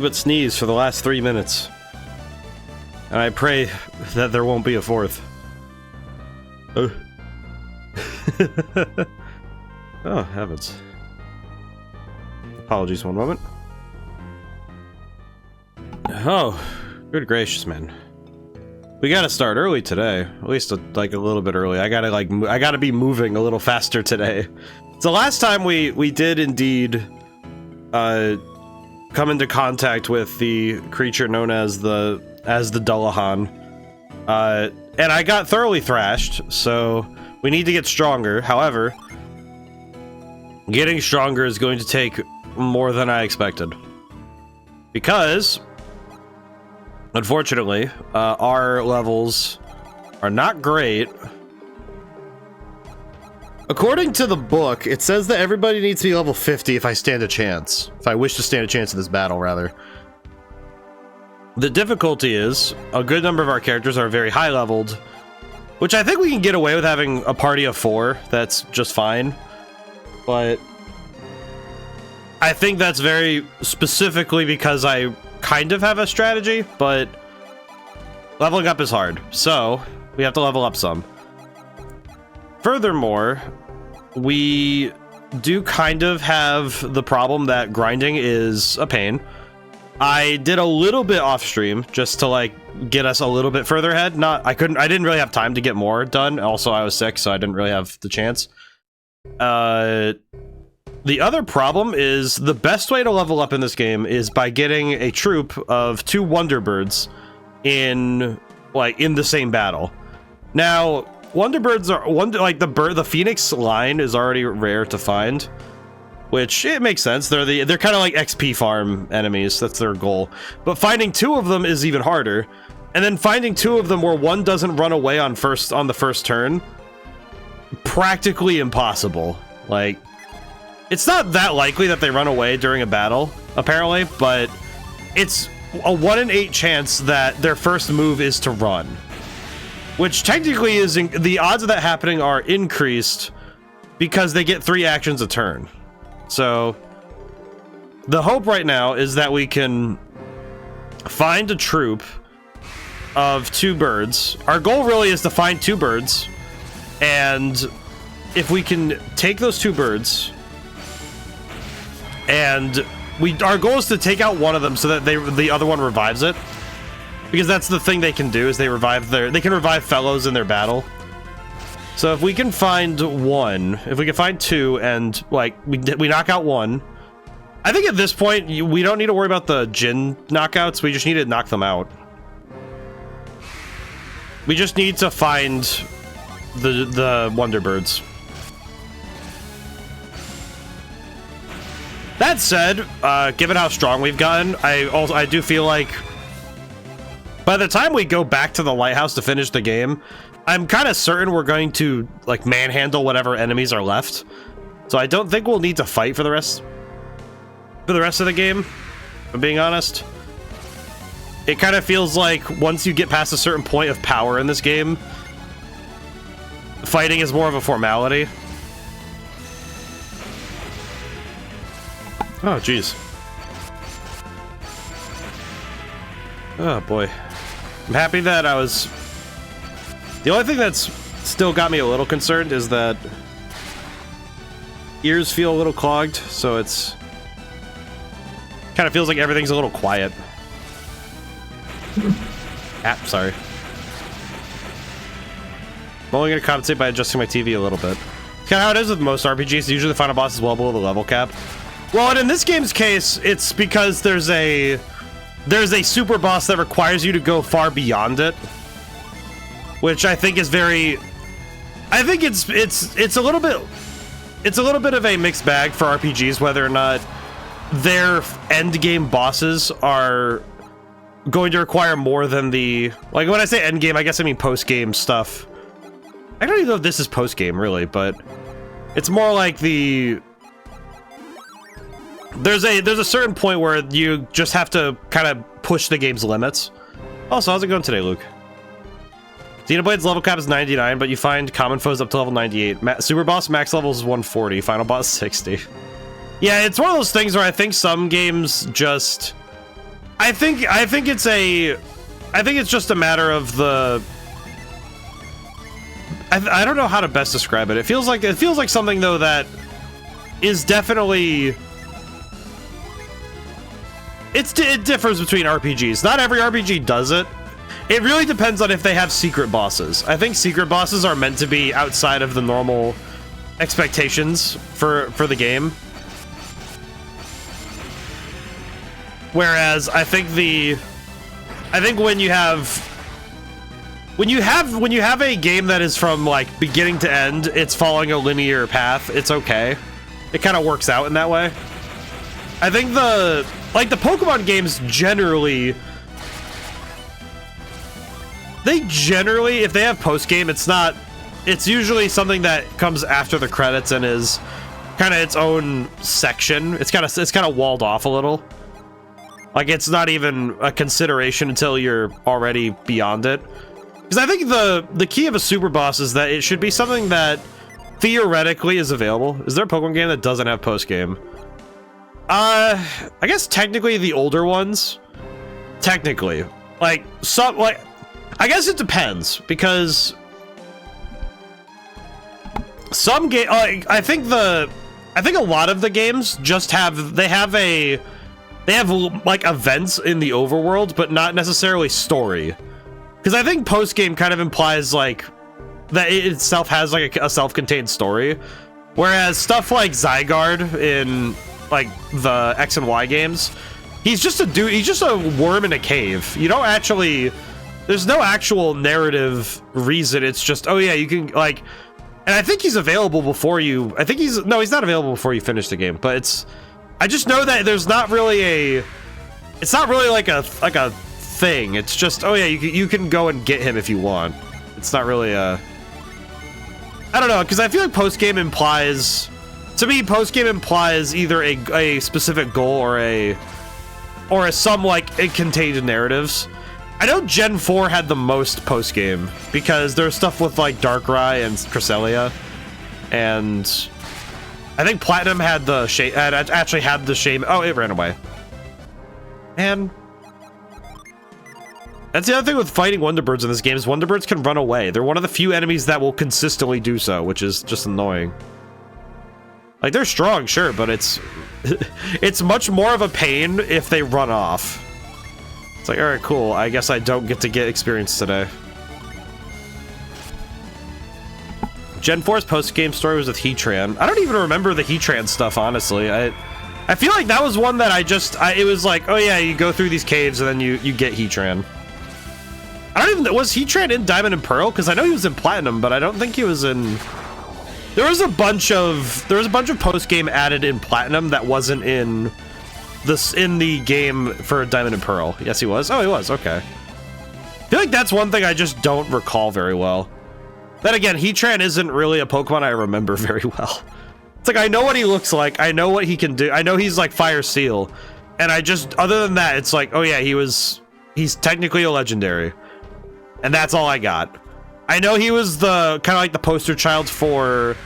but sneeze for the last 3 minutes. And I pray that there won't be a fourth. Oh. Oh, heavens. Apologies, one moment. Oh, good gracious, man. We gotta start early today. At least like a little bit early. I gotta be moving a little faster today. So last time we did indeed come into contact with the creature known as the Dullahan. And I got thoroughly thrashed, so we need to get stronger. However, getting stronger is going to take more than I expected. Because, unfortunately, our levels are not great. According to the book, it says that everybody needs to be level 50 if I stand a chance. If I wish to stand a chance in this battle, rather. The difficulty is, a good number of our characters are very high-leveled, which I think we can get away with having a party of 4. That's just fine. But I think that's very specifically because I kind of have a strategy, but leveling up is hard, so we have to level up some. Furthermore, we do kind of have the problem that grinding is a pain. I did a little bit off stream just to like get us a little bit further ahead. I didn't really have time to get more done. Also, I was sick, so I didn't really have the chance. The other problem is the best way to level up in this game is by getting a troop of 2 Wonderbirds in the same battle. Now, Wonderbirds are the Phoenix line is already rare to find, which it makes sense. They're kind of like XP farm enemies. That's their goal. But finding 2 of them is even harder. And then finding 2 of them where one doesn't run away on the first turn, practically impossible. Like, it's not that likely that they run away during a battle, apparently, but it's a 1 in 8 chance that their first move is to run. Which technically is the odds of that happening are increased because they get 3 actions a turn. So the hope right now is that we can find a troop of 2 birds. Our goal really is to find 2 birds, and if we can take those 2 birds, and our goal is to take out one of them so that the other one revives it. Because that's the thing they can do, is they can revive fellows in their battle. So if we can find 1, if we can find 2, and like we knock out 1, I think at this point we don't need to worry about the Jinn knockouts. We just need to knock them out. We just need to find the Wonderbirds. That said, given how strong we've gotten, I do feel like by the time we go back to the lighthouse to finish the game, I'm kind of certain we're going to like manhandle whatever enemies are left. So I don't think we'll need to fight for the rest of the game, if I'm being honest. It kind of feels like once you get past a certain point of power in this game, fighting is more of a formality. Oh, jeez. Oh, boy. I'm happy that I was... The only thing that's still got me a little concerned is that ears feel a little clogged, so it's... kind of feels like everything's a little quiet. Sorry. I'm only going to compensate by adjusting my TV a little bit. It's kind of how it is with most RPGs. Usually the final boss is well below the level cap. Well, and in this game's case, it's because there's a super boss that requires you to go far beyond it, which I think is very... I think it's a little bit of a mixed bag for RPGs whether or not their end game bosses are going to require more than the... Like, when I say end game, I guess I mean post game stuff. I don't even know if this is post game really, but it's more like the... There's a certain point where you just have to kind of push the game's limits. Also, how's it going today, Luke? Xenoblade's level cap is 99, but you find common foes up to level 98. Super boss max level is 140, final boss 60. Yeah, it's one of those things where I think some games just I think it's just a matter of the. I don't know how to best describe it. It feels like something though that is definitely. It differs between RPGs. Not every RPG does it. It really depends on if they have secret bosses. I think secret bosses are meant to be outside of the normal expectations for the game. Whereas I think when you have a game that is from like beginning to end, it's following a linear path, it's okay. It kind of works out in that way. I think the Pokemon games generally, if they have post-game, it's usually something that comes after the credits and is kind of its own section. It's kind of walled off a little. Like, it's not even a consideration until you're already beyond it. Because I think the key of a super boss is that it should be something that theoretically is available. Is there a Pokemon game that doesn't have post-game? I guess technically the older ones. Technically. I guess it depends, because some game, I think a lot of the games just have like events in the overworld, but not necessarily story. Because I think post game kind of implies like that it itself has like a self-contained story, whereas stuff like Zygarde in like the X and Y games, he's just a dude. He's just a worm in a cave. You don't actually. There's no actual narrative reason. It's just, oh yeah, you can like, and I think he's available before you. I think he's not available before you finish the game. But it's, I just know that there's not really it's not really like a thing. It's just, oh yeah, you can go and get him if you want. It's not really I don't know, because I feel like post game implies, to me, post game implies either a specific goal or some like contained narratives. I know Gen 4 had the most post-game, because there's stuff with, like, Darkrai and Cresselia, and I think Platinum had the shame, actually had the shame. Oh, it ran away. And that's the other thing with fighting Wonderbirds in this game, is Wonderbirds can run away. They're one of the few enemies that will consistently do so, which is just annoying. Like, they're strong, sure, but it's much more of a pain if they run off. It's like, alright, cool. I guess I don't get to get experience today. Gen 4's post-game story was with Heatran. I don't even remember the Heatran stuff, honestly. I feel like that was one that it was like, oh yeah, you go through these caves and then you get Heatran. I don't even, was Heatran in Diamond and Pearl? Because I know he was in Platinum, but I don't think he was in... There was a bunch of post-game added in Platinum that wasn't in the game for Diamond and Pearl. Yes, he was. Oh, he was. Okay. I feel like that's one thing I just don't recall very well. Then again, Heatran isn't really a Pokemon I remember very well. It's like, I know what he looks like. I know what he can do. I know he's like Fire Steel. And other than that, it's like, oh yeah, he's technically a legendary. And that's all I got. I know he was the kind of like the poster child for...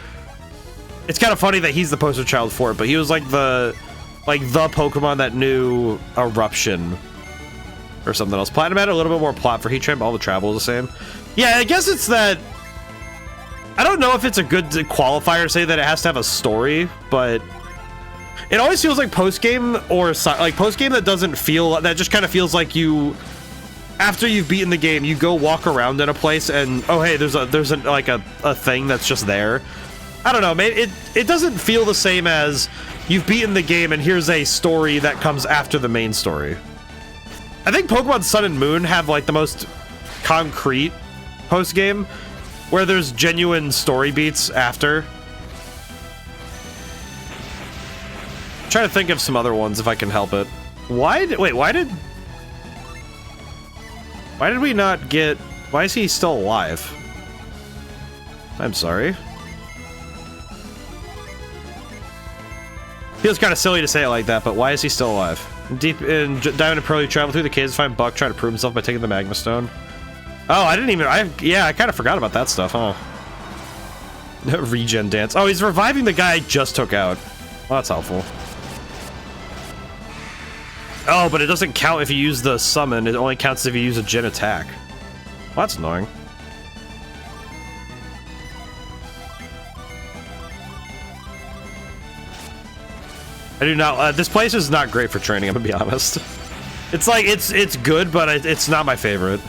It's kind of funny that he's the poster child for it, but he was like the Pokemon that knew Eruption or something else. Platinum had a little bit more plot for Heatran, but all the travel is the same. Yeah, I guess it's that... I don't know if it's a good qualifier to say that it has to have a story, but it always feels like post-game or like post-game that doesn't feel... That just kind of feels like you... After you've beaten the game, you go walk around in a place and, oh hey, there's a thing that's just there. I don't know, man. It doesn't feel the same as you've beaten the game and here's a story that comes after the main story. I think Pokemon Sun and Moon have like the most concrete post-game, where there's genuine story beats after. I'm trying to think of some other ones if I can help it. Why did we not get... Why is he still alive? I'm sorry. Feels kind of silly to say it like that, but why is he still alive? Deep in Diamond and Pearl, you travel through the caves to find Buck trying to prove himself by taking the Magma Stone. Oh, I didn't even... I kind of forgot about that stuff, huh? Regen dance. Oh, he's reviving the guy I just took out. Well, that's helpful. Oh, but it doesn't count if you use the summon. It only counts if you use a gen attack. Well, that's annoying. I do not. This place is not great for training. I'm gonna be honest. It's like it's good, but it's not my favorite.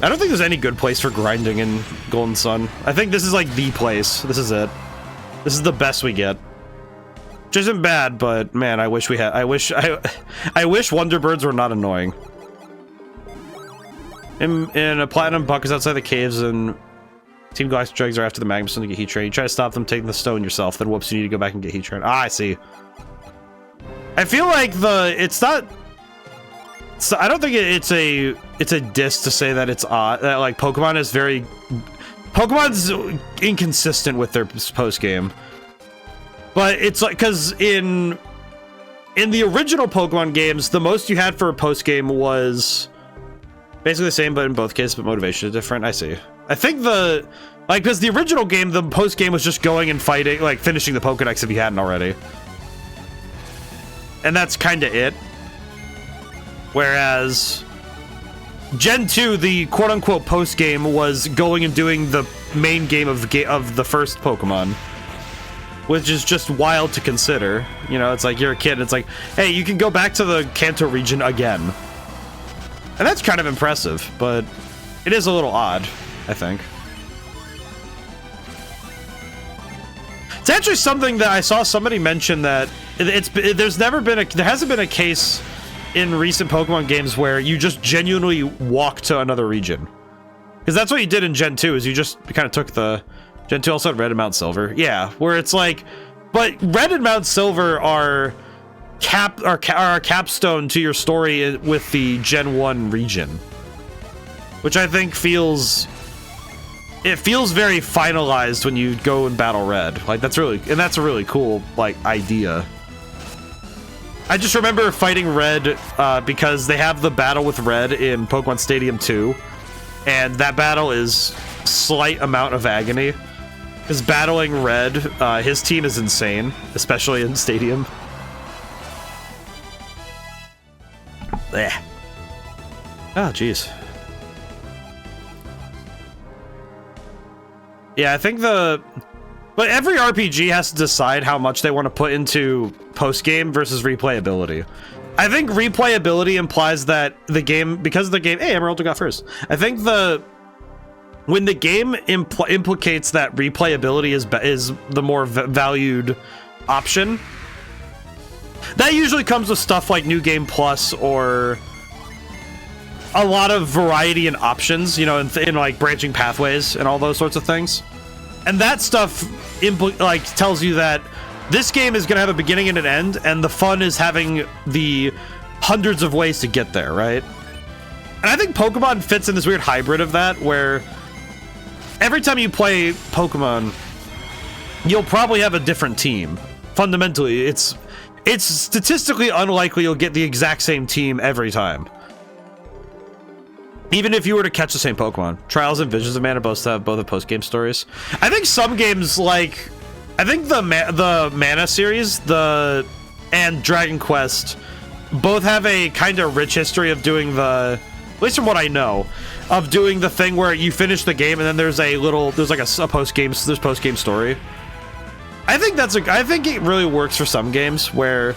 I don't think there's any good place for grinding in Golden Sun. I think this is like the place. This is it. This is the best we get. Which isn't bad, but man, I wish we had. I wish Wonderbirds were not annoying. In a platinum buckets outside the caves, and Team Galactic Dregs are after the Magma Stone to get heat train. You try to stop them taking the stone yourself, then whoops, you need to go back and get heat train. Ah, I see. I feel like it's not. So I don't think it's a diss to say that it's odd. That like Pokemon's inconsistent with their post game. But it's like, because in the original Pokemon games, the most you had for a post game was basically the same, but in both cases, but motivation is different. I see. I think because the original game, the post game was just going and fighting, like finishing the Pokedex if you hadn't already, and that's kind of it. Whereas Gen 2, the quote-unquote post game, was going and doing the main game of the first Pokemon. Which is just wild to consider. You know, it's like you're a kid, and it's like, hey, you can go back to the Kanto region again. And that's kind of impressive, but it is a little odd, I think. It's actually something that I saw somebody mention that there hasn't been a case in recent Pokemon games where you just genuinely walk to another region. Because that's what you did in Gen 2, is you kind of took the... Gen 2 also had Red and Mount Silver. Yeah, where it's like... But Red and Mount Silver are a capstone to your story with the Gen 1 region. Which I think feels... It feels very finalized when you go and battle Red. Like, that's a really cool, like, idea. I just remember fighting Red because they have the battle with Red in Pokemon Stadium 2. And that battle is slight amount of agony. Because battling Red, his team is insane, especially in Stadium. Blech. Oh, jeez. Yeah, I think but every RPG has to decide how much they want to put into post-game versus replayability. I think replayability implies that the game, because the game... Hey, Emerald got first. I think when the game implicates that replayability is the more valued option, that usually comes with stuff like New Game Plus or a lot of variety and options, you know, in like branching pathways and all those sorts of things. And that stuff tells you that this game is going to have a beginning and an end, and the fun is having the hundreds of ways to get there, right? And I think Pokemon fits in this weird hybrid of that, where every time you play Pokemon, you'll probably have a different team. Fundamentally, it's statistically unlikely you'll get the exact same team every time. Even if you were to catch the same Pokemon. Trials and Visions of Mana both have post-game stories. I think some games, like... I think the Mana series, and Dragon Quest, both have a kind of rich history of doing at least from what I know, of doing the thing where you finish the game and then there's like a post-game story. I think I think it really works for some games where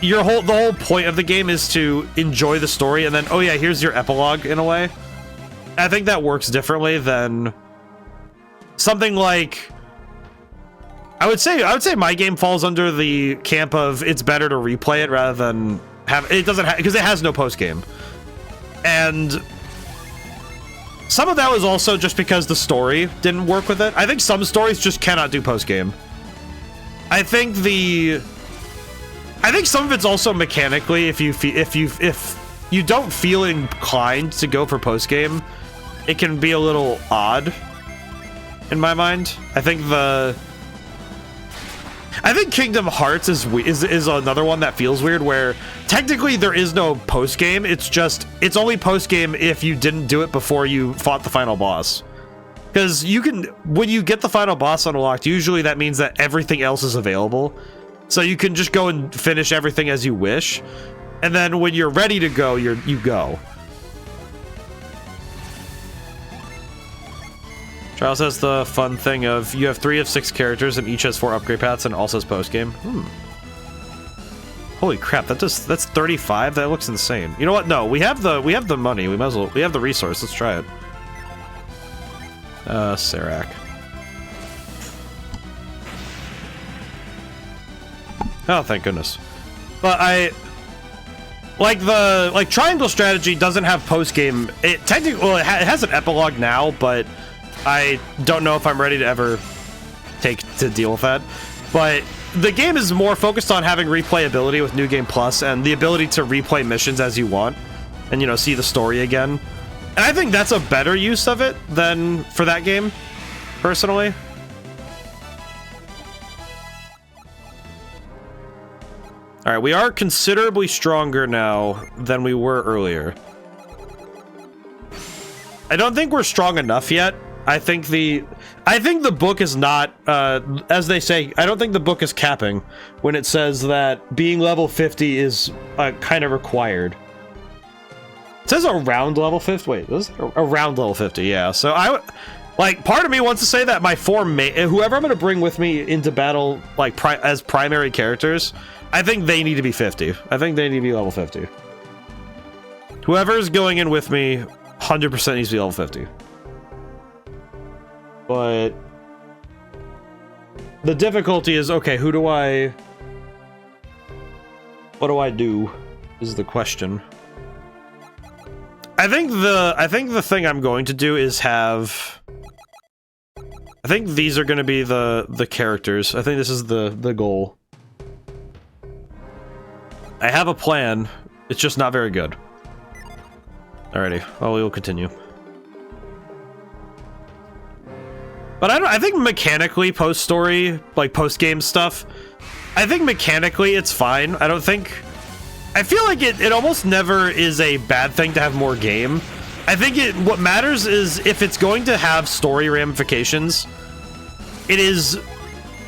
the whole point of the game is to enjoy the story, and then, oh yeah, here's your epilogue in a way. I think that works differently than something like... I would say my game falls under the camp of it's better to replay it rather than because it has no post game. And some of that was also just because the story didn't work with it. I think some stories just cannot do post game. I think some of it's also mechanically, if you don't feel inclined to go for post game, it can be a little odd in my mind. I think Kingdom Hearts is another one that feels weird, where technically there is no post game. It's only post game if you didn't do it before you fought the final boss. Because when you get the final boss unlocked, usually that means that everything else is available. So you can just go and finish everything as you wish. And then when you're ready to go, you go. Charles has the fun thing of you have 3 of 6 characters and each has 4 upgrade paths and also has post-game. Holy crap, that's 35? That looks insane. You know what? No, we have the money. We have the resource. Let's try it. Serac. Oh, thank goodness. But like triangle strategy doesn't have post-game. It technically, well, it has an epilogue now, but I don't know if I'm ready to ever take to deal with that. But the game is more focused on having replayability with New Game Plus and the ability to replay missions as you want and, you know, see the story again. And I think that's a better use of it than for that game, personally. All right, we are considerably stronger now than we were earlier. I don't think we're strong enough yet. I think the book is not, as they say, I don't think the book is capping when it says that being level 50 is kind of required. It says around level 50. Wait, is it around level 50? Yeah. So part of me wants to say that my 4 whoever I'm going to bring with me into battle, like as primary characters, I think they need to be 50. I think they need to be level 50. Whoever's going in with me, 100% needs to be level 50. But the difficulty is, okay, what do I do is the question. I think the thing I'm going to do is have, I think these are going to be the characters. I think this is the goal. I have a plan. It's just not very good. Alrighty, well, we will continue. But I think mechanically, post-story, like post-game stuff, I think mechanically it's fine. I feel like it almost never is a bad thing to have more game. I think what matters is if it's going to have story ramifications, it is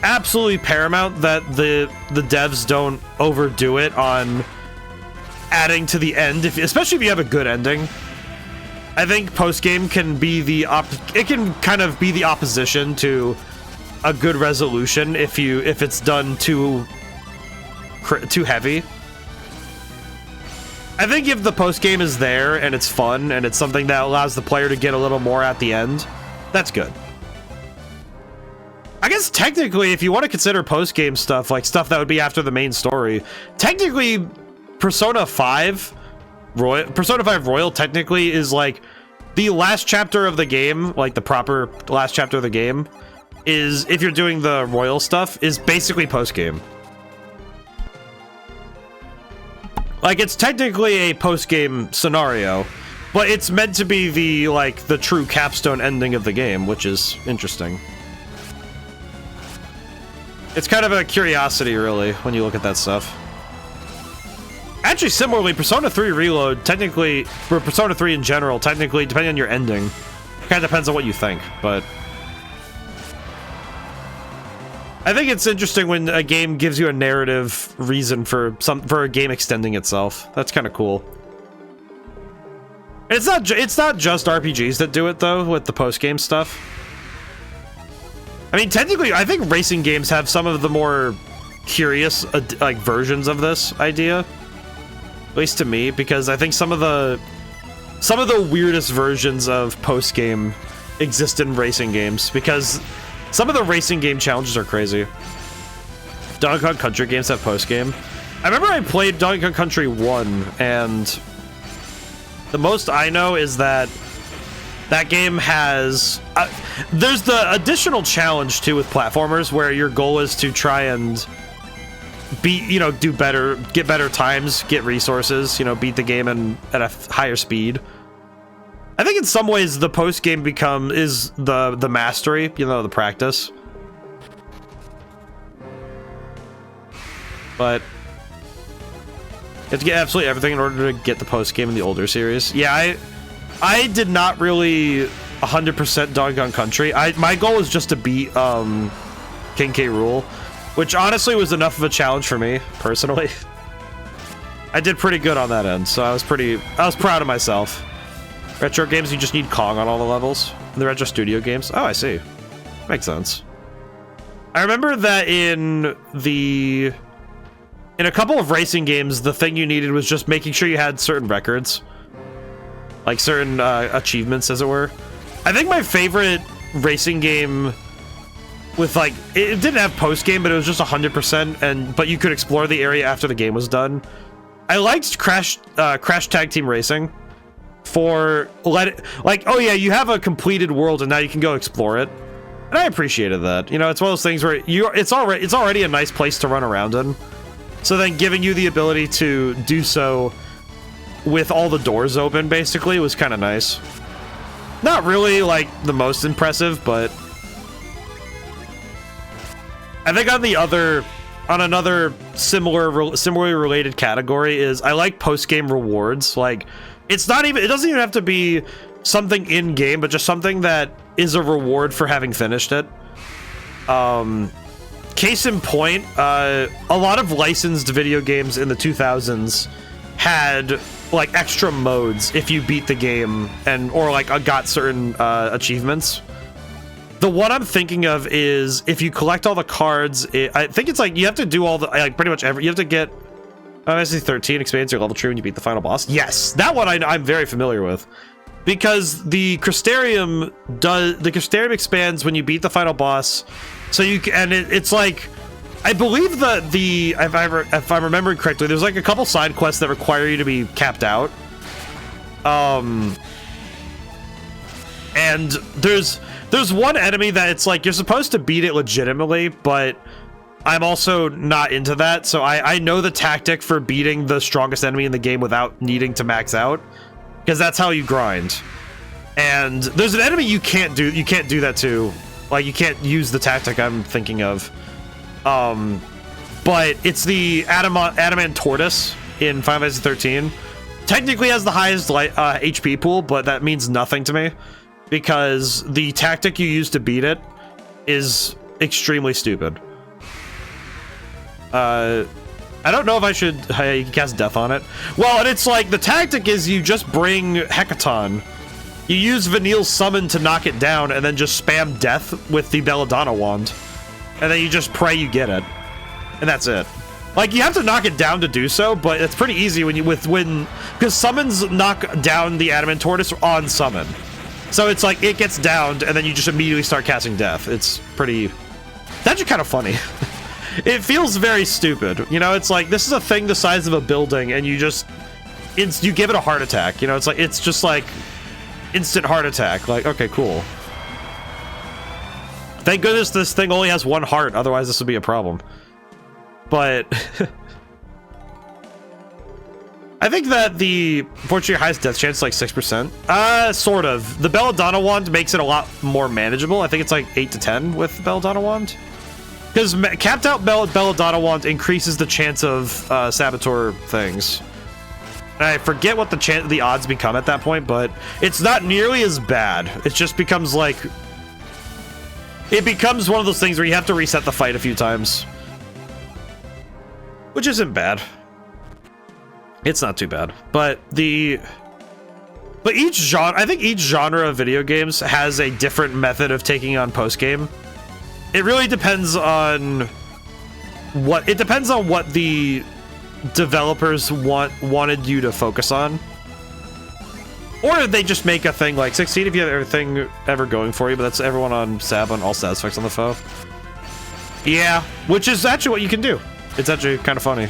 absolutely paramount that the devs don't overdo it on adding to the end, especially if you have a good ending. I think post-game can be it can kind of be the opposition to a good resolution if it's done too heavy. I think if the post-game is there and it's fun and it's something that allows the player to get a little more at the end, that's good. I guess technically, if you want to consider post-game stuff, like stuff that would be after the main story, technically Persona 5 Royal technically is like the last chapter of the game, like the proper last chapter of the game, is, if you're doing the Royal stuff, is basically post-game. Like, it's technically a post-game scenario, but it's meant to be the true capstone ending of the game, which is interesting. It's kind of a curiosity, really, when you look at that stuff. Actually, similarly, Persona 3 Reload, technically, for Persona 3 in general, technically, depending on your ending, kind of depends on what you think, but I think it's interesting when a game gives you a narrative reason for a game extending itself. That's kind of cool. And it's not just RPGs that do it, though, with the post-game stuff. I mean, technically, I think racing games have some of the more curious, like, versions of this idea. At least to me, because I think some of the weirdest versions of post-game exist in racing games, because some of the racing game challenges are crazy. Donkey Kong Country games have post-game. I remember I played Donkey Kong Country 1, and the most I know is that that game has... there's the additional challenge, too, with platformers, where your goal is to try and do better, get better times, get resources, beat the game at a higher speed. I think in some ways the post game is the mastery, the practice. But you have to get absolutely everything in order to get the post game in the older series. Yeah, I did not really 100% Donkey Kong Country. My goal was just to beat King K. Rool. which honestly was enough of a challenge for me, personally. I did pretty good on that end, so I was proud of myself. Retro games, you just need Kong on all the levels. The Retro Studio games, oh, I see. Makes sense. I remember that in a couple of racing games, the thing you needed was just making sure you had certain records. Like certain achievements, as it were. I think my favorite racing game with, like, it didn't have post-game, but it was just 100%, but you could explore the area after the game was done. I liked Crash Tag Team Racing for oh yeah, you have a completed world and now you can go explore it. And I appreciated that. You know, it's one of those things where it's already a nice place to run around in. So then giving you the ability to do so with all the doors open, basically, was kind of nice. Not really, like, the most impressive, but I think on another similarly related category is I like post-game rewards. Like, it doesn't even have to be something in-game, but just something that is a reward for having finished it. Case in point, a lot of licensed video games in the 2000s had like extra modes if you beat the game or like got certain achievements. The one I'm thinking of is if you collect all the cards, I think it's like you have to do all the, like, pretty much you have to get obviously 13 expands your level tree when you beat the final boss. Yes, that one I'm very familiar with, because the Crystarium expands when you beat the final boss. So you can, and it's like, I believe if I'm remembering correctly, there's like a couple side quests that require you to be capped out. And there's one enemy that it's like you're supposed to beat it legitimately, but I'm also not into that. So I know the tactic for beating the strongest enemy in the game without needing to max out, because that's how you grind. And there's an enemy you can't do that to. Like, you can't use the tactic I'm thinking of. But it's the Adamant Tortoise in Final Fantasy 13. Technically has the highest HP pool, but that means nothing to me, because the tactic you use to beat it is extremely stupid. I don't know if I should cast Death on it. Well, and it's like, the tactic is you just bring Hecaton. You use Vanille's summon to knock it down, and then just spam Death with the Belladonna wand. And then you just pray you get it. And that's it. Like, you have to knock it down to do so, but it's pretty easy because summons knock down the Adamant Tortoise on summon. So it's like, it gets downed, and then you just immediately start casting Death. It's actually kind of funny. It feels very stupid. You know, it's like, this is a thing the size of a building, and you give it a heart attack. You know, it's just like instant heart attack. Like, okay, cool. Thank goodness this thing only has one heart, otherwise this would be a problem. But I think that unfortunately, your highest death chance is like 6%. Sort of. The Belladonna wand makes it a lot more manageable. I think it's like 8 to 10 with Belladonna wand. Because capped out Belladonna wand increases the chance of Saboteur things. And I forget what the odds become at that point, but it's not nearly as bad. It just becomes like, it becomes one of those things where you have to reset the fight a few times, which isn't bad. It's not too bad, but I think each genre of video games has a different method of taking on post game. It really depends on what the developers wanted you to focus on. Or they just make a thing like 16 if you have everything ever going for you, but that's everyone on Sab on all stats effects on the foe. Yeah, which is actually what you can do. It's actually kind of funny.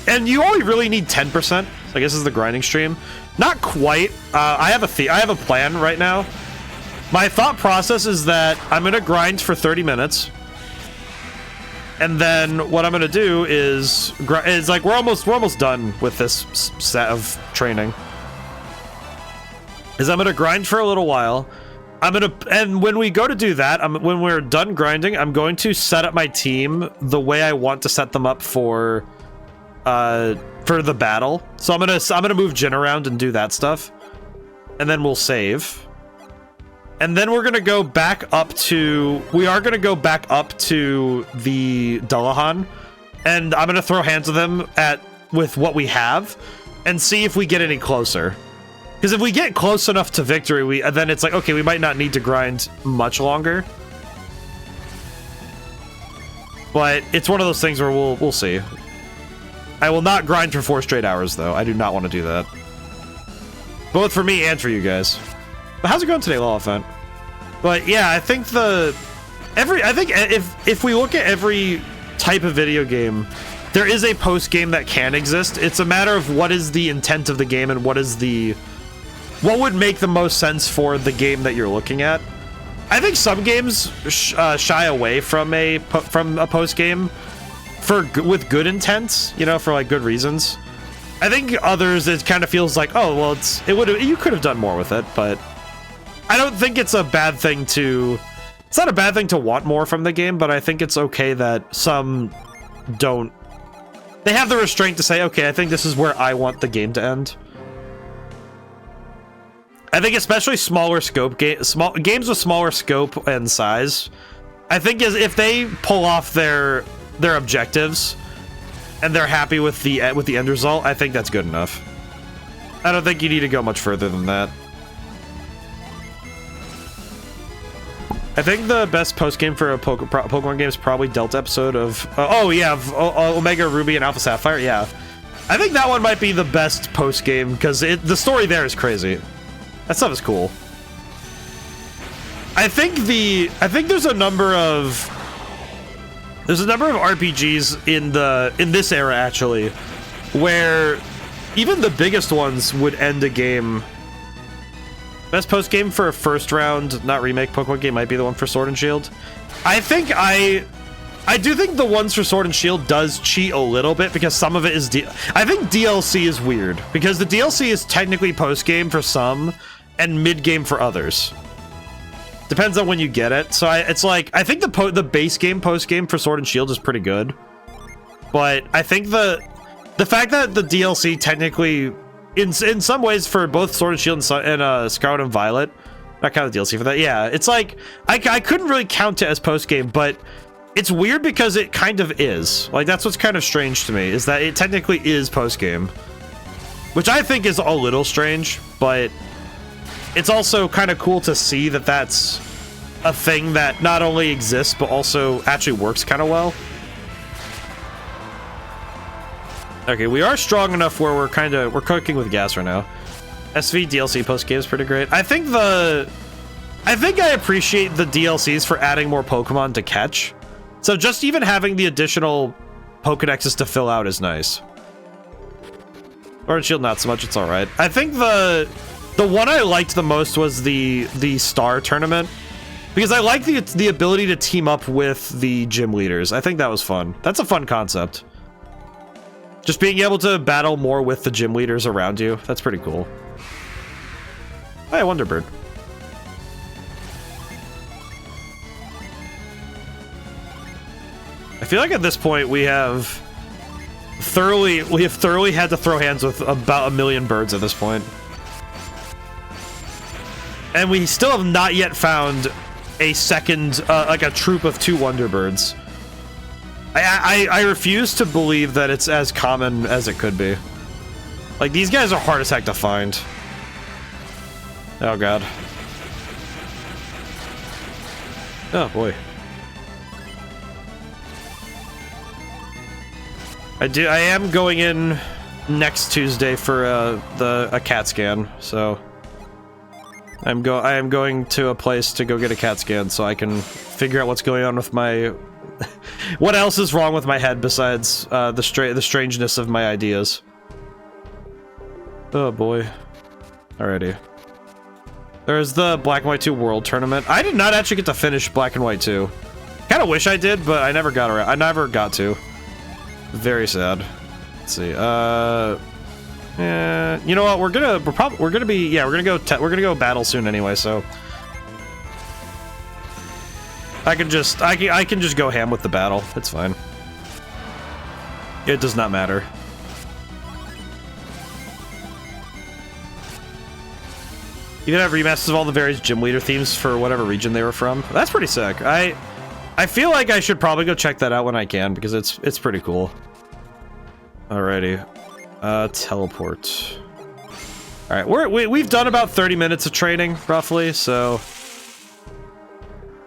And you only really need 10%. So I guess this is the grinding stream. Not quite. I have a plan right now. My thought process is that I'm gonna grind for 30 minutes. And then what I'm gonna do is like we're almost done with this set of training. I'm gonna grind for a little while. And when we go to do that, when we're done grinding, I'm going to set up my team the way I want to set them up for the battle. So I'm gonna move Jin around and do that stuff, and then we'll save. And then we're gonna go back up to... We are gonna go back up to the Dullahan. And I'm gonna throw hands with him with what we have. And see if we get any closer. Because if we get close enough to victory, then it's like, okay, we might not need to grind much longer. But it's one of those things where we'll see. I will not grind for 4 straight hours, though. I do not want to do that. Both for me and for you guys. But how's it going today, Lollifant? But yeah, I think if we look at every type of video game, there is a post game that can exist. It's a matter of what is the intent of the game and what would make the most sense for the game that you're looking at. I think some games shy away from a post game with good intent, you know, for like good reasons. I think others, it kind of feels like, oh well, you could have done more with it, but I don't think it's a bad thing to. It's not a bad thing to want more from the game, but I think it's okay that some don't. They have the restraint to say, okay, I think this is where I want the game to end. I think especially smaller scope games with smaller scope and size, I think if they pull off their objectives and they're happy with the end result, I think that's good enough. I don't think you need to go much further than that. I think the best post game for a Pokemon game is probably Delta episode of Omega Ruby and Alpha Sapphire. Yeah, I think that one might be the best post game because the story there is crazy. That stuff is cool. I think there's a number of RPGs in this era actually where even the biggest ones would end a game. Best post game for a first round, not remake Pokemon game might be the one for Sword and Shield. I do think the ones for Sword and Shield does cheat a little bit because some of it is I think DLC is weird because the DLC is technically post game for some and mid game for others. Depends on when you get it. So it's like I think the base game post game for Sword and Shield is pretty good, but I think the fact that the DLC technically in some ways for both Sword and Shield and Scarlet and Violet, not kind of DLC for that. Yeah, it's like I couldn't really count it as post game, but it's weird because it kind of is. Like that's what's kind of strange to me is that it technically is post game, which I think is a little strange, but it's also kind of cool to see that that's a thing that not only exists but also actually works kind of well. Okay, we are strong enough where we're cooking with gas right now. SV DLC post game is pretty great. I think I appreciate the DLCs for adding more Pokemon to catch. So just even having the additional Pokedexes to fill out is nice. Sword and Shield not so much, it's alright. I think the one I liked the most was the Star Tournament. Because I like the ability to team up with the gym leaders. I think that was fun. That's a fun concept. Just being able to battle more with the gym leaders around you. That's pretty cool. Hey, Wonderbird. I feel like at this point we have thoroughly had to throw hands with about 1 million birds at this point. And we still have not yet found a second, like a troop of 2 Wonderbirds. I refuse to believe that it's as common as it could be. Like, these guys are hard as heck to find. Oh, God. Oh, boy. I am going in next Tuesday for a CAT scan, so I am going to a place to go get a CAT scan so I can figure out what's going on with my what else is wrong with my head besides the strangeness of my ideas. Oh boy. Alrighty. There's the Black and White 2 World Tournament. I did not actually get to finish Black and White 2. Kind of wish I did, but I never got around. I never got to. Very sad. Let's see. You know what? We're gonna go battle soon anyway. So I can just go ham with the battle. It's fine. It does not matter. You can have remasters of all the various gym leader themes for whatever region they were from. That's pretty sick. I feel like I should probably go check that out when I can, because it's pretty cool. Alrighty. Teleport. Alright, we've done about 30 minutes of training, roughly, so...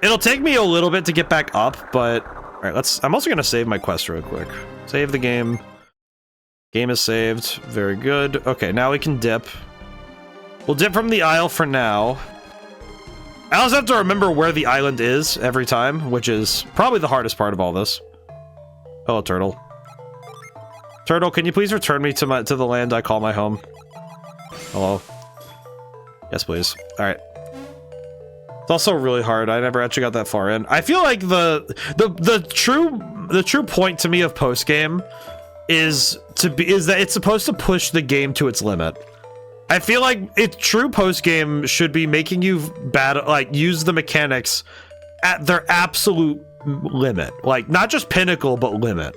It'll take me a little bit to get back up, but... Alright, I'm also gonna save my quest real quick. Save the game. Game is saved. Very good. Okay, now we can dip. We'll dip from the isle for now. I also have to remember where the island is every time, which is probably the hardest part of all this. Hello, turtle. Turtle, can you please return me to the land I call my home? Hello. Yes, please. Alright. It's also really hard. I never actually got that far in. I feel like the true point to me of post game is that it's supposed to push the game to its limit. I feel like true post game should be making you use the mechanics at their absolute limit. Like, not just pinnacle, but limit.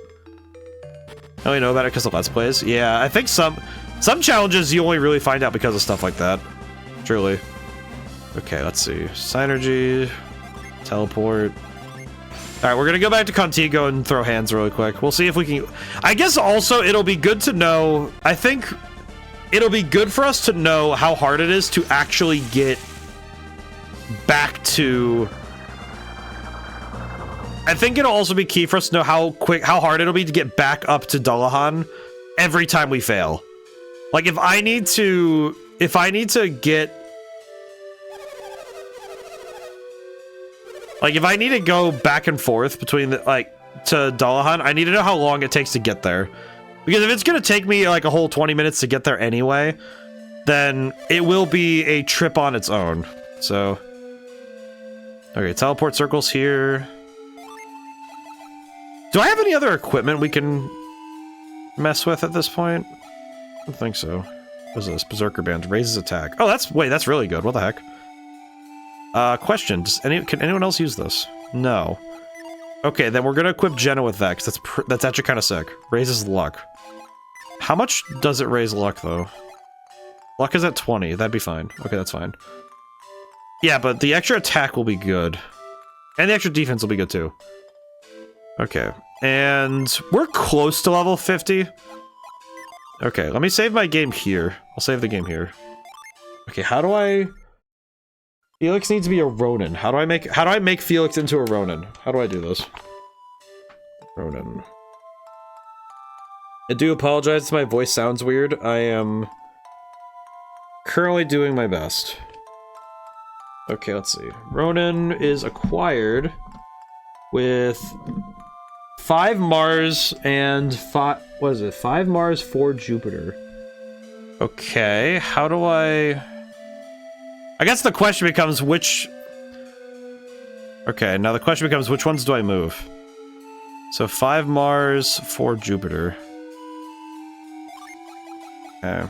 I only know about it because of Let's Plays. Yeah, I think some challenges you only really find out because of stuff like that. Truly. Okay, let's see. Synergy. Teleport. Alright, we're gonna go back to Contigo and throw hands really quick. We'll see if we can... I guess also it'll be good to know... I think it'll be good for us to know how hard it is to actually get back to... I think it'll also be key for us to know how hard it'll be to get back up to Dullahan every time we fail. Like, if I need to get... Like, if I need to go back and forth between to Dullahan, I need to know how long it takes to get there. Because if it's gonna take me, like, a whole 20 minutes to get there anyway, then it will be a trip on its own. So... Okay, teleport circles here. Do I have any other equipment we can mess with at this point? I don't think so. What is this? Berserker Band. Raises attack. Oh, that's really good. What the heck? Question. Can anyone else use this? No. Okay, then we're gonna equip Jenna with that, because that's actually kind of sick. Raises luck. How much does it raise luck, though? Luck is at 20. That'd be fine. Okay, that's fine. Yeah, but the extra attack will be good. And the extra defense will be good, too. Okay. And we're close to level 50. Okay, let me save my game here. I'll save the game here. Okay, how do I... Felix needs to be a Ronin. How do I make Felix into a Ronin? How do I do this? Ronin. I do apologize if my voice sounds weird. I am currently doing my best. Okay, let's see. Ronin is acquired with 5 Mars and 5... What is it? 5 Mars, 4 Jupiter. Okay, how do I guess the question becomes which... Okay, now the question becomes which ones do I move? So 5 Mars, 4 Jupiter. Okay.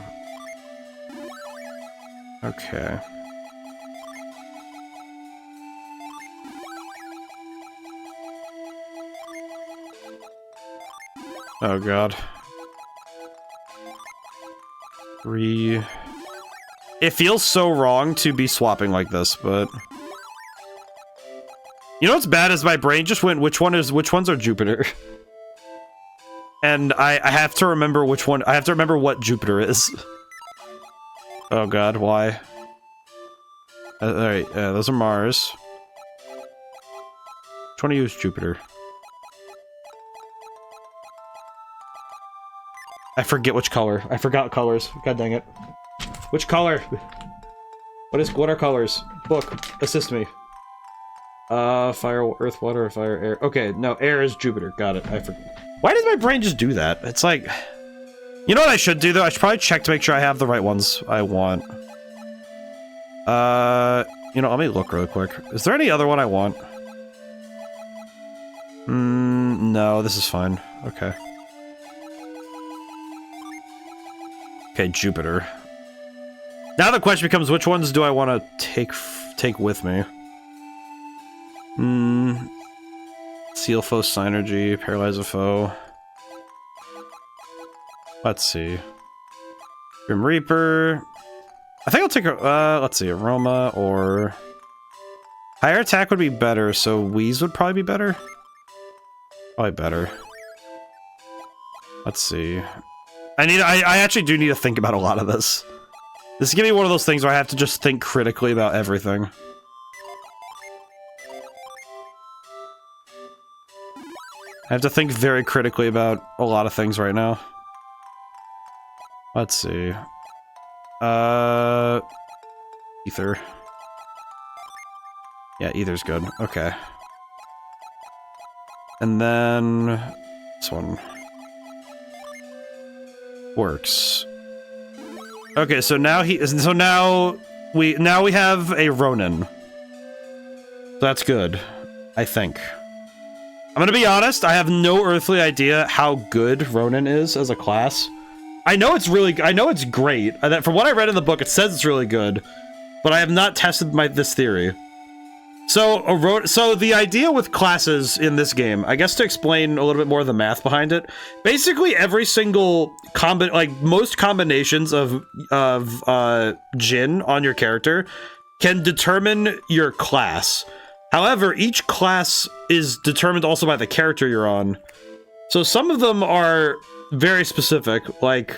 Okay. Oh god. 3... It feels so wrong to be swapping like this, but... You know what's bad is my brain just went, which ones are Jupiter? And I have to remember which one, I have to remember what Jupiter is. Oh god, why? Alright, those are Mars. Which one of you is Jupiter? I forget which color. I forgot colors. God dang it. Which color? What are colors? Book, assist me. Fire, earth, water, fire, air. Okay, no, air is Jupiter. Got it. I forget. Why does my brain just do that? It's like... You know what I should do, though? I should probably check to make sure I have the right ones I want. You know, let me look really quick. Is there any other one I want? No, this is fine. Okay. Okay, Jupiter. Now the question becomes, which ones do I want to take with me? Seal foe, synergy, paralyze a foe. Let's see. Grim Reaper. I think I'll take a, let's see, Aroma or... Higher attack would be better, so Wheeze would probably be better. Probably better. Let's see. I actually do need to think about a lot of this. This is gonna be one of those things where I have to just think critically about everything. I have to think very critically about a lot of things right now. Let's see. Ether. Yeah, Ether's good. Okay. And then this one works. Okay, so now we have a Ronin. That's good, I think. I'm gonna be honest, I have no earthly idea how good Ronin is as a class. I know it's great. From what I read in the book, it says it's really good, but I have not tested this theory. So the idea with classes in this game, I guess to explain a little bit more of the math behind it, basically every single most combinations of Jin on your character can determine your class. However, each class is determined also by the character you're on. So some of them are very specific, like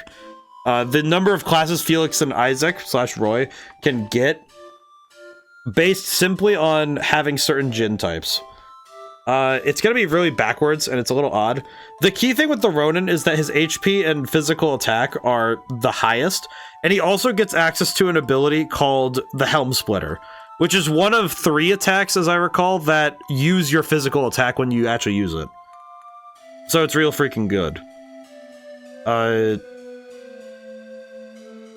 the number of classes Felix and Isaac / Roy can get based simply on having certain Jin types. It's gonna be really backwards and it's a little odd. The key thing with the Ronin is that his HP and physical attack are the highest, and he also gets access to an ability called the Helm Splitter, which is one of 3 attacks, as I recall, that use your physical attack when you actually use it. So it's real freaking good.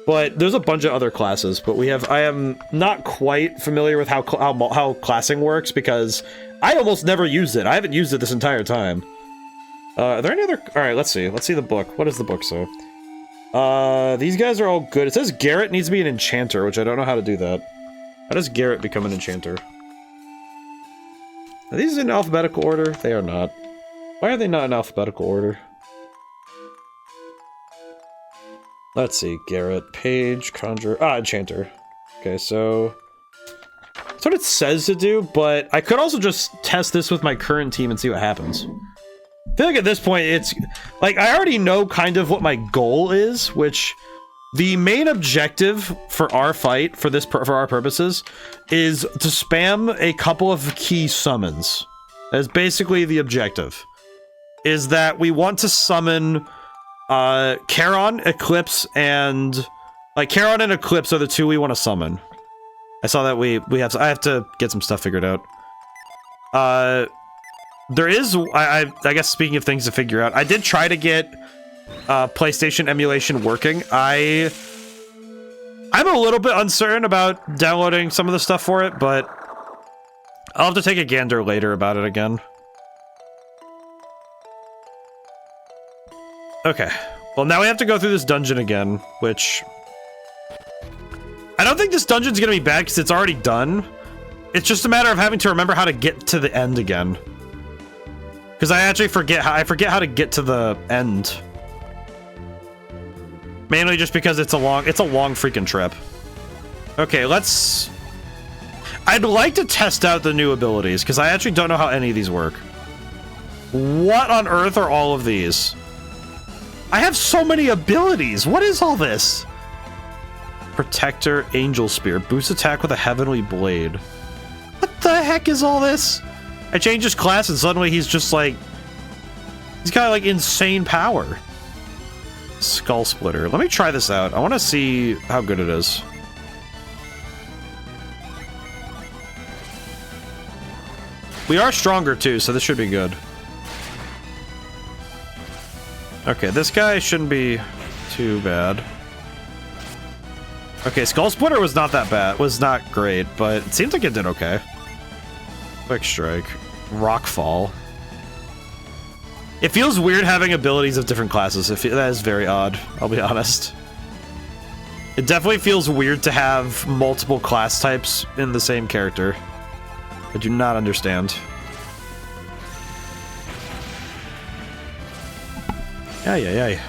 But there's a bunch of other classes, but I am not quite familiar with how classing works because I almost never use it. I haven't used it this entire time. Are there any other... Alright, let's see. Let's see the book. What does the book say? These guys are all good. It says Garrett needs to be an enchanter, which I don't know how to do that. How does Garrett become an enchanter? Are these in alphabetical order? They are not. Why are they not in alphabetical order? Let's see, Garrett, Page, Conjurer, Enchanter. Okay, so... That's what it says to do, but I could also just test this with my current team and see what happens. I feel like at this point, it's... Like, I already know kind of what my goal is, which... The main objective for our fight, for our purposes, is to spam a couple of key summons. That is basically the objective. Is that we want to summon... Charon, Eclipse, and... Like, Charon and Eclipse are the 2 we want to summon. I saw that I have to get some stuff figured out. There is... I guess speaking of things to figure out, I did try to get PlayStation emulation working. I'm a little bit uncertain about downloading some of the stuff for it, but... I'll have to take a gander later about it again. Okay, well now we have to go through this dungeon again, which... I don't think this dungeon's gonna be bad because it's already done. It's just a matter of having to remember how to get to the end again. Because I actually forget how to get to the end. Mainly just because it's a long freaking trip. Okay, I'd like to test out the new abilities, because I actually don't know how any of these work. What on earth are all of these? I have so many abilities! What is all this? Protector, Angel Spear, boost attack with a Heavenly Blade. What the heck is all this? I change his class and suddenly he's just like... He's got like insane power. Skull Splitter. Let me try this out. I want to see how good it is. We are stronger too, so this should be good. Okay, this guy shouldn't be too bad. Okay, Skull Splitter was not that bad. Was not great, but it seems like it did okay. Quick Strike. Rockfall. It feels weird having abilities of different classes. That is very odd, I'll be honest. It definitely feels weird to have multiple class types in the same character. I do not understand. Ay.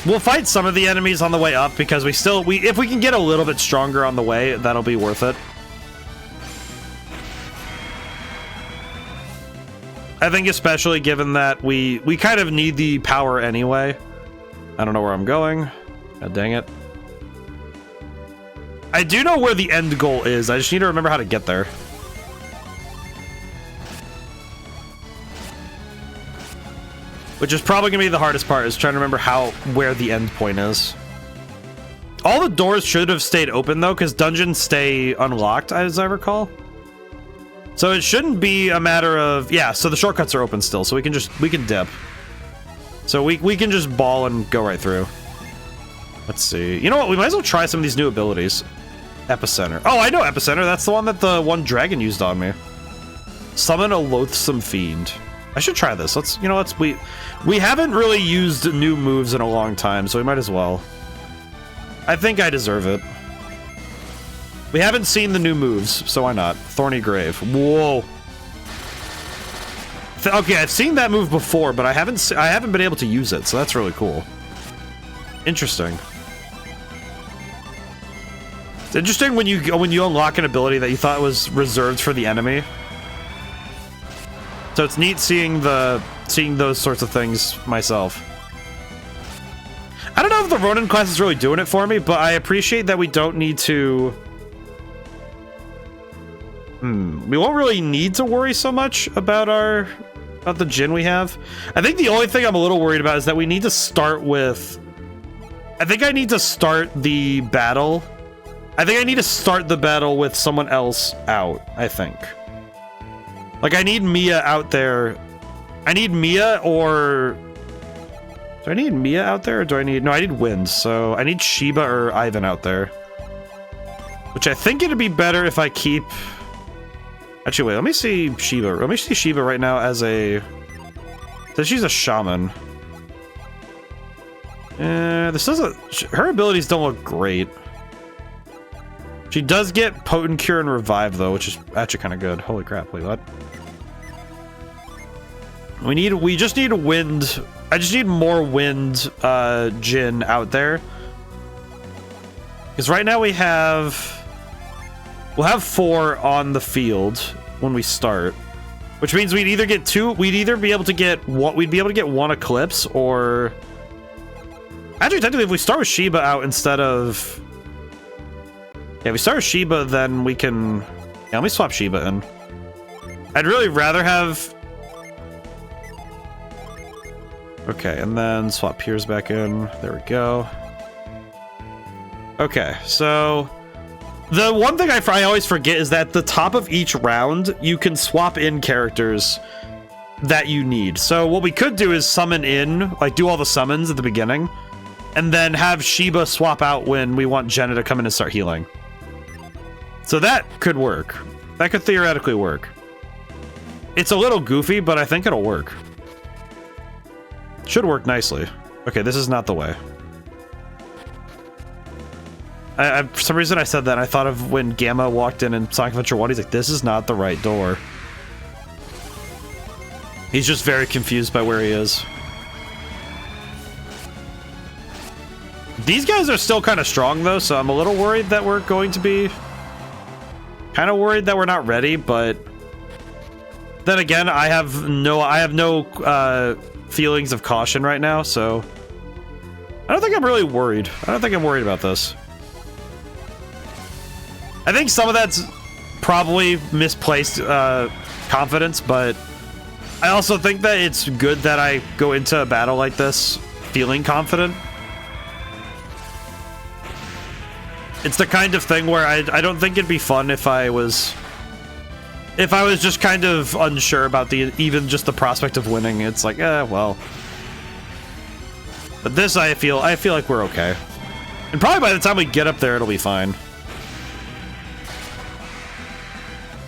We'll fight some of the enemies on the way up because if we can get a little bit stronger on the way, that'll be worth it. I think especially given that we kind of need the power anyway. I don't know where I'm going. God dang it. I do know where the end goal is. I just need to remember how to get there. Which is probably gonna be the hardest part, is trying to remember where the end point is. All the doors should have stayed open though, because dungeons stay unlocked, as I recall. So it shouldn't be a matter of, yeah, so the shortcuts are open still, so we can dip. So we can just ball and go right through. Let's see. You know what? We might as well try some of these new abilities. Epicenter. Oh, I know Epicenter. That's the one that the one dragon used on me. Summon a loathsome fiend. I should try this. We haven't really used new moves in a long time, so we might as well. I think I deserve it. We haven't seen the new moves, so why not? Thorny Grave. Whoa. Okay, I've seen that move before, but I haven't been able to use it, so that's really cool. Interesting. It's interesting when you unlock an ability that you thought was reserved for the enemy. So it's neat seeing those sorts of things myself. I don't know if the Ronin class is really doing it for me, but I appreciate that we don't need to... We won't really need to worry so much about the Jin we have. I think the only thing I'm a little worried about is that we need to start with... I think I need to start the battle. I think I need to start the battle with someone else out, I think. Like, I need Mia out there. I need Mia or... Do I need Mia out there or do I need... No, I need Wind, so I need Shiba or Ivan out there. Which I think it'd be better if I keep... Actually, wait, let me see Shiba. Let me see Shiba right now as a... So she's a shaman. This doesn't... Her abilities don't look great. She does get Potent Cure and Revive, though, which is actually kind of good. Holy crap, wait, what? We just need Wind... I just need more Wind, Jin out there. Because right now we have... We'll have 4 on the field when we start. Which means we'd either get 2... We'd either be able to get... We'd be able to get 1 Eclipse, or... Actually, technically, if we start with Shiba out instead of... Yeah, if we start with Shiba, then we can... Yeah, let me swap Shiba in. I'd really rather have... Okay, and then swap Piers back in. There we go. Okay, so... The one thing I always forget is that at the top of each round, you can swap in characters that you need. So what we could do is summon in, like do all the summons at the beginning, and then have Shiba swap out when we want Jenna to come in and start healing. So that could work. That could theoretically work. It's a little goofy, but I think it'll work. Should work nicely. Okay, this is not the way. For some reason I said that, and I thought of when Gamma walked in Sonic Adventure 1, he's like, this is not the right door. He's just very confused by where he is. These guys are still kind of strong, though, so I'm a little worried that we're going to be... Kind of worried that we're not ready, but... Then again, I have no feelings of caution right now, so... I don't think I'm really worried. I don't think I'm worried about this. I think some of that's probably misplaced confidence, but I also think that it's good that I go into a battle like this feeling confident. It's the kind of thing where I don't think it'd be fun if I was just kind of unsure about even just the prospect of winning. It's like, well. But this, I feel like we're okay. And probably by the time we get up there, it'll be fine.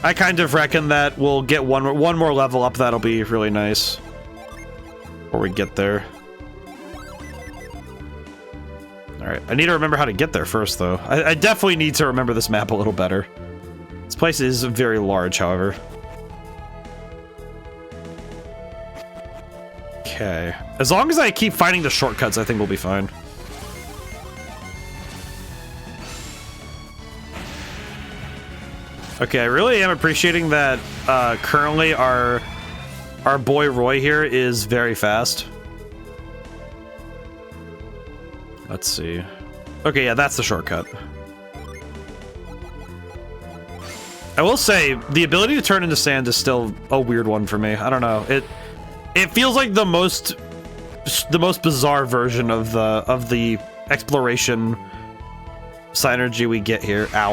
I kind of reckon that we'll get one more level up. That'll be really nice. Before we get there. Alright, I need to remember how to get there first, though. I definitely need to remember this map a little better. This place is very large, however. Okay. As long as I keep finding the shortcuts, I think we'll be fine. Okay, I really am appreciating that currently our boy Roy here is very fast. Let's see. Okay, yeah, that's the shortcut. I will say, the ability to turn into sand is still a weird one for me. I don't know. It feels like the most bizarre version of the exploration synergy we get here. Ow.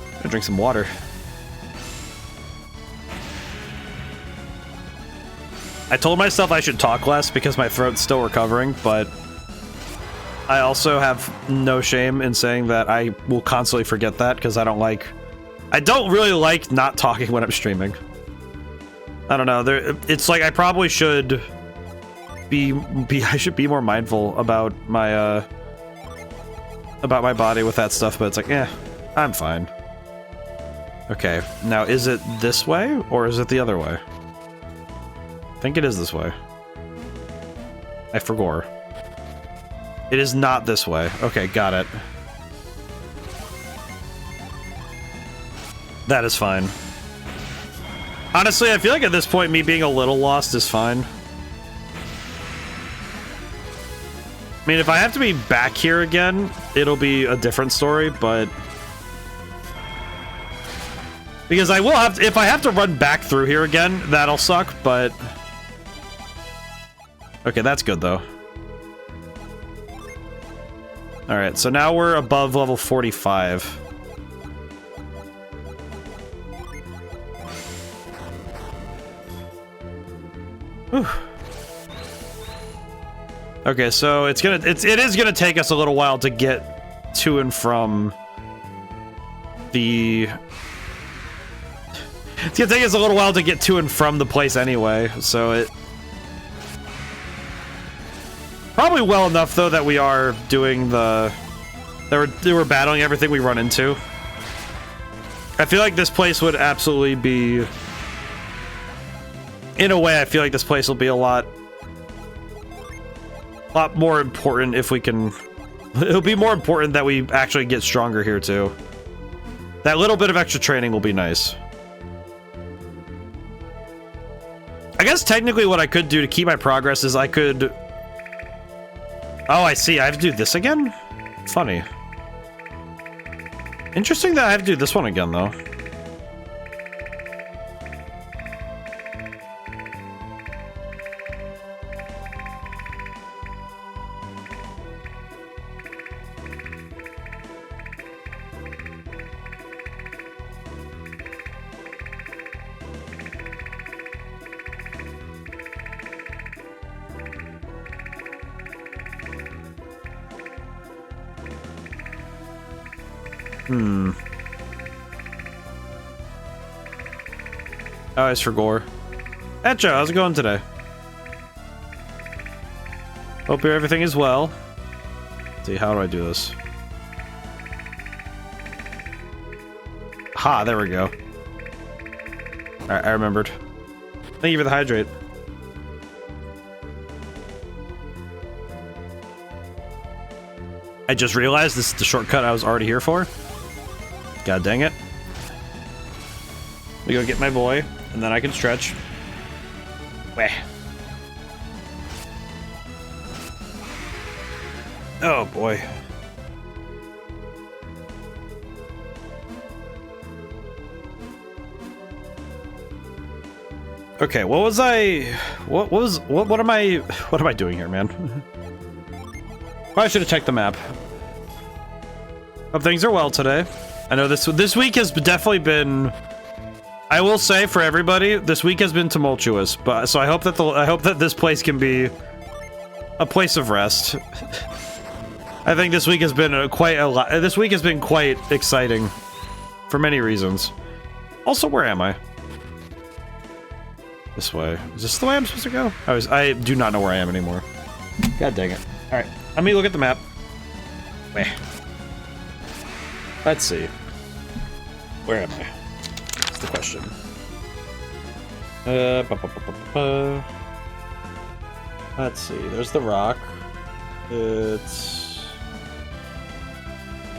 I'm gonna drink some water. I told myself I should talk less because my throat's still recovering, but I also have no shame in saying that I will constantly forget that because I don't really like not talking when I'm streaming. I don't know. It's like I probably should I should be more mindful about my body with that stuff, but it's like, yeah, I'm fine. Okay, now is it this way or is it the other way? I think it is this way. I forgot. It is not this way. Okay, got it. That is fine. Honestly, I feel like at this point, me being a little lost is fine. I mean, if I have to be back here again, it'll be a different story, but... Because I will have to, if I have to run back through here again, that'll suck, but... Okay, that's good, though. Alright, so now we're above level 45. Whew. Okay, so it is gonna take us a little while to get to and from the... It's gonna take us a little while to get to and from the place anyway, so it... Probably well enough, though, that we are doing the... That we're battling everything we run into. I feel like this place would absolutely be... In a way, I feel like this place will be a lot more important if we can... It'll be more important that we actually get stronger here, too. That little bit of extra training will be nice. I guess technically what I could do to keep my progress is I could... Oh, I see. I have to do this again? Funny. Interesting that I have to do this one again, though. Oh, it's for gore. Etcha, how's it going today? Hope everything is well. Let's see, how do I do this? Ha, there we go. Alright, I remembered. Thank you for the hydrate. I just realized this is the shortcut I was already here for. God dang it. We go get my boy, and then I can stretch. Wah. Oh boy. Okay, what was I... What am I doing here, man? Probably should have checked the map. Hope things are well today. I know this week has definitely been... I will say for everybody, this week has been tumultuous, but so I hope that this place can be a place of rest. I think this week has been quite a lot. This week has been quite exciting for many reasons. Also, where am I? This way. Is this the way I'm supposed to go? I do not know where I am anymore. God dang it. All right, let me look at the map. Let's see. Where am I? That's the question. Let's see, there's the rock. It's...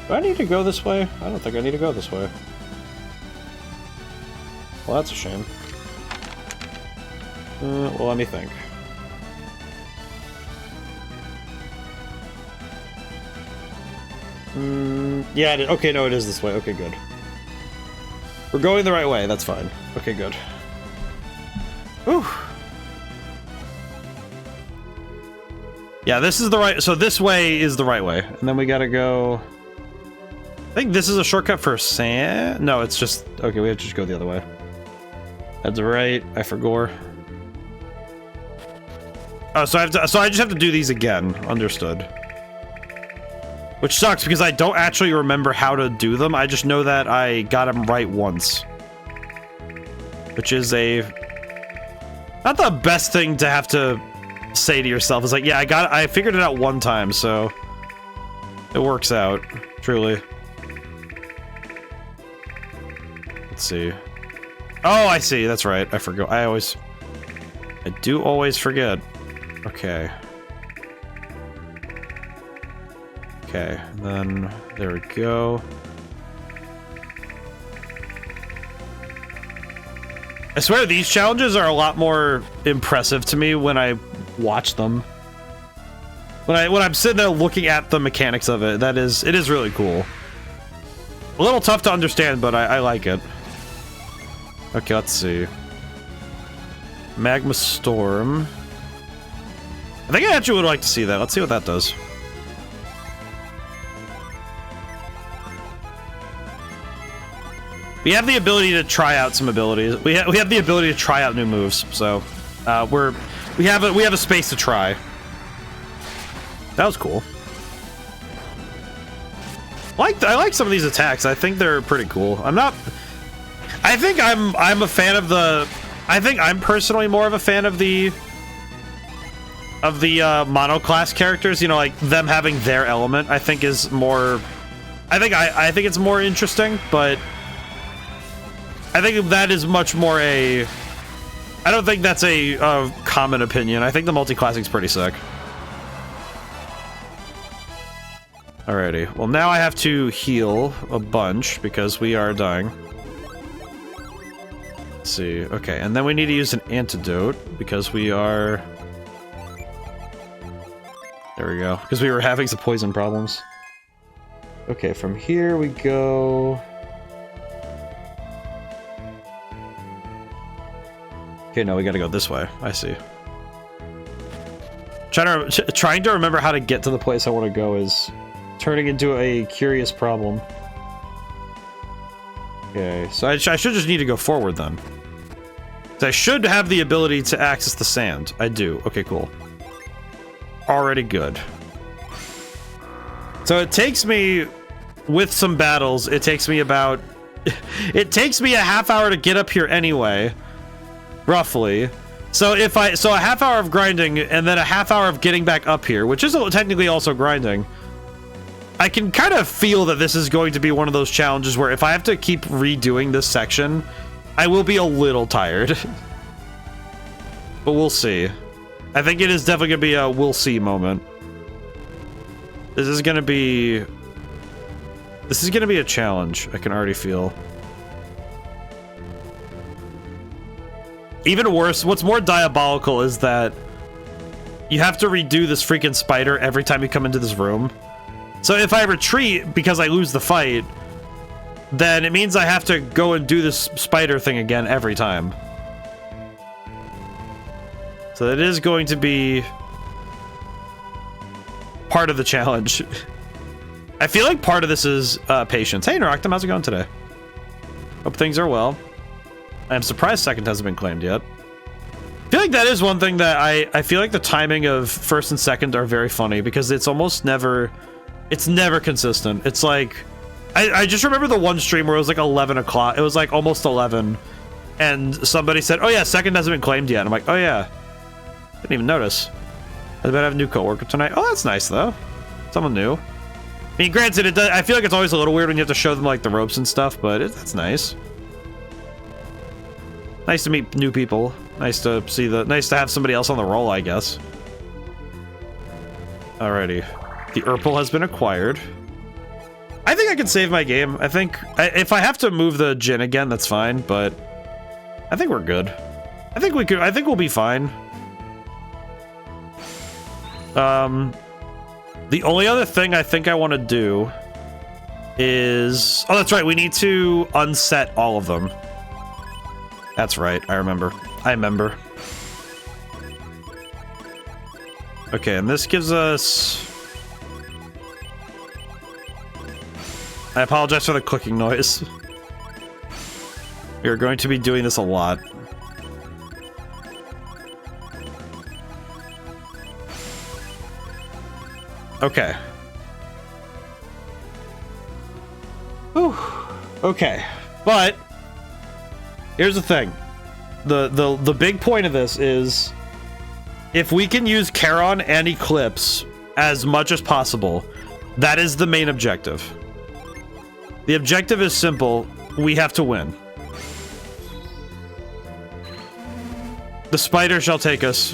Do I need to go this way? I don't think I need to go this way. Well, that's a shame. Well, let me think. Yeah, okay, no, it is this way. Okay, good. We're going the right way, that's fine. Okay, good. Whew. Yeah, this is the right... So this way is the right way. And then we gotta go... I think this is a shortcut for sand? No, it's just... Okay, we have to just go the other way. That's right. I forgot. Oh, so I just have to do these again. Understood. Which sucks, because I don't actually remember how to do them. I just know that I got them right once. Which is a... Not the best thing to have to say to yourself. It's like, yeah, I figured it out one time, so... It works out. Truly. Let's see. Oh, I see. That's right. I forgot. I do always forget. Okay. Okay, then there we go. I swear these challenges are a lot more impressive to me when I watch them. When I'm sitting there looking at the mechanics of it, it is really cool. A little tough to understand, but I like it. Okay, let's see. Magma Storm. I think I actually would like to see that. Let's see what that does. We have the ability to try out some abilities. We have the ability to try out new moves, so we have a space to try. That was cool. I like some of these attacks. I think they're pretty cool. I think I'm a fan of the... I think I'm personally more of a fan of the monoclass characters. You know, like them having their element. I think is more... I think it's more interesting, but I think that is much more a... I don't think that's a common opinion. I think the multi-classing's pretty sick. Alrighty. Well, now I have to heal a bunch because we are dying. Let's see. Okay, and then we need to use an antidote because we are... There we go. Because we were having some poison problems. Okay, from here we go... Okay, no, we gotta go this way. I see. Trying to remember how to get to the place I want to go is turning into a curious problem. Okay, so I should just need to go forward then. So I should have the ability to access the sand. I do. Okay, cool. Already good. So it takes me, with some battles, it takes me about... It takes me a half hour to get up here anyway. Roughly. So a half hour of grinding and then a half hour of getting back up here, which is technically also grinding. I can kind of feel that this is going to be one of those challenges where if I have to keep redoing this section, I will be a little tired. But we'll see. I think it is definitely going to be a we'll see moment. This is going to be a challenge, I can already feel. Even worse, what's more diabolical is that you have to redo this freaking spider every time you come into this room. So if I retreat because I lose the fight, then it means I have to go and do this spider thing again every time. So that is going to be part of the challenge. I feel like part of this is patience. Hey, Naroctum, how's it going today? Hope things are well. I am surprised second hasn't been claimed yet. I feel like that is one thing that I feel like the timing of first and second are very funny because it's almost never... It's never consistent. It's like... I just remember the one stream where it was like 11 o'clock. It was like almost 11. And somebody said, oh yeah, second hasn't been claimed yet. I'm like, oh yeah. Didn't even notice. I bet I have a new coworker tonight. Oh, that's nice though. Someone new. I mean, granted, I feel like it's always a little weird when you have to show them like the ropes and stuff, but that's nice. Nice to meet new people. Nice to see nice to have somebody else on the roll, I guess. Alrighty. The Urpil has been acquired. I think I can save my game. I think if I have to move the Jin again, that's fine, but I think we're good. I think we could. I think we'll be fine. The only other thing I think I want to do is... Oh, that's right. We need to unset all of them. That's right. I remember. Okay, and this gives us... I apologize for the clicking noise. We are going to be doing this a lot. Okay. Whew. Okay. But here's the thing. The big point of this is if we can use Charon and Eclipse as much as possible, that is the main objective. The objective is simple. We have to win. The spider shall take us.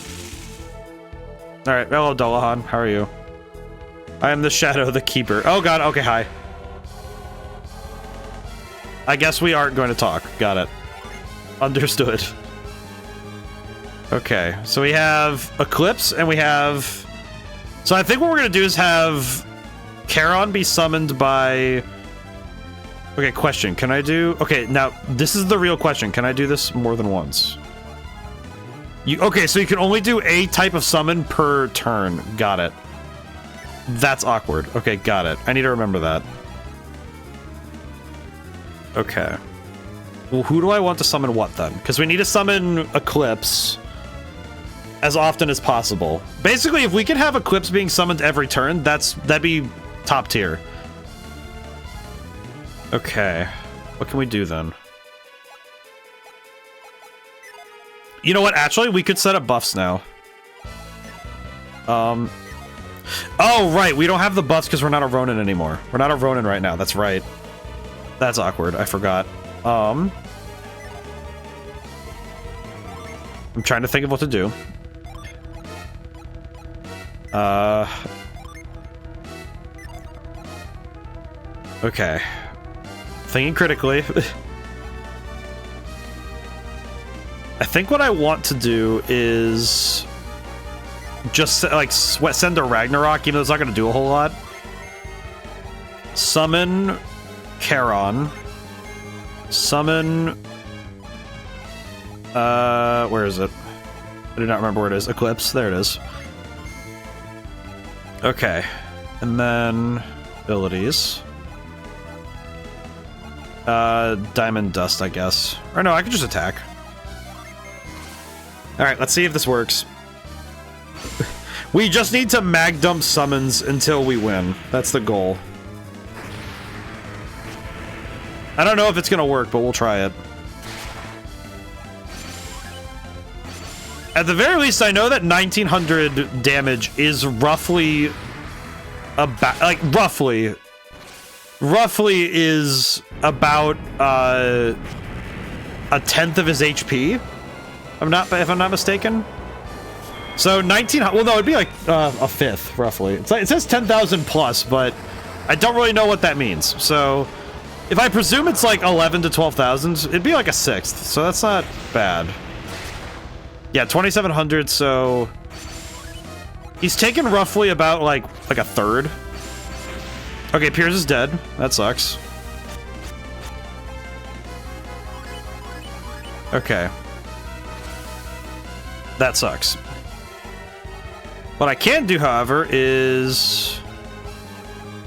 Alright, hello Dullahan. How are you? I am the shadow, the keeper. Oh god, okay, hi. I guess we aren't going to talk. Got it. Understood. Okay, so we have Eclipse, and we have... So I think what we're going to do is have Charon be summoned by... Okay, question. Can I do... Okay, now, this is the real question. Can I do this more than once? Okay, so you can only do a type of summon per turn. Got it. That's awkward. Okay, got it. I need to remember that. Okay. Well, who do I want to summon what, then? Because we need to summon Eclipse as often as possible. Basically, if we can have Eclipse being summoned every turn, that'd be top tier. Okay. What can we do, then? You know what? Actually, we could set up buffs now. Oh, right. We don't have the buffs because we're not a Ronin anymore. We're not a Ronin right now. That's right. That's awkward. I forgot. I'm trying to think of what to do. Okay. Thinking critically. I think what I want to do is just like send a Ragnarok, even though it's not going to do a whole lot. Summon Charon. Summon... where is it? I do not remember where it is. Eclipse. There it is. Okay. And then... abilities. Diamond Dust, I guess. Or no, I could just attack. Alright, let's see if this works. We just need to mag dump summons until we win. That's the goal. I don't know if it's gonna work, but we'll try it. At the very least, I know that 1900 damage is roughly about, like, roughly is about a tenth of his HP. If I'm not mistaken. So 19. Well, no, it'd be like a fifth, roughly. It's like, it says 10,000 plus, but I don't really know what that means. So if I presume it's like 11 to 12,000, it'd be like a sixth. So that's not bad. Yeah, 2,700. So he's taken roughly about like a third. Okay, Piers is dead. That sucks. Okay. That sucks. What I can do, however, is...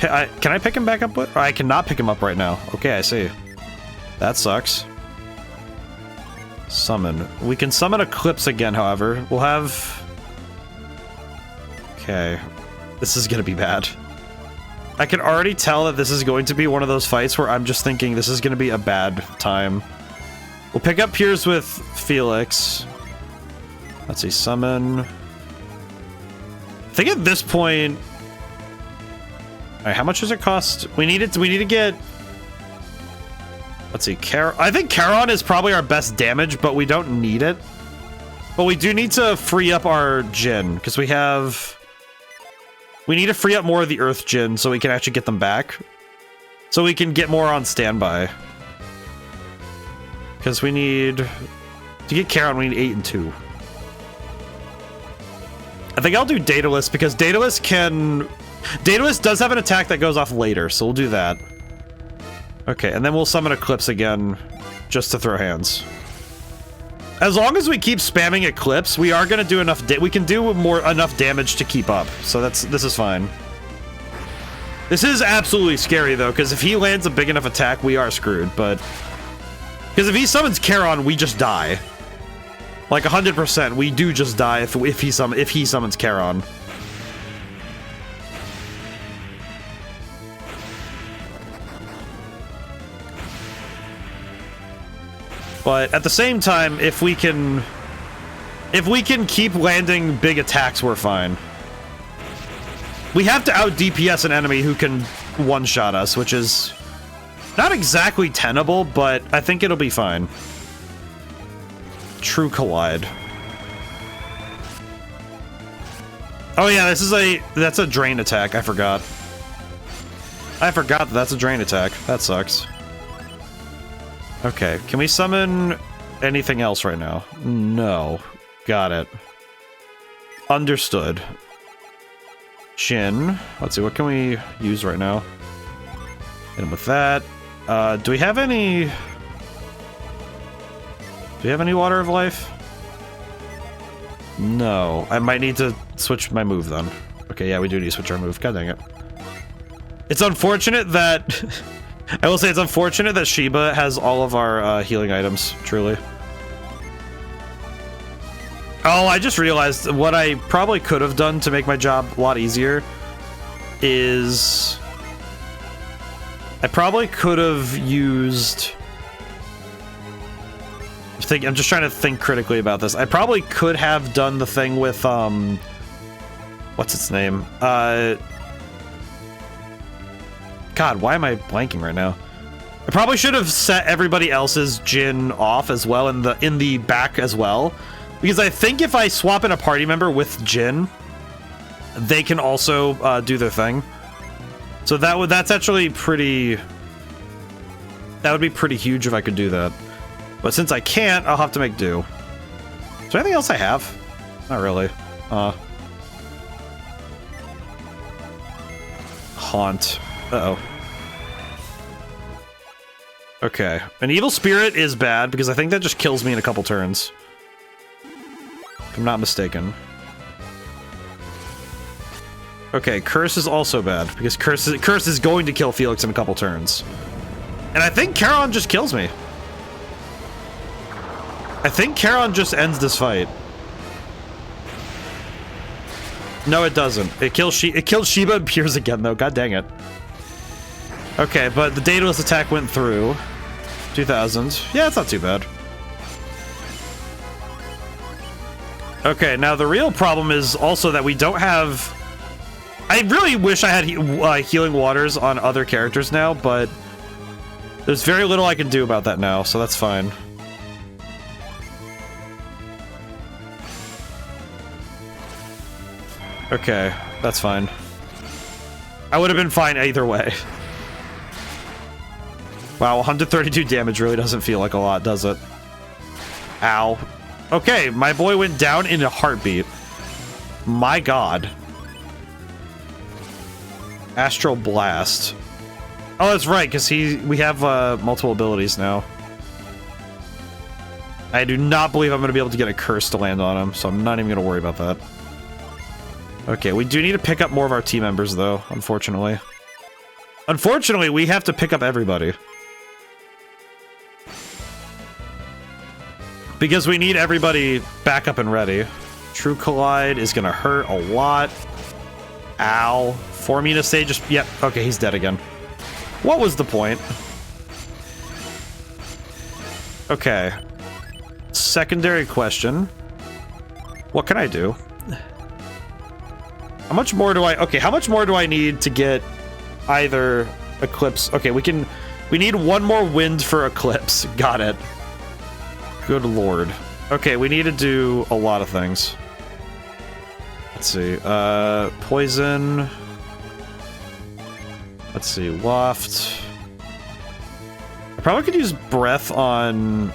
Can I pick him back up? I cannot pick him up right now. Okay, I see. That sucks. Summon. We can summon Eclipse again, however. We'll have... Okay. This is gonna be bad. I can already tell that this is going to be one of those fights where I'm just thinking this is gonna be a bad time. We'll pick up Piers with Felix. Let's see, summon... I think at this point... Alright, how much does it cost? We need to get... Let's see, I think Charon is probably our best damage, but we don't need it. But we do need to free up our Jin, because we have... We need to free up more of the Earth Djinn so we can actually get them back. So we can get more on standby. Because we need... To get Charon, we need 8 and 2. I think I'll do Daedalus because Daedalus can... Daedalus does have an attack that goes off later, so we'll do that. Okay, and then we'll summon Eclipse again just to throw hands. As long as we keep spamming Eclipse, we are going to do enough... we can do enough damage to keep up, so this is fine. This is absolutely scary, though, because if he lands a big enough attack, we are screwed, but... Because if he summons Charon, we just die. Like 100%, we do just die if he summons Charon. But at the same time, if we can keep landing big attacks, we're fine. We have to out DPS an enemy who can one-shot us, which is not exactly tenable, but I think it'll be fine. True Collide. Oh yeah, that's a drain attack. I forgot that's a drain attack. That sucks. Okay, can we summon anything else right now? No. Got it. Understood. Jinn. Let's see, what can we use right now? And with that, do we have any Water of Life? No. I might need to switch my move then. Okay, yeah, we do need to switch our move. God dang it. It's unfortunate that... I will say it's unfortunate that Sheba has all of our healing items, truly. Oh, I just realized what I probably could have done to make my job a lot easier is... I probably could have used... I'm just trying to think critically about this. I probably could have done the thing with, what's its name? God, why am I blanking right now? I probably should have set everybody else's Jinn off as well in the back as well. Because I think if I swap in a party member with Jinn, they can also do their thing. So that's actually pretty... That would be pretty huge if I could do that. But since I can't, I'll have to make do. Is there anything else I have? Not really. Haunt. Uh-oh. Okay. An Evil Spirit is bad because I think that just kills me in a couple turns. If I'm not mistaken. Okay, Curse is also bad because Curse is going to kill Felix in a couple turns. And I think Charon just kills me. I think Charon just ends this fight. No, it doesn't. It kills Sheba and Piers again, though. God dang it. Okay, but the Daedalus attack went through. 2000. Yeah, it's not too bad. Okay, now the real problem is also that we don't have... I really wish I had healing waters on other characters now, but there's very little I can do about that now, so that's fine. Okay, that's fine. I would have been fine either way. Wow, 132 damage really doesn't feel like a lot, does it? Ow. Okay, my boy went down in a heartbeat. My god. Astral Blast. Oh, that's right, because we have multiple abilities now. I do not believe I'm going to be able to get a curse to land on him, so I'm not even going to worry about that. Okay, we do need to pick up more of our team members, though, unfortunately. Unfortunately, we have to pick up everybody. Because we need everybody back up and ready. True Collide is going to hurt a lot. Ow. Formina Sage just... Yep, okay, he's dead again. What was the point? Okay. Secondary question. What can I do? How much more do I... Okay, how much more do I need to get either Eclipse... Okay, we need one more wind for Eclipse. Got it. Good lord. Okay, we need to do a lot of things. Let's see. Poison. Let's see. Waft. I probably could use breath on.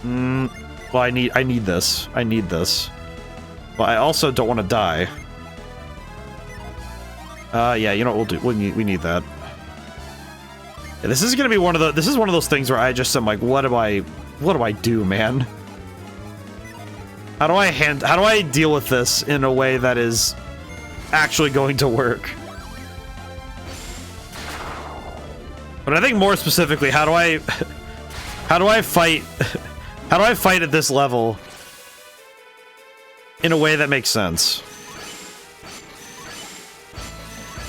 Well, I need this. I need this. But I also don't want to die. Yeah, you know what we'll do? We need that. Yeah, this is gonna be one of the. This is one of those things where I just am like, what do I do, man? How do I deal with this in a way that is actually going to work? But I think more specifically, how do I fight at this level in a way that makes sense?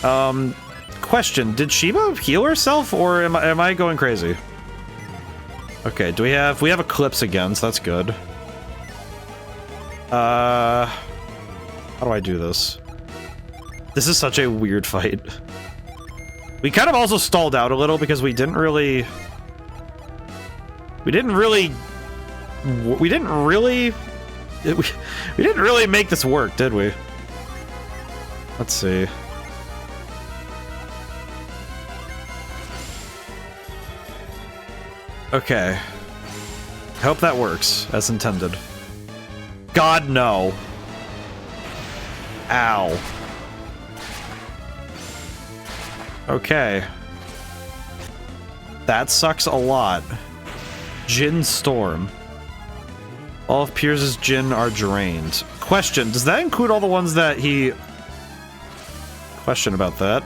Question, did Shiba heal herself, or am I going crazy? Okay, we have Eclipse again, so that's good. How do I do this? This is such a weird fight. We kind of also stalled out a little because we didn't really make this work, did we? Let's see. Okay. I hope that works as intended. God, no. Ow. Okay. That sucks a lot. Jin Storm. All of Piers' Jin are drained. Question, does that include all the ones that he... Question about that.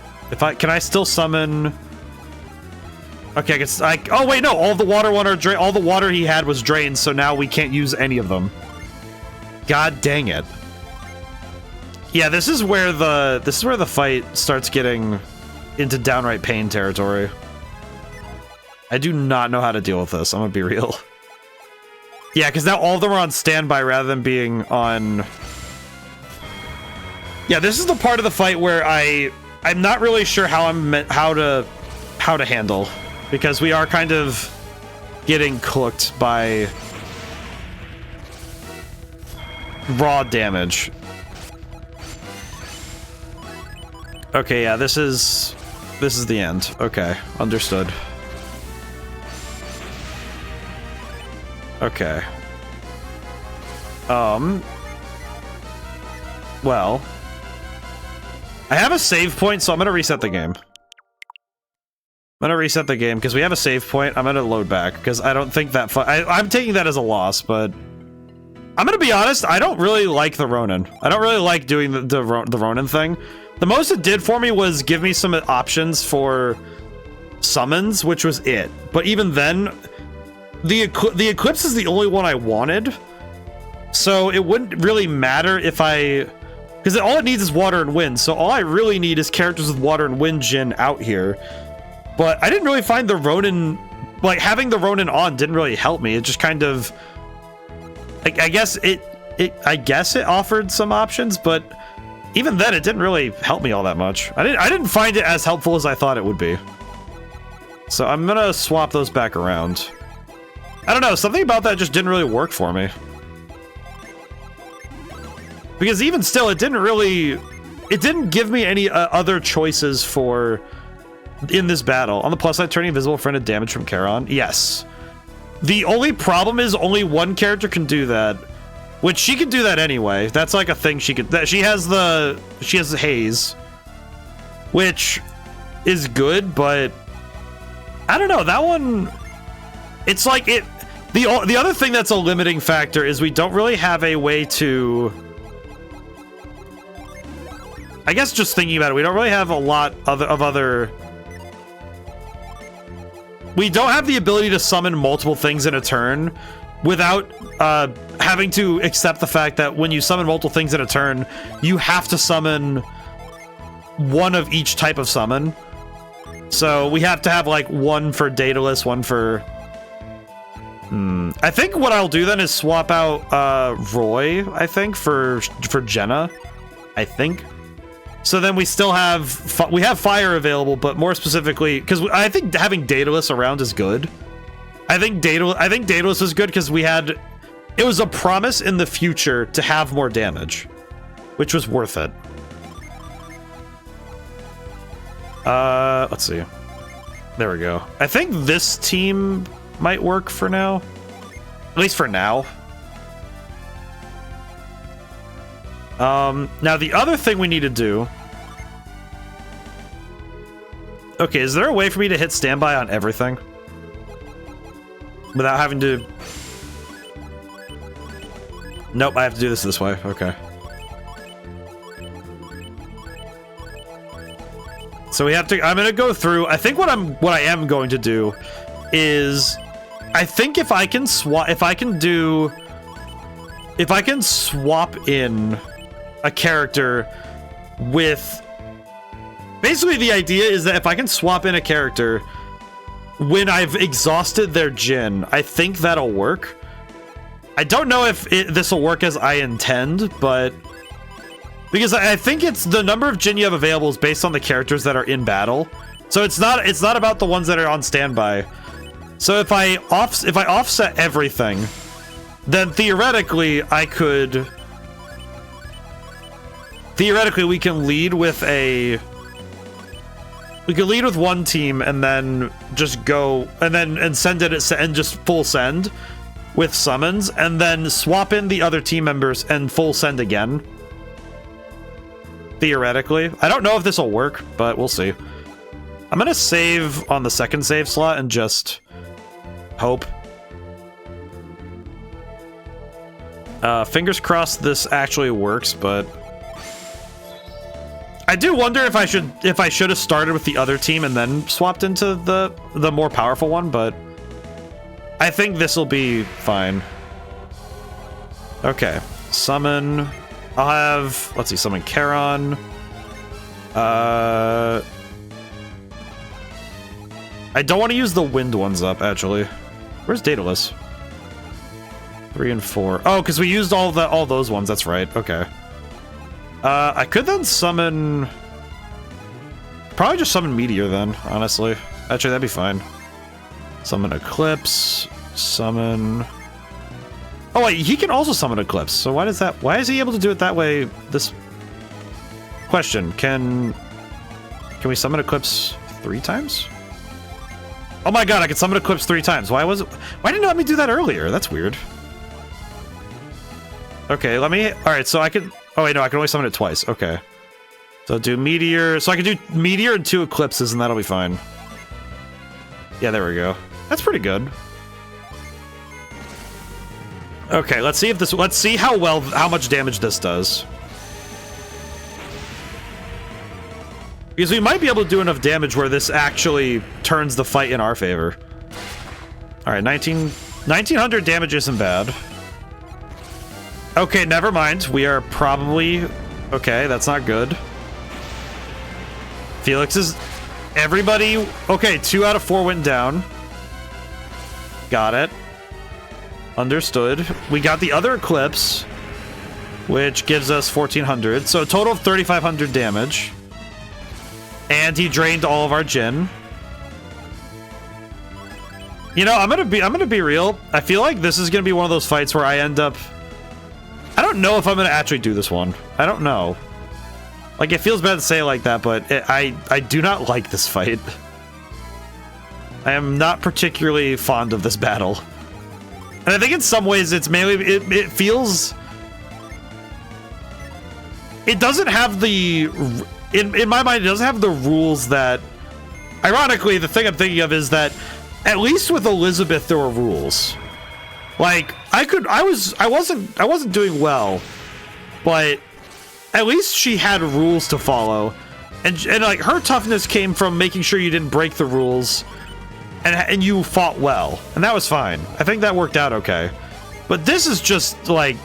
Can I still summon... Okay, oh wait, no, all the water one are drained. All the water he had was drained, so now we can't use any of them. God dang it. Yeah, this is where the fight starts getting into downright pain territory. I do not know how to deal with this, I'm gonna be real. Yeah, because now all of them are on standby rather than being on... Yeah, this is the part of the fight where I'm not really sure how how to handle, because we are kind of getting cooked by raw damage. Okay, yeah, this is the end. Okay, understood. Okay. Well, I have a save point, so I'm gonna reset the game. I'm gonna reset the game because we have a save point. I'm gonna load back because I don't think that I'm taking that as a loss, but I'm gonna be honest, I don't really like the Ronin. I don't really like doing the Ronin thing. The most it did for me was give me some options for summons, which was it. But even then, the Eclipse is the only one I wanted. So it wouldn't really matter if because all it needs is water and wind. So all I really need is characters with water and wind Jin out here. But I didn't really find the Ronin, like having the Ronin on didn't really help me. It just kind of, I guess it offered some options, but even then it didn't really help me all that much. I didn't find it as helpful as I thought it would be. So I'm gonna swap those back around. I don't know, something about that just didn't really work for me. Because even still, it didn't give me any other choices for in this battle. On the plus side, turning invisible for any damage from Charon. Yes. The only problem is only one character can do that, which she can do that anyway. That's like a thing she could. She has haze, which is good, but I don't know, that one. It's like it. The other thing that's a limiting factor is we don't really have a way to. I guess just thinking about it, we don't really have a lot of other. We don't have the ability to summon multiple things in a turn without having to accept the fact that when you summon multiple things in a turn, you have to summon one of each type of summon. So we have to have like one for Daedalus, one for... I think what I'll do then is swap out Roy, I think, for Jenna, I think. So then we still have fire available, but more specifically, because I think having Daedalus around is good. I think Daedalus is good because we had It was a promise in the future to have more damage, which was worth it. Let's see. There we go. I think this team might work for now. At least for now. Now the other thing we need to do... Okay, is there a way for me to hit standby on everything? Without having to... Nope, I have to do this way. Okay. So we have to... I'm gonna go through... I think what I am going to do is... I think if I can swap... If I can swap in a character with... Basically, the idea is that if I can swap in a character when I've exhausted their Djinn, I think that'll work. I don't know if this will work as I intend, but... Because I think it's the number of Djinn you have available is based on the characters that are in battle. So it's not about the ones that are on standby. So if I offset everything, then theoretically I could... Theoretically, we can lead with a... We could lead with one team and then just go and send it and just full send with summons, and then swap in the other team members and full send again. Theoretically. I don't know if this will work, but we'll see. I'm gonna save on the second save slot and just hope. Fingers crossed this actually works, but I do wonder if I should have started with the other team and then swapped into the more powerful one, but I think this will be fine. Okay, summon. I'll have, let's see, summon Charon. I don't want to use the wind ones up, actually. Where's Daedalus? 3 and 4. Oh, because we used all those ones. That's right. Okay. I could then summon... Probably just summon Meteor then, honestly. Actually, that'd be fine. Summon Eclipse. Summon... Oh, wait, he can also summon Eclipse. So why is he able to do it that way? This... Question, can we summon Eclipse 3 times? Oh my god, I can summon Eclipse 3 times. Why didn't you let me do that earlier? That's weird. Okay, let me... Alright, so I can... Oh wait, no, I can only summon it twice. Okay. So do Meteor... So I can do Meteor and 2 Eclipses and that'll be fine. Yeah, there we go. That's pretty good. Okay, let's see if this... Let's see how much damage this does. Because we might be able to do enough damage where this actually turns the fight in our favor. Alright, 1900 damage isn't bad. Okay, never mind. We are probably... Okay, that's not good. Felix is... Everybody... Okay, 2 out of 4 went down. Got it. Understood. We got the other Eclipse, which gives us 1400. So a total of 3500 damage. And he drained all of our Djinn. You know, I'm gonna be real. I feel like this is gonna be one of those fights where I end up... I don't know if I'm gonna actually do this one. I don't know. Like, it feels bad to say it like that, but I do not like this fight. I am not particularly fond of this battle. And I think in some ways it's mainly... It feels... It doesn't have the... In my mind, it doesn't have the rules that... Ironically, the thing I'm thinking of is that at least with Elizabeth, there were rules. Like, I wasn't doing well, but at least she had rules to follow. And like, her toughness came from making sure you didn't break the rules, and you fought well. And that was fine. I think that worked out okay. But this is just, like,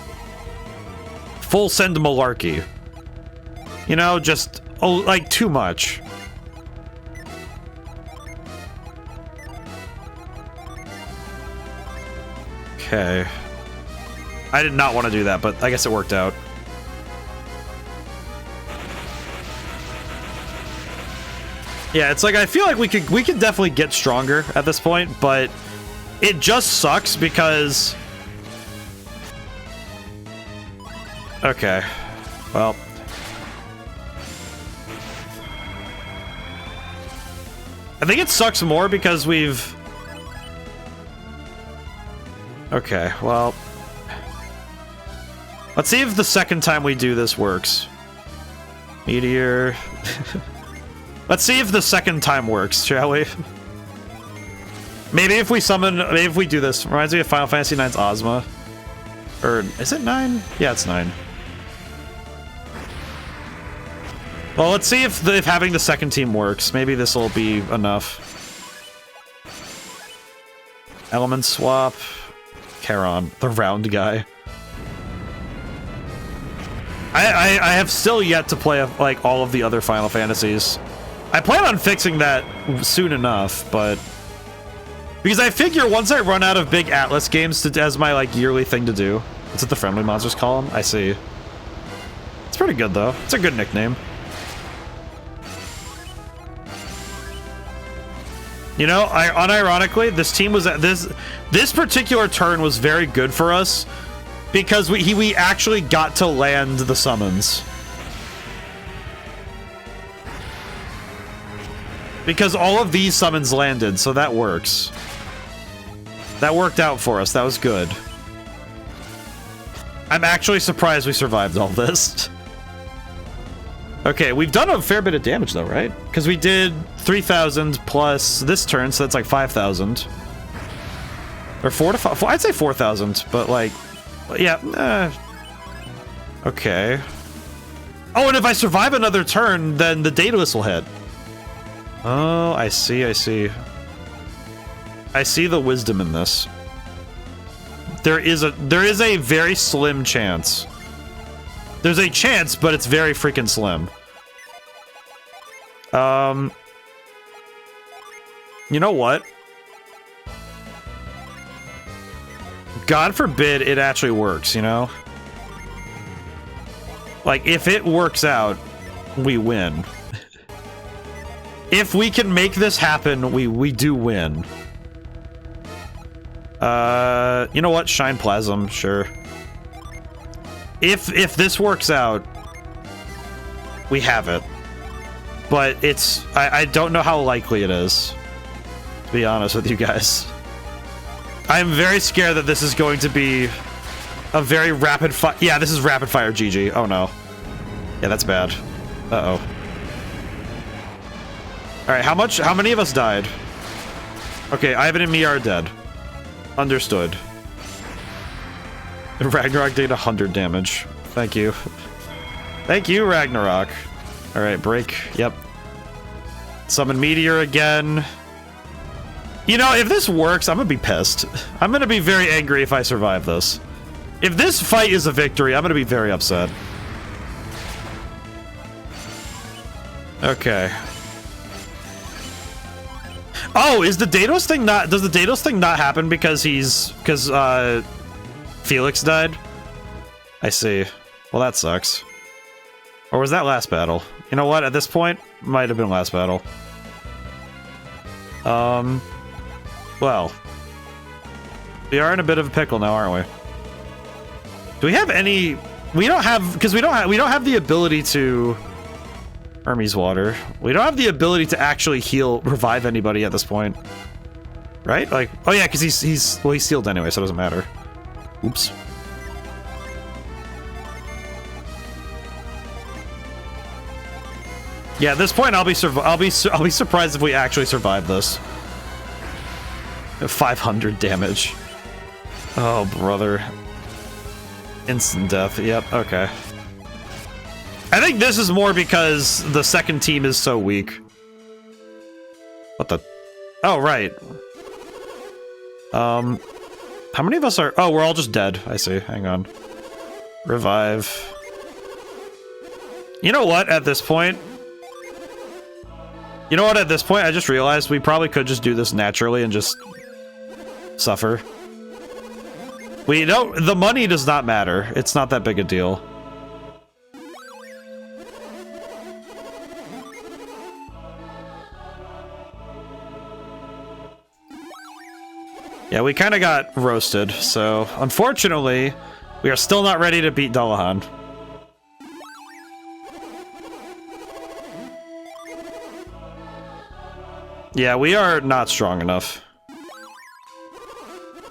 full send malarkey. You know, just... Oh, like, too much. Okay. I did not want to do that, but I guess it worked out. Yeah, it's like, I feel like we could definitely get stronger at this point, but it just sucks because Okay. Well. I think it sucks more because we've... Okay, well... Let's see if the second time we do this works. Meteor... Let's see if the second time works, shall we? Maybe if we summon... Maybe if we do this. Reminds me of Final Fantasy IX's Ozma. Or... Is it 9? Yeah, it's 9. Well, let's see if having the second team works. Maybe this will be enough. Element swap. Charon, the round guy. I have still yet to play like all of the other Final Fantasies. I plan on fixing that soon enough, but because I figure once I run out of big Atlas games as my like yearly thing to do. Is it the friendly monsters call them? I see. It's pretty good though. It's a good nickname. You know, unironically, this team was this particular turn was very good for us because we actually got to land the summons. Because all of these summons landed, so that works. That worked out for us. That was good. I'm actually surprised we survived all this. Okay, we've done a fair bit of damage though, right? Because we did 3,000 plus this turn, so that's like 5,000. Or 4 to 5. I'd say 4,000, but like, yeah. Okay. Oh, and if I survive another turn, then the Daedalus will hit. Oh, I see, I see. I see the wisdom in this. There is a very slim chance. There's a chance, but it's very freaking slim. You know what? God forbid it actually works, you know? Like, if it works out, we win. If we can make this happen, we do win. You know what? Shine Plasm, sure. If this works out, we have it. But it's... I don't know how likely it is, to be honest with you guys. I'm very scared that this is going to be a very rapid fire... Yeah, this is rapid fire GG. Oh no. Yeah, that's bad. Uh-oh. Alright, how many of us died? Okay, Ivan and me are dead. Understood. Ragnarok did 100 damage. Thank you. Thank you, Ragnarok. Alright, break. Yep. Summon Meteor again. You know, if this works, I'm gonna be pissed. I'm gonna be very angry if I survive this. If this fight is a victory, I'm gonna be very upset. Okay. Oh, is the Daedalus thing not... Does the Daedalus thing not happen because Felix died? I see. Well, that sucks. Or was that last battle? You know what? At this point, might have been last battle. Well. We are in a bit of a pickle now, aren't we? Do we have any... We don't have... Because we don't have the ability to... Hermes water. We don't have the ability to actually revive anybody at this point. Right? Like... Oh yeah, because he's sealed anyway, so it doesn't matter. Oops. Yeah, at this point, I'll be surprised if we actually survive this. 500 damage. Oh, brother. Instant death. Yep, okay. I think this is more because the second team is so weak. What the... Oh, right. How many of us are... Oh, we're all just dead. I see. Hang on. Revive. You know what? At this point... You know what? At this point, I just realized we probably could just do this naturally and just... suffer. We don't... The money does not matter. It's not that big a deal. Yeah, we kind of got roasted, so unfortunately, we are still not ready to beat Dullahan. Yeah, we are not strong enough.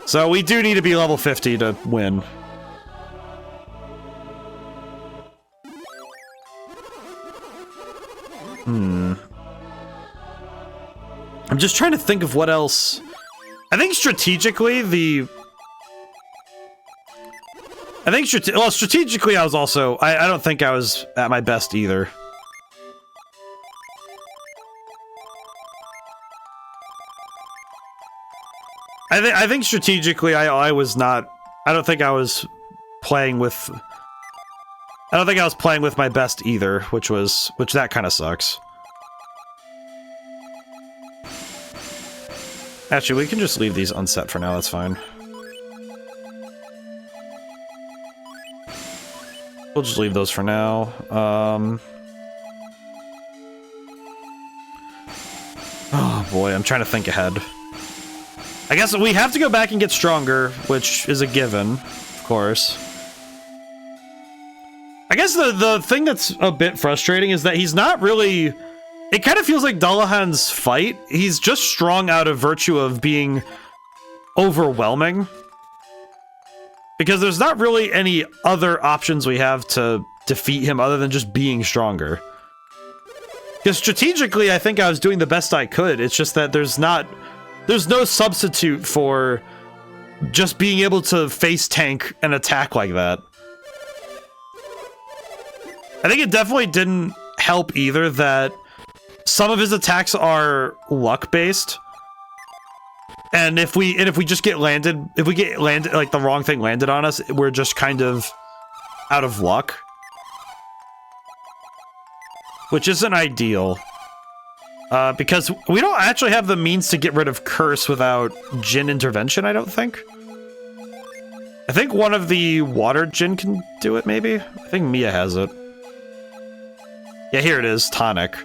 So we do need to be level 50 to win. I'm just trying to think of what else. I think strategically strategically I was also I don't think I was at my best either. I think strategically I was not. I don't think I was playing with. I don't think I was playing with my best either, which that kind of sucks. Actually, we can just leave these unset for now. That's fine. We'll just leave those for now. Oh boy, I'm trying to think ahead. I guess we have to go back and get stronger, which is a given, of course. I guess the thing that's a bit frustrating is that he's not really... It kind of feels like Dullahan's fight. He's just strong out of virtue of being overwhelming. Because there's not really any other options we have to defeat him other than just being stronger. Because strategically, I think I was doing the best I could. It's just that there's no substitute for just being able to face tank an attack like that. I think it definitely didn't help either that some of his attacks are luck based. And if we just get landed, like the wrong thing landed on us, we're just kind of out of luck. Which isn't ideal. Because we don't actually have the means to get rid of Curse without Djinn intervention, I don't think. I think one of the water Djinn can do it, maybe? I think Mia has it. Yeah, here it is, Tonic.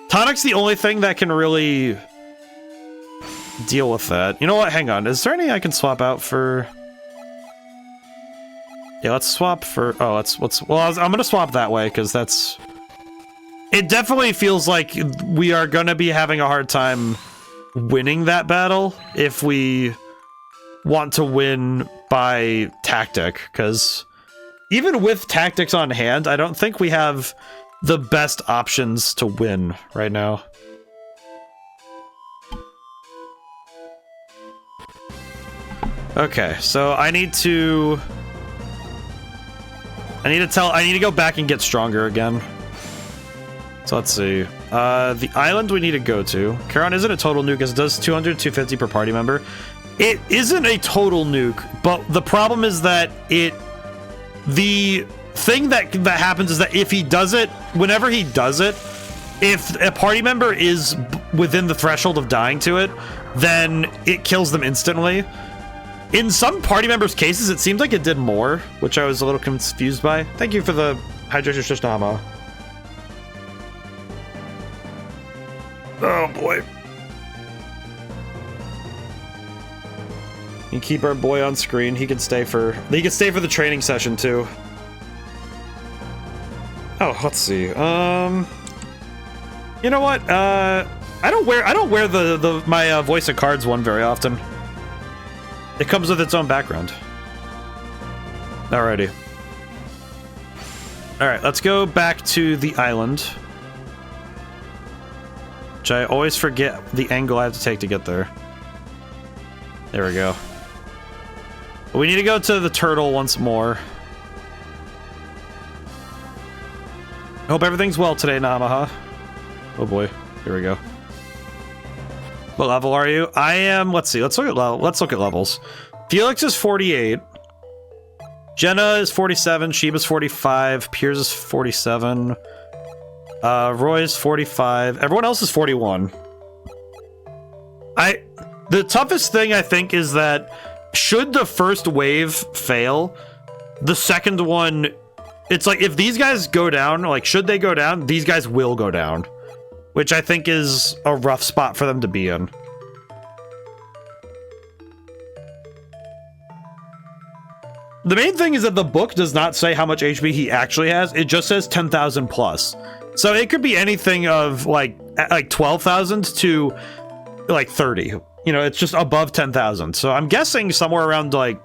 Tonic's the only thing that can really deal with that. You know what? Hang on. Is there any I can swap out for... Yeah, let's swap for... Oh, I'm gonna swap that way, because that's... It definitely feels like we are gonna be having a hard time winning that battle if we want to win by tactic, because even with tactics on hand, I don't think we have the best options to win right now. Okay, so I need to go back and get stronger again. So let's see. The island we need to go to. Charon isn't a total nuke, as it does 200, 250 per party member. It isn't a total nuke, but the problem is that the thing that happens is that if he does it, whenever he does it, if a party member is within the threshold of dying to it, then it kills them instantly. In some party members' cases, it seems like it did more, which I was a little confused by. Thank you for the hydration Shishnama. Oh boy. You keep our boy on screen. He can stay for the training session too. Oh, let's see. You know what? I don't wear my voice of cards one very often. It comes with its own background. Alrighty. Alright, let's go back to the island. Which I always forget the angle I have to take to get there. There we go. We need to go to the turtle once more. I hope everything's well today, Namaha. Oh boy, here we go. What level are you? I am. Let's see. Let's look at levels. Felix is 48. Jenna is 47. Sheba's 45. Piers is 47. Roy is 45. Everyone else is 41. The toughest thing I think is that should the first wave fail, the second one, it's like if these guys go down, like should they go down, these guys will go down. Which I think is a rough spot for them to be in. The main thing is that the book does not say how much HP he actually has. It just says 10,000 plus. So it could be anything of like 12,000 to like 30. You know, it's just above 10,000. So I'm guessing somewhere around like...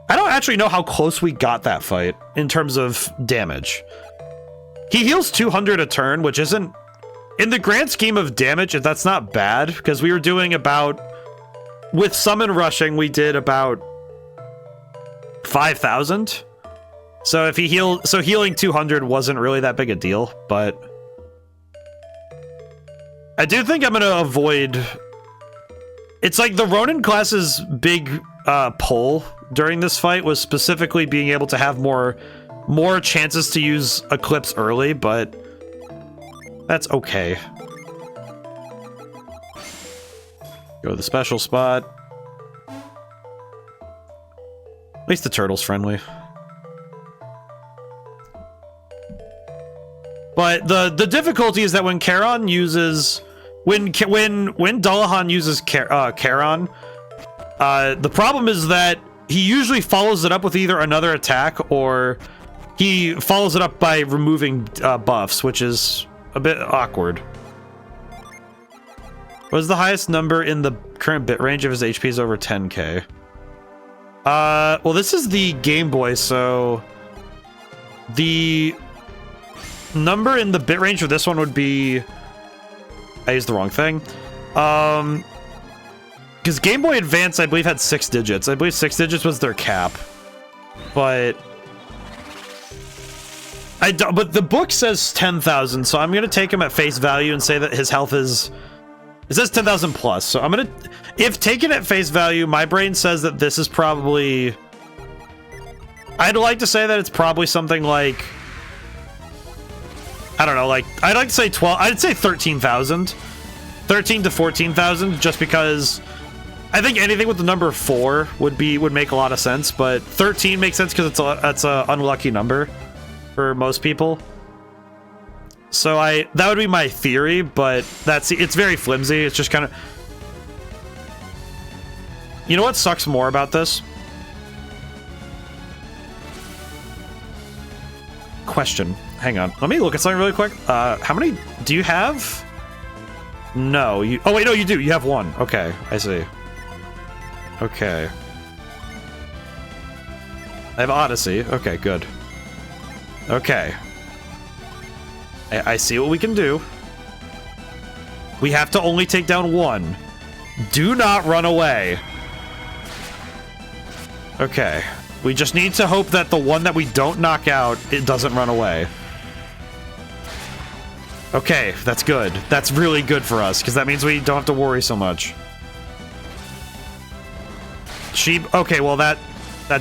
I don't actually know how close we got that fight in terms of damage. He heals 200 a turn, which isn't... In the grand scheme of damage, that's not bad, because we were doing about... With summon rushing, we did about 5,000. So if he healed... So healing 200 wasn't really that big a deal, but... I do think I'm going to avoid... It's like the Ronin class's big pull during this fight was specifically being able to have more chances to use Eclipse early, but that's okay. Go to the special spot. At least the turtle's friendly. But the difficulty is that when Charon uses... When Dullahan uses Charon, the problem is that he usually follows it up with either another attack or he follows it up by removing buffs, which is a bit awkward. What is the highest number in the current bit range if his HP is over 10k? Well, this is the Game Boy, so the number in the bit range for this one would be... I used the wrong thing. Because Game Boy Advance, I believe, had 6 digits. I believe 6 digits was their cap. But... But the book says 10,000, so I'm going to take him at face value and say that his health is... It says 10,000 plus, so I'm going to... If taken at face value, my brain says that this is probably... I'd like to say that it's probably something like... I don't know, like, I'd like to say 12, I'd say 13,000. 13 to 14,000, just because I think anything with the number 4 would make a lot of sense, but 13 makes sense because it's a unlucky number for most people. So that would be my theory, but it's very flimsy. It's just kind of... You know what sucks more about this? Question. Hang on. Let me look at something really quick. How many do you have? No, you... Oh, wait, no, you do. You have 1. Okay, I see. Okay. I have Odyssey. Okay, good. Okay. I see what we can do. We have to only take down 1. Do not run away. Okay. We just need to hope that the one that we don't knock out, it doesn't run away. Okay, that's good. That's really good for us, because that means we don't have to worry so much. Okay, well that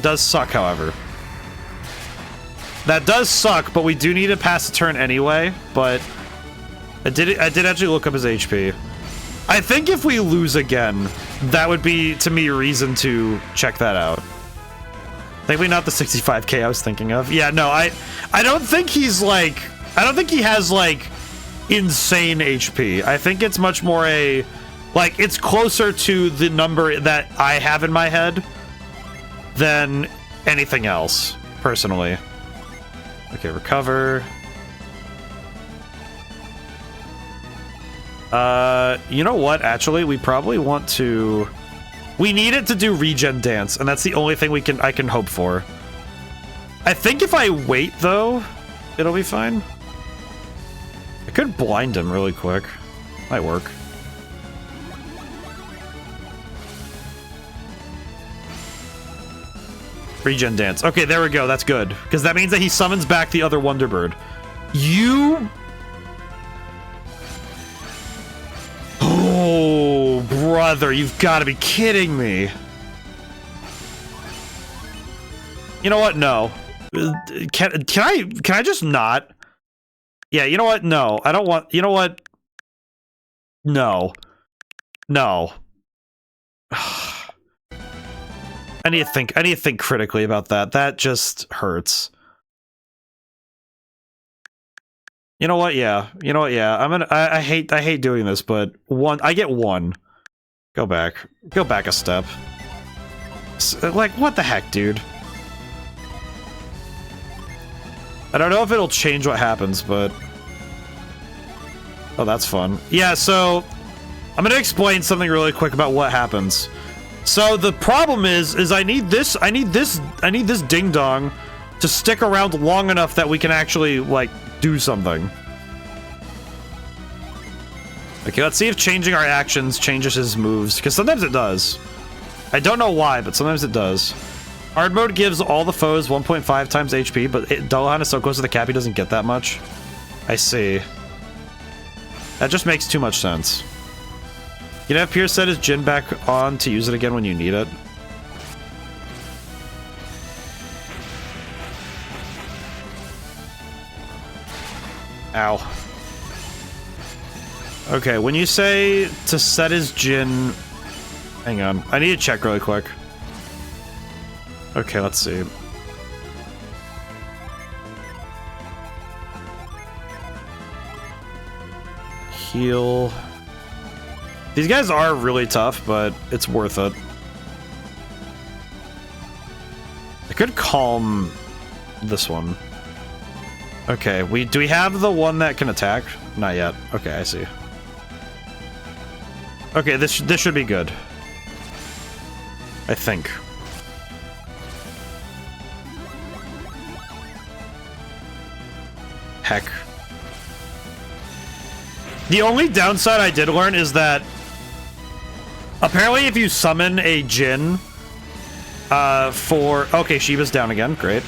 does suck, however. That does suck, but we do need to pass the turn anyway, but I did actually look up his HP. I think if we lose again, that would be, to me, reason to check that out. Maybe not the 65k I was thinking of. Yeah, no, I don't think he's like... I don't think he has, like, insane HP. I think it's much more a... Like, it's closer to the number that I have in my head than anything else, personally. Okay, recover. You know what? Actually, we probably want to... We need it to do regen dance, and that's the only thing I can hope for. I think if I wait, though, it'll be fine. I could blind him really quick. Might work. Regen dance. Okay, there we go. That's good. Because that means that he summons back the other Wonderbird. You... Oh, brother, you've got to be kidding me. You know what? No. Can I just not? Yeah, you know what? No. I don't want... You know what? No. No. I need to think critically about that. That just hurts. You know what? Yeah. You know what? Yeah. I hate doing this, but I get 1. Go back. Go back a step. Like, what the heck, dude? I don't know if it'll change what happens, but... Oh, that's fun. Yeah, so I'm gonna explain something really quick about what happens. So the problem is I need this ding dong to stick around long enough that we can actually like do something. Okay, let's see if changing our actions changes his moves, because sometimes it does. I don't know why, but sometimes it does. Hard mode gives all the foes 1.5 times HP, but Dullahan is so close to the cap he doesn't get that much. I see. That just makes too much sense. You can have Pierce set his Jin back on to use it again when you need it. Ow. Okay, when you say to set his Jin... Hang on, I need to check really quick. Okay, let's see. Heal. These guys are really tough, but it's worth it. I could calm this one. Okay, do we have the one that can attack? Not yet. Okay, I see. Okay, this should be good. I think. Heck. The only downside I did learn is that apparently if you summon a Jin for... Okay, Shiba's down again. Great.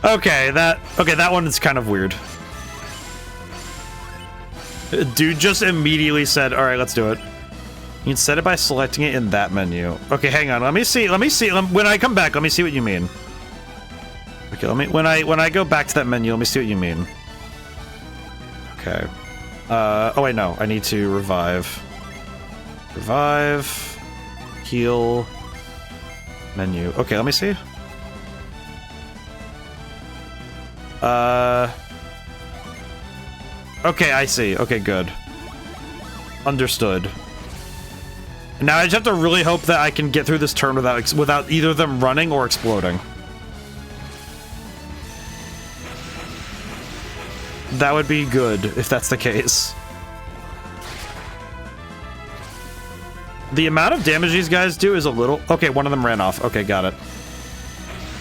Okay, that one is kind of weird. Dude just immediately said, "All right, let's do it." You can set it by selecting it in that menu. Okay, hang on. Let me see. When I come back, let me see what you mean. Okay, when I go back to that menu, let me see what you mean. Okay. Oh wait, no. I need to revive. Revive. Heal. Menu. Okay, let me see. Okay, I see. Okay, good. Understood. Now I just have to really hope that I can get through this turn without either of them running or exploding. That would be good if that's the case. The amount of damage these guys do is a little... Okay, one of them ran off. Okay, got it.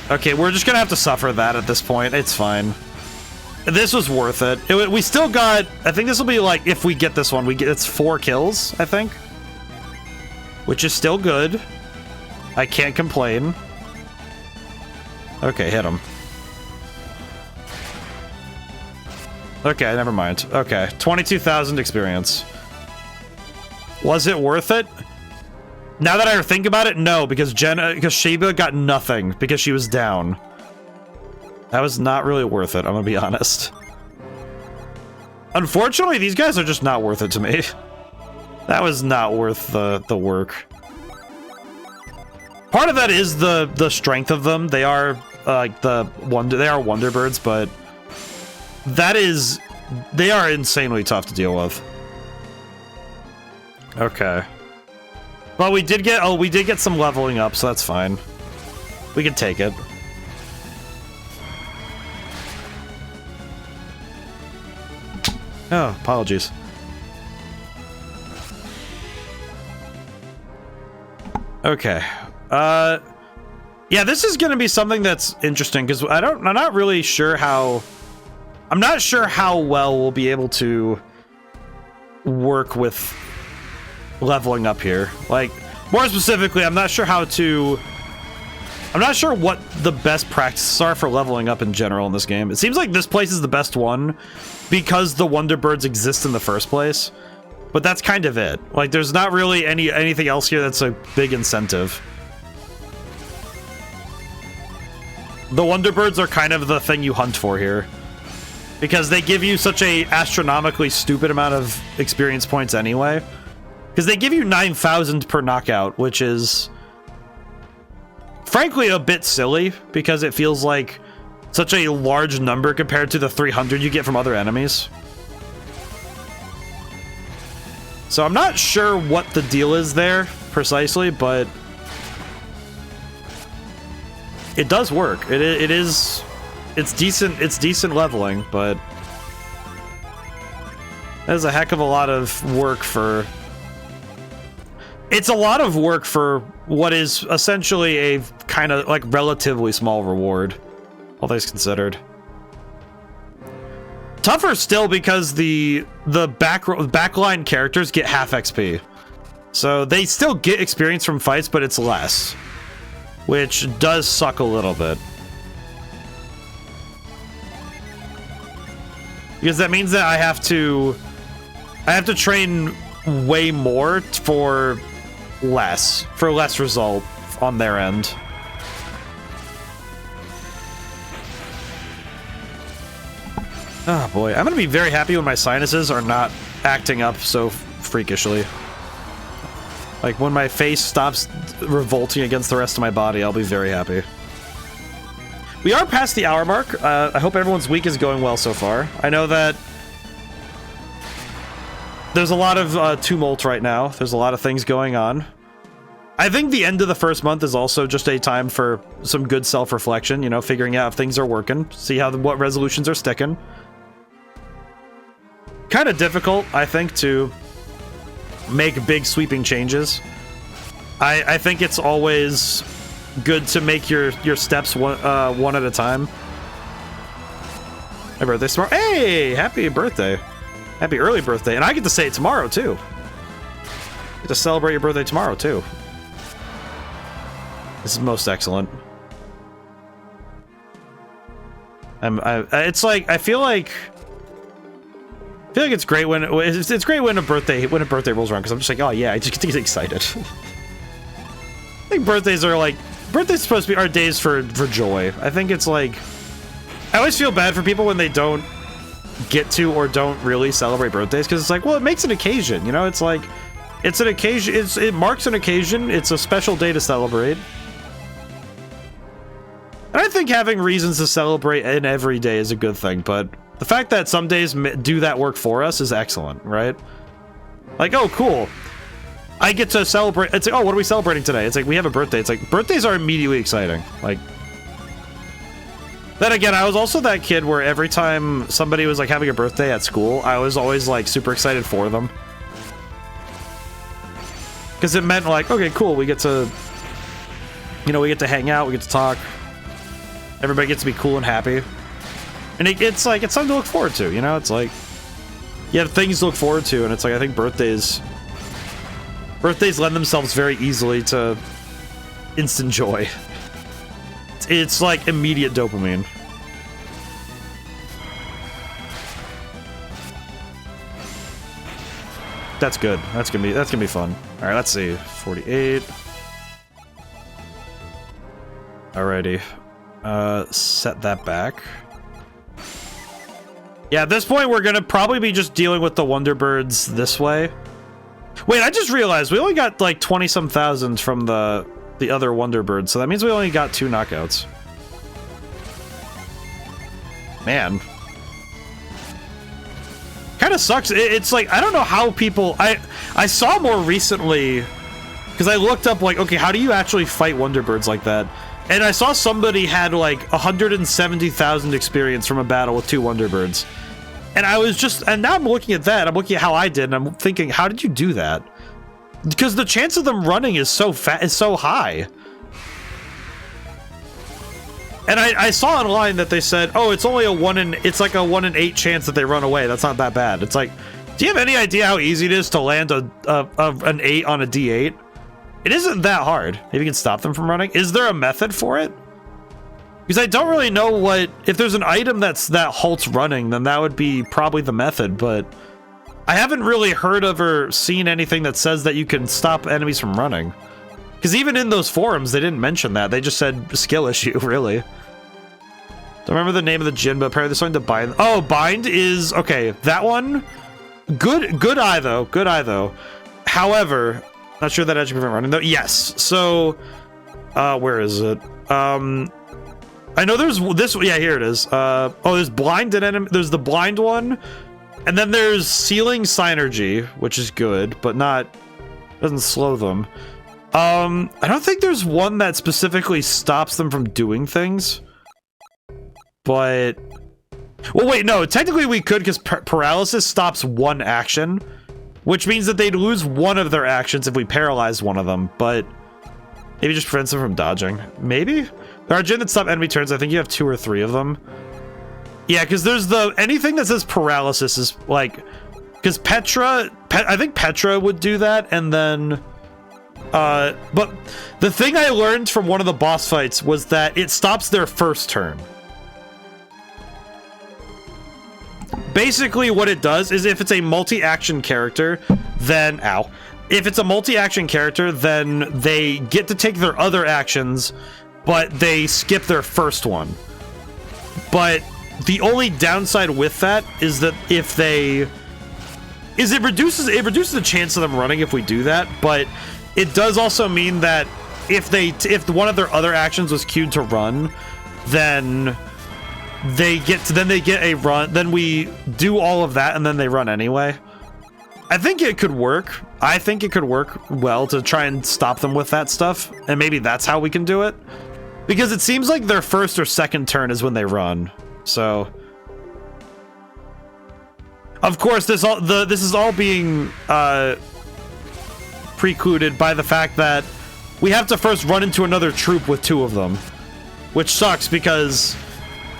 Okay, we're just gonna have to suffer that at this point. It's fine. This was worth it. We still got... I think this will be like, if we get this one, it's 4 kills, I think. Which is still good. I can't complain. Okay, hit him. Okay, never mind. Okay, 22,000 experience. Was it worth it? Now that I think about it, no, because Shiba got nothing because she was down. That was not really worth it, I'm gonna be honest. Unfortunately, these guys are just not worth it to me. That was not worth the work. Part of that is the strength of them. They are like they are Wonder Birds, but they are insanely tough to deal with. Okay. Well, we did get some leveling up, so that's fine. We can take it. Oh, apologies. Okay. Yeah, this is gonna be something that's interesting because I'm not really sure how. I'm not sure how well we'll be able to work with leveling up here. Like, more specifically, I'm not sure what the best practices are for leveling up in general in this game. It seems like this place is the best one because the Wonder Birds exist in the first place. But that's kind of it. Like, there's not really anything else here that's a big incentive. The Wonder Birds are kind of the thing you hunt for here. Because they give you such a astronomically stupid amount of experience points anyway. Because they give you 9,000 per knockout, which is frankly a bit silly because it feels like such a large number compared to the 300 you get from other enemies. So I'm not sure what the deal is there precisely, but It does work. It's decent leveling, but that is a heck of a lot of work for... It's a lot of work for what is essentially a kind of like relatively small reward, all things considered. Tougher still because the backline characters get half XP. So they still get experience from fights, but it's less, which does suck a little bit. Because that means that I have to train way more for less result on their end. Oh boy, I'm gonna be very happy when my sinuses are not acting up so freakishly. Like when my face stops revolting against the rest of my body, I'll be very happy. We are past the hour mark. I hope everyone's week is going well so far. I know that there's a lot of tumult right now. There's a lot of things going on. I think the end of the first month is also just a time for some good self-reflection, you know, figuring out if things are working, see what resolutions are sticking. Kind of difficult, I think, to make big sweeping changes. I think it's always good to make your steps one at a time. My birthday's tomorrow. Hey, happy birthday. Happy early birthday. And I get to say it tomorrow, too. I get to celebrate your birthday tomorrow, too. This is most excellent. It's like, I feel like it's great when it's great when a birthday rolls around, because I'm just like, oh yeah, I just get to get excited. I think birthdays are supposed to be our days for joy. I think it's like, I always feel bad for people when they don't get to or don't really celebrate birthdays, because it's like, well, it makes an occasion, you know? It's like, it's an occasion, it marks an occasion, it's a special day to celebrate. And I think having reasons to celebrate in every day is a good thing, but the fact that some days do that work for us is excellent, right? Like, oh, cool. I get to celebrate. It's like, oh, what are we celebrating today? It's like, we have a birthday. It's like, birthdays are immediately exciting. Like, then again, I was also that kid where every time somebody was like having a birthday at school, I was always like super excited for them. Because it meant like, okay, cool, we get to, you know, we get to hang out, we get to talk. Everybody gets to be cool and happy. And it's like, it's something to look forward to, you know? It's like, you have things to look forward to, and it's like, I think birthdays lend themselves very easily to instant joy. It's like immediate dopamine. That's good. That's gonna be fun. All right, let's see. 48. Alrighty. Set that back. Yeah, at this point, we're gonna probably be just dealing with the Wonderbirds this way. Wait, I just realized we only got like 20-some thousand from the other Wonderbirds, so that means we only got 2 knockouts. Man. Kind of sucks. It's like, I don't know how people... I saw more recently, because I looked up like, okay, how do you actually fight Wonderbirds like that? And I saw somebody had like 170,000 experience from a battle with 2 Wonderbirds. And I was just, and now I'm looking at that, I'm looking at how I did, and I'm thinking, how did you do that? Because the chance of them running is so high. And I saw online that they said, oh, it's only it's like a 1 in 8 chance that they run away. That's not that bad. It's like, do you have any idea how easy it is to land an 8 on a D8? It isn't that hard. Maybe you can stop them from running. Is there a method for it? Because I don't really know what... If there's an item that halts running, then that would be probably the method, but I haven't really heard of or seen anything that says that you can stop enemies from running. Because even in those forums, they didn't mention that. They just said skill issue, really. Don't remember the name of the Djinn, but apparently there's something to bind. Oh, bind is... Okay, that one... Good eye, though. Good eye, though. However... Not sure that edge prevent running though. Yes. So, where is it? I know there's this. Yeah, here it is. Oh, there's blind and enemy. There's the blind one, and then there's sealing synergy, which is good, but doesn't slow them. I don't think there's one that specifically stops them from doing things. But... Well, wait, no. Technically we could, because paralysis stops one action. Which means that they'd lose one of their actions if we paralyzed one of them. But... maybe just prevents them from dodging. Maybe? There are Jin that stop enemy turns. I think you have 2 or 3 of them. Yeah, because there's the... anything that says paralysis is, like... because I think Petra would do that, and then... but the thing I learned from one of the boss fights was that it stops their first turn. Basically, what it does is if it's a multi-action character, then... ow. If it's a multi-action character, then they get to take their other actions, but they skip their first one. But the only downside with that is that if they... it reduces the chance of them running if we do that, but it does also mean that if one of their other actions was queued to run, then they get a run, then we do all of that and then they run anyway. I think it could work. I think it could work well to try and stop them with that stuff, and maybe that's how we can do it. Because it seems like their first or second turn is when they run. So of course, this is all being precluded by the fact that we have to first run into another troop with 2 of them, which sucks because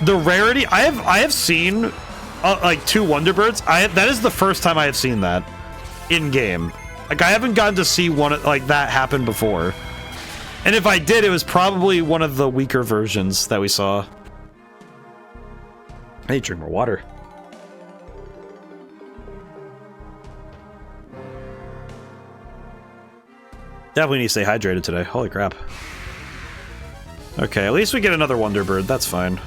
the rarity I have seen like 2 Wonderbirds. That is the first time I have seen that in game. Like I haven't gotten to see one like that happen before, and if I did, it was probably one of the weaker versions that we saw. I need to drink more water. Definitely need to stay hydrated today. Holy crap. Okay, at least we get another Wonderbird. That's fine.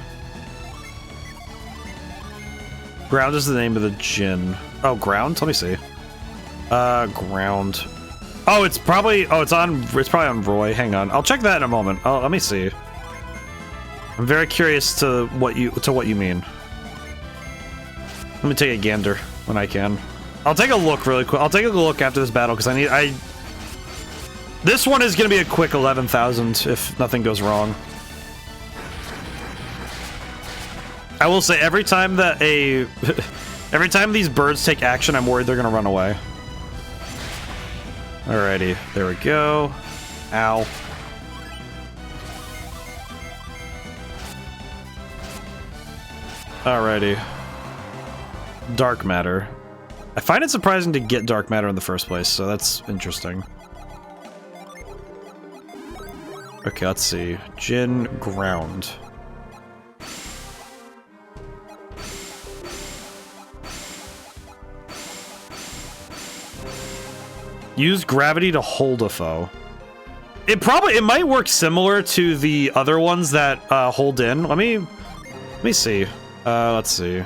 Ground is the name of the Jin. Oh, Ground? Let me see. Ground. Oh, it's probably on Roy. Hang on. I'll check that in a moment. Oh, let me see. I'm very curious to what you mean. Let me take a gander when I can. I'll take a look really quick. I'll take a look after this battle because this one is going to be a quick 11,000 if nothing goes wrong. I will say every time that every time these birds take action, I'm worried they're going to run away. Alrighty, there we go. Ow. Alrighty. Dark matter. I find it surprising to get dark matter in the first place, so that's interesting. Okay, let's see. Jin ground. Use gravity to hold a foe. It might work similar to the other ones that hold in. Let me see. Let's see.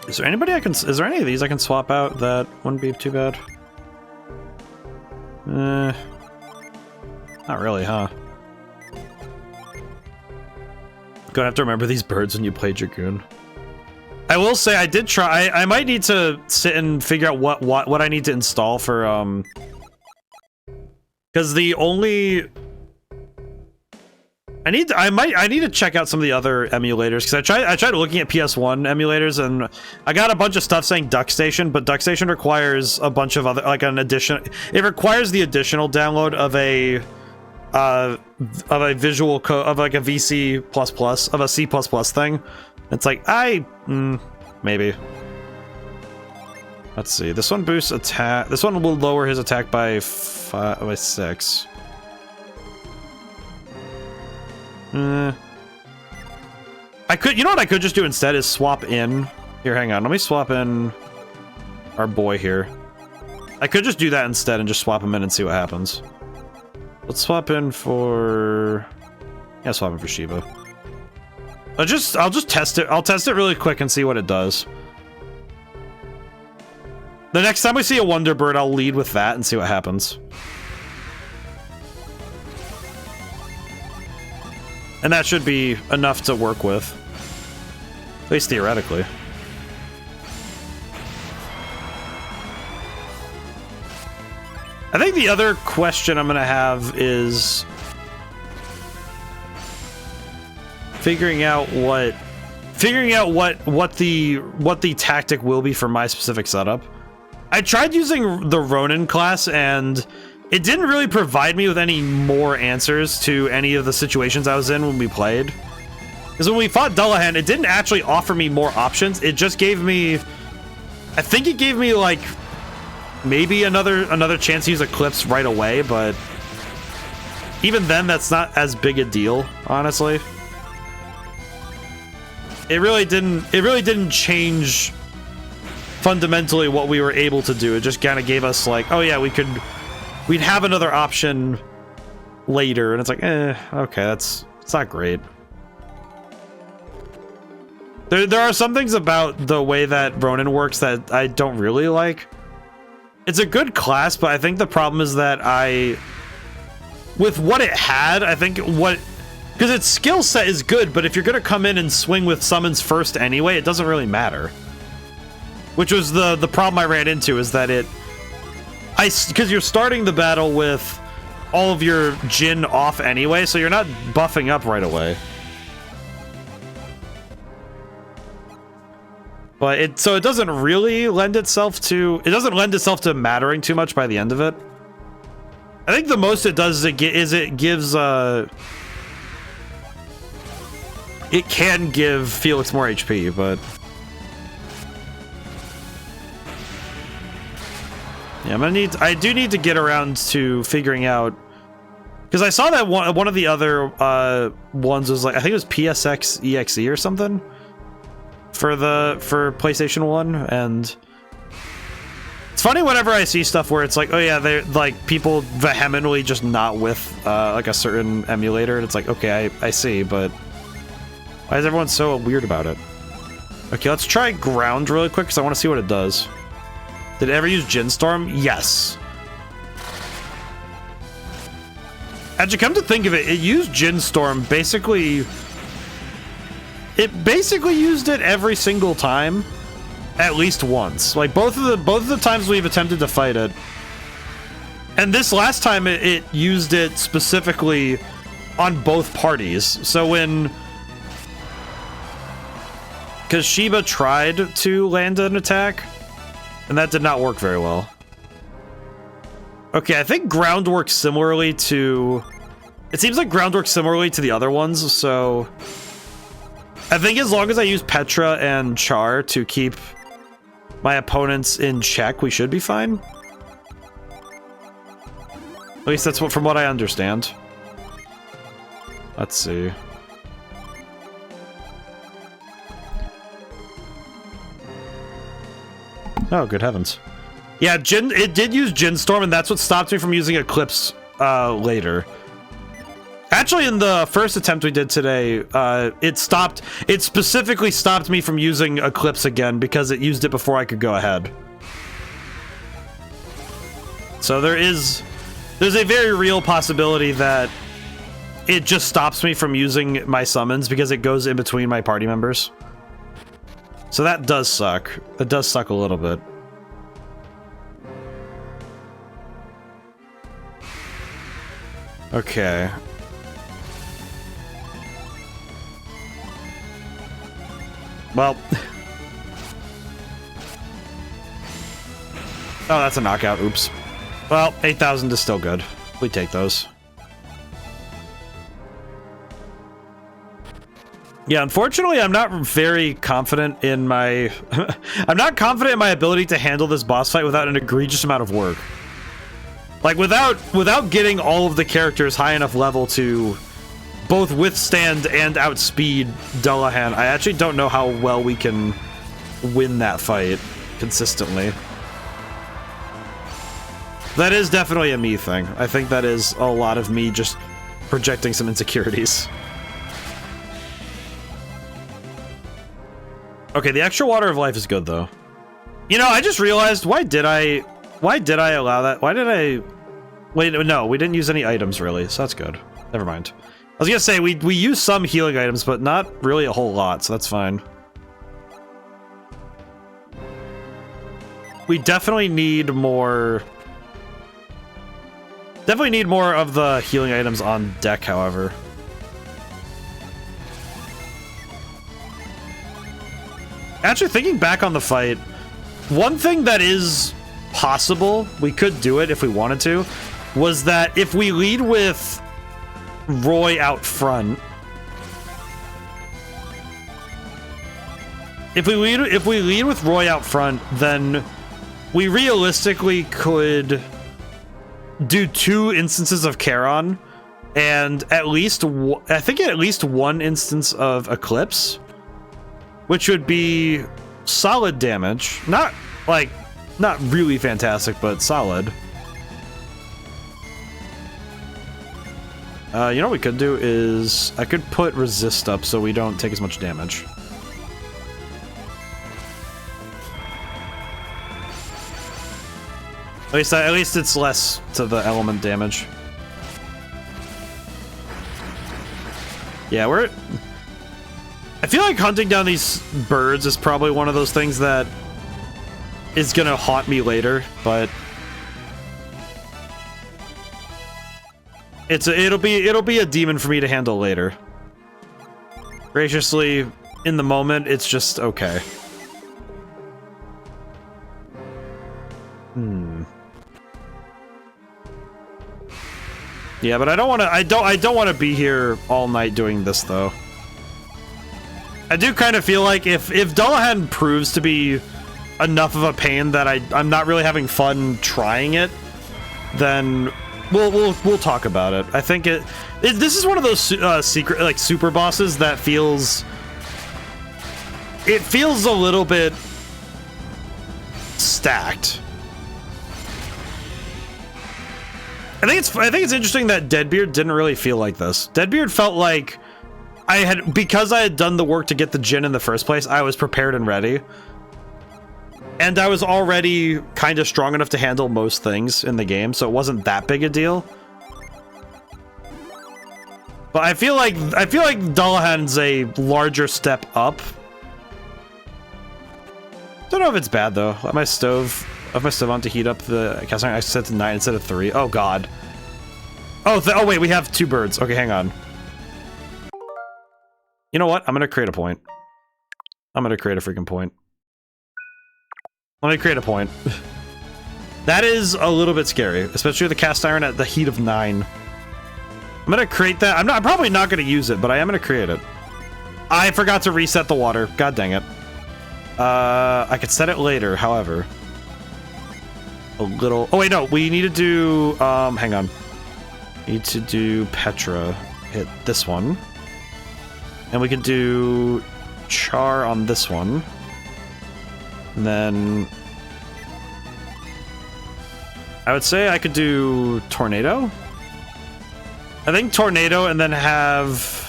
Is there anybody is there any of these I can swap out that wouldn't be too bad? Not really, huh? Gonna have to remember these birds when you play Dragoon. I will say I did try. I might need to sit and figure out what I need to install for because the only I need to check out some of the other emulators because I tried looking at PS1 emulators and I got a bunch of stuff saying DuckStation, but DuckStation requires a bunch of other an addition. It requires the additional download of a visual code of like a VC++ of a C++ thing. It's like maybe. Let's see. This one boosts attack. This one will lower his attack by 6. I could, you know what I could just do instead is swap in. Here, hang on. Let me swap in our boy here. I could just do that instead and just swap him in and see what happens. Let's swap in for... yeah, swap in for Shiva. I'll just test it. I'll test it really quick and see what it does. The next time we see a Wonderbird, I'll lead with that and see what happens. And that should be enough to work with. At least theoretically. I think the other question I'm gonna have is figuring out what the tactic will be for my specific setup. I tried using the Ronin class and it didn't really provide me with any more answers to any of the situations I was in when we played. Because when we fought Dullahan, it didn't actually offer me more options. It just gave me, I think it gave me like maybe another chance to use Eclipse right away, but even then that's not as big a deal, honestly. It really didn't change fundamentally what we were able to do. It just kind of gave us like, oh yeah, we'd have another option later, and it's like, okay, it's not great. There are some things about the way that Ronin works that I don't really like. It's a good class, but I think the problem is that with what it had, I think because its skill set is good, but if you're gonna come in and swing with summons first anyway, it doesn't really matter. Which was the problem I ran into, is that because you're starting the battle with all of your Jin off anyway, so you're not buffing up right away. But so it doesn't really lend itself to mattering too much by the end of it. I think the most it does is it gives it can give Felix more HP, but yeah, I do need to get around to figuring out, because I saw that one of the other ones was like, I think it was PSX EXE or something for PlayStation 1, and it's funny whenever I see stuff where it's like, oh yeah, they're like people vehemently just not with like a certain emulator, and it's like, okay, I see, but why is everyone so weird about it? Okay, let's try ground really quick because I want to see what it does. Did it ever use Jin Storm? Yes. Actually, come to think of it, it used Jin Storm basically. It basically used it every single time, at least once. Like both of the times we've attempted to fight it, and this last time it used it specifically on both parties. So because Shiba tried to land an attack, and that did not work very well. Okay, I think ground works similarly to. It seems like ground works similarly to the other ones, so I think as long as I use Petra and Char to keep my opponents in check, we should be fine. At least that's from what I understand. Let's see. Oh, good heavens. Yeah, it did use Jin Storm, and that's what stopped me from using Eclipse later. Actually, in the first attempt we did today, it specifically stopped me from using Eclipse again because it used it before I could go ahead. So there's a very real possibility that it just stops me from using my summons because it goes in between my party members. So that does suck. It does suck a little bit. Okay. Well. Oh, that's a knockout. Oops. Well, 8,000 is still good. We take those. Yeah, unfortunately, I'm not very confident in my... I'm not confident in my ability to handle this boss fight without an egregious amount of work. Like, without getting all of the characters high enough level to both withstand and outspeed Dullahan, I actually don't know how well we can win that fight consistently. That is definitely a me thing. I think that is a lot of me just projecting some insecurities. Okay, the extra water of life is good though. You know, I just realized, why did I allow that? Why did I... Wait, no, we didn't use any items really, so that's good. Never mind. I was gonna say, we used some healing items, but not really a whole lot, so that's fine. We definitely need more... Definitely need more of the healing items on deck, however. Actually, thinking back on the fight, one thing that is possible, we could do it if we wanted to, was that if we lead with Roy out front, if we lead with Roy out front, then we realistically could do 2 instances of Charon and at least I think at least 1 instance of Eclipse, which would be solid damage. Not really fantastic, but solid. You know what we could do is I could put resist up so we don't take as much damage. At least it's less to the element damage. Yeah, I feel like hunting down these birds is probably one of those things that is gonna haunt me later, but it'll be a demon for me to handle later. Graciously, in the moment, it's just okay. Yeah, but I don't want to be here all night doing this though. I do kind of feel like if Dullahan proves to be enough of a pain that I'm not really having fun trying it, then we'll talk about it. I think this is one of those secret, like, super bosses that feels a little bit stacked. I think it's interesting that Deadbeard didn't really feel like this. Deadbeard felt like because I had done the work to get the Djinn in the first place, I was prepared and ready. And I was already kind of strong enough to handle most things in the game, so it wasn't that big a deal. But I feel like Dullahan's a larger step up. Don't know if it's bad though. Let my stove on to heat up the cast iron. I set to 9 instead of 3. Oh god. Oh wait, we have 2 birds. Okay, hang on. You know what? I'm gonna create a point. I'm gonna create a freaking point. Let me create a point. That is a little bit scary, especially with the cast iron at the heat of 9. I'm gonna create that. I'm probably not gonna use it, but I am gonna create it. I forgot to reset the water. God dang it. I could set it later, however. A little... Oh, wait, no. We need to do... hang on. Need to do Petra. Hit this one. And we could do Char on this one. And then... I would say I could do Tornado. I think Tornado and then have...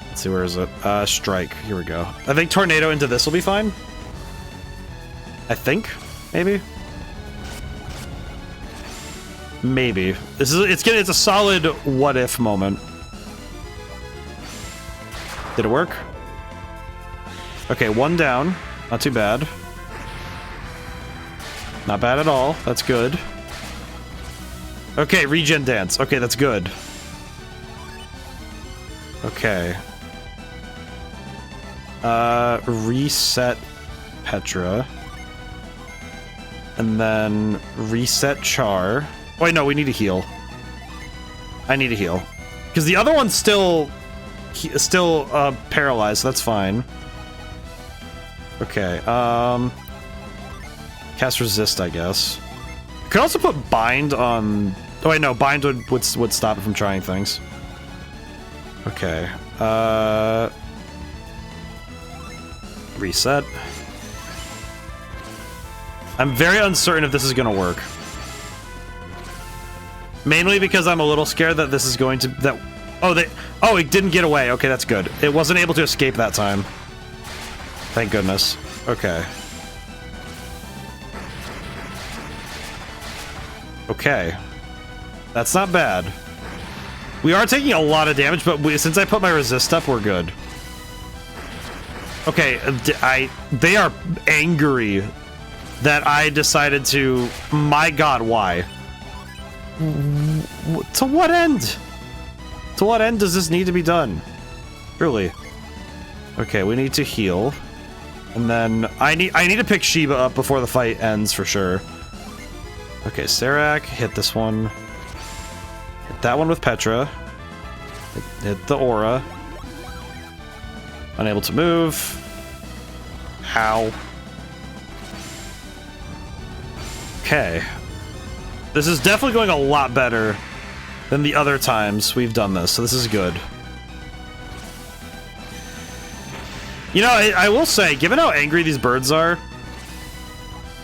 Let's see, where is it? Strike. Here we go. I think Tornado into this will be fine. I think. Maybe. Maybe. It's a solid what if moment. Did it work? Okay, 1 down. Not too bad. Not bad at all. That's good. Okay, regen dance. Okay, that's good. Okay. Reset Petra. And then reset Char. Oh, wait, no, we need to heal. I need to heal. Because the other one's still paralyzed, so that's fine. Okay, cast resist, I guess. Could also put bind on... Oh, wait, no, bind would stop it from trying things. Okay, reset. I'm very uncertain if this is gonna work. Mainly because I'm a little scared that this is going to... Oh, it didn't get away. Okay, that's good. It wasn't able to escape that time. Thank goodness. Okay. Okay. That's not bad. We are taking a lot of damage, but since I put my resist up, we're good. Okay, they are angry that I decided to... My god, why? To what end? To what end does this need to be done? Really? Okay, we need to heal. And then I need to pick Shiba up before the fight ends for sure. Okay, Serac, hit this one. Hit that one with Petra. Hit the aura. Unable to move. How? Okay. This is definitely going a lot better than the other times we've done this, so this is good. You know, I will say, given how angry these birds are,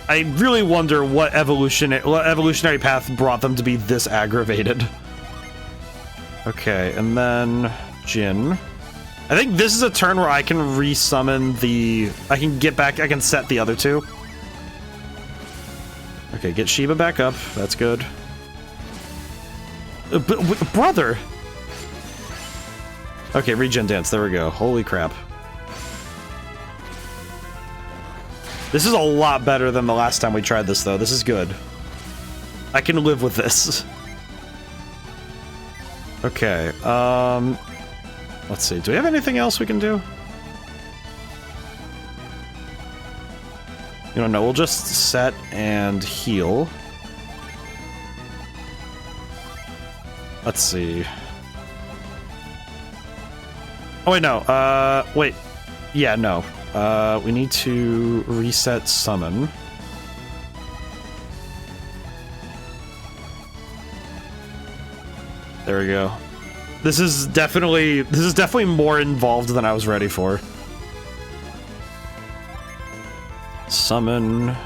I really wonder what evolutionary path brought them to be this aggravated. Okay, and then Jin. I think this is a turn where I can resummon the... I can set the other two. Okay, get Shiba back up. That's good. Brother! Okay, regen dance. There we go. Holy crap. This is a lot better than the last time we tried this, though. This is good. I can live with this. Okay, let's see. Do we have anything else we can do? You don't know. We'll just set and heal. Let's see. Oh, wait, no. Wait. Yeah, no. We need to reset summon. There we go. This is definitely more involved than I was ready for. Summon.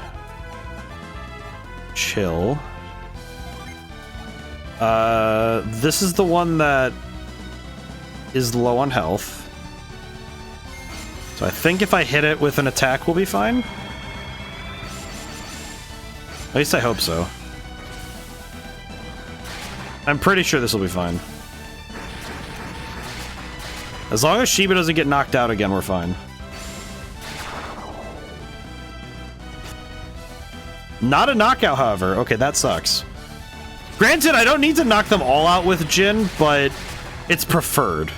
Chill. This is the one that is low on health. So I think if I hit it with an attack, we'll be fine. At least I hope so. I'm pretty sure this will be fine. As long as Shiba doesn't get knocked out again, we're fine. Not a knockout, however. Okay, that sucks. Granted, I don't need to knock them all out with Jin, but it's preferred.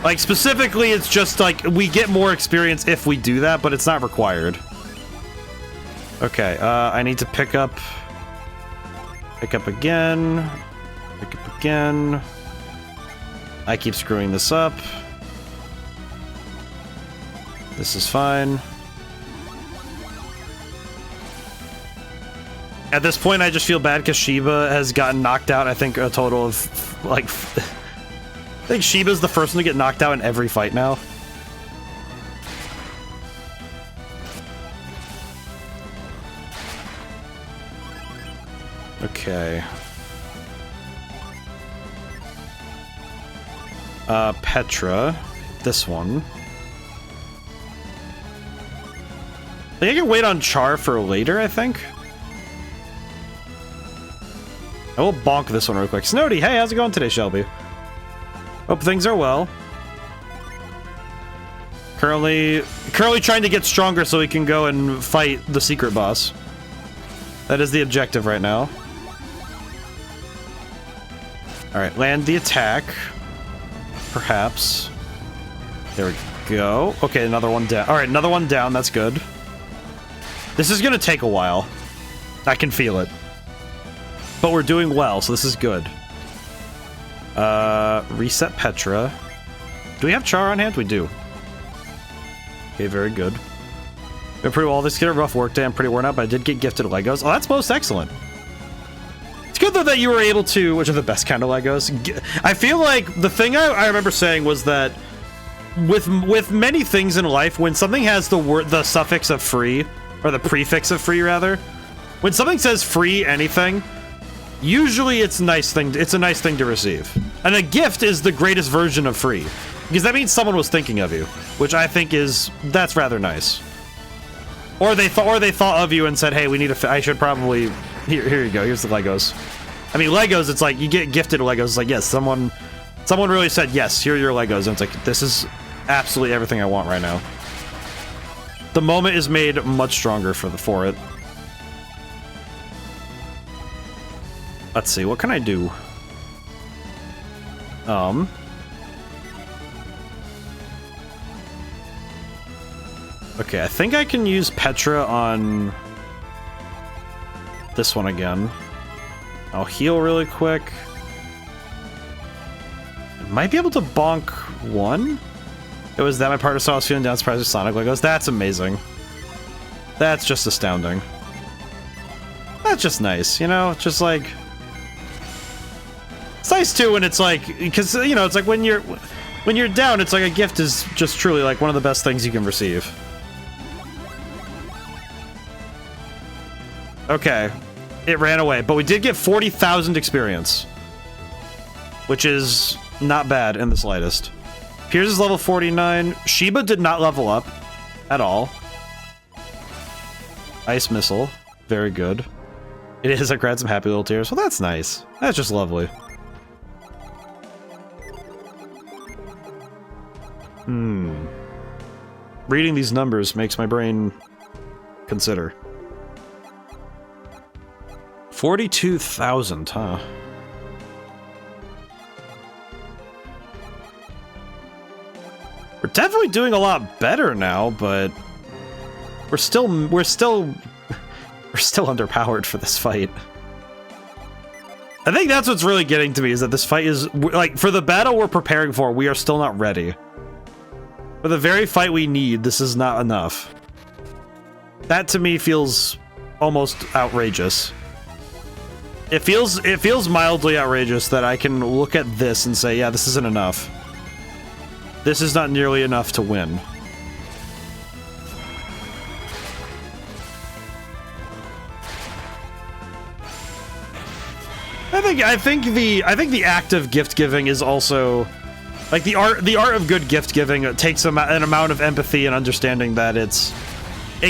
Like, specifically, it's just, like, we get more experience if we do that, but it's not required. Okay, I need to pick up... Pick up again. Pick up again. I keep screwing this up. This is fine. At this point, I just feel bad because Shiba has gotten knocked out, I think, a total of, like... I think Shiba's the first one to get knocked out in every fight now. Okay. Petra. This one. I think I can wait on Char for later, I think. I will bonk this one real quick. Snowdy, hey, how's it going today, Shelby? Hope things are well. Currently trying to get stronger so we can go and fight the secret boss. That is the objective right now. Alright, land the attack. Perhaps. There we go. Okay, another one down. Alright, another one down. That's good. This is gonna take a while. I can feel it. But we're doing well, so this is good. Reset Petra. Do we have Char on hand? We do. Okay, very good. Been pretty well. This is a rough work day. I'm pretty worn out, but I did get gifted Legos. Oh, that's most excellent. It's good, though, that you were able to... Which are the best kind of Legos? I feel like the thing I remember saying was that with many things in life, when something has the suffix of free, or the prefix of free, rather, when something says free anything... Usually it's a nice thing to receive. And a gift is the greatest version of free. Because that means someone was thinking of you. Which I think that's rather nice. Or they thought of you and said, hey, we need I should probably... Here you go, here's the Legos. I mean, Legos, it's like, you get gifted Legos, it's like, yes, someone really said, yes, here are your Legos. And it's like, this is absolutely everything I want right now. The moment is made much stronger for it. Let's see, what can I do? Okay, I think I can use Petra on this one again. I'll heal really quick. I might be able to bonk one. It was that my partner saw us feeling down, surprised with Sonic Legos. That's amazing. That's just astounding. That's just nice, you know? Just like... It's nice too when it's like... Because, you know, it's like when you're down, it's like a gift is just truly like one of the best things you can receive. Okay. It ran away, but we did get 40,000 experience. Which is not bad in the slightest. Piers is level 49. Sheba did not level up at all. Ice Missile. Very good. It is. I cried some happy little tears. Well, that's nice. That's just lovely. Reading these numbers makes my brain consider. 42,000, huh? We're definitely doing a lot better now, but we're still underpowered for this fight. I think that's what's really getting to me, is that this fight is like, for the battle we're preparing for, we are still not ready. For the very fight we need, this is not enough. That to me feels almost outrageous. It feels mildly outrageous that I can look at this and say, yeah, this isn't enough. This is not nearly enough to win. I think the act of gift giving is also like the art of good gift giving takes an amount of empathy and understanding that it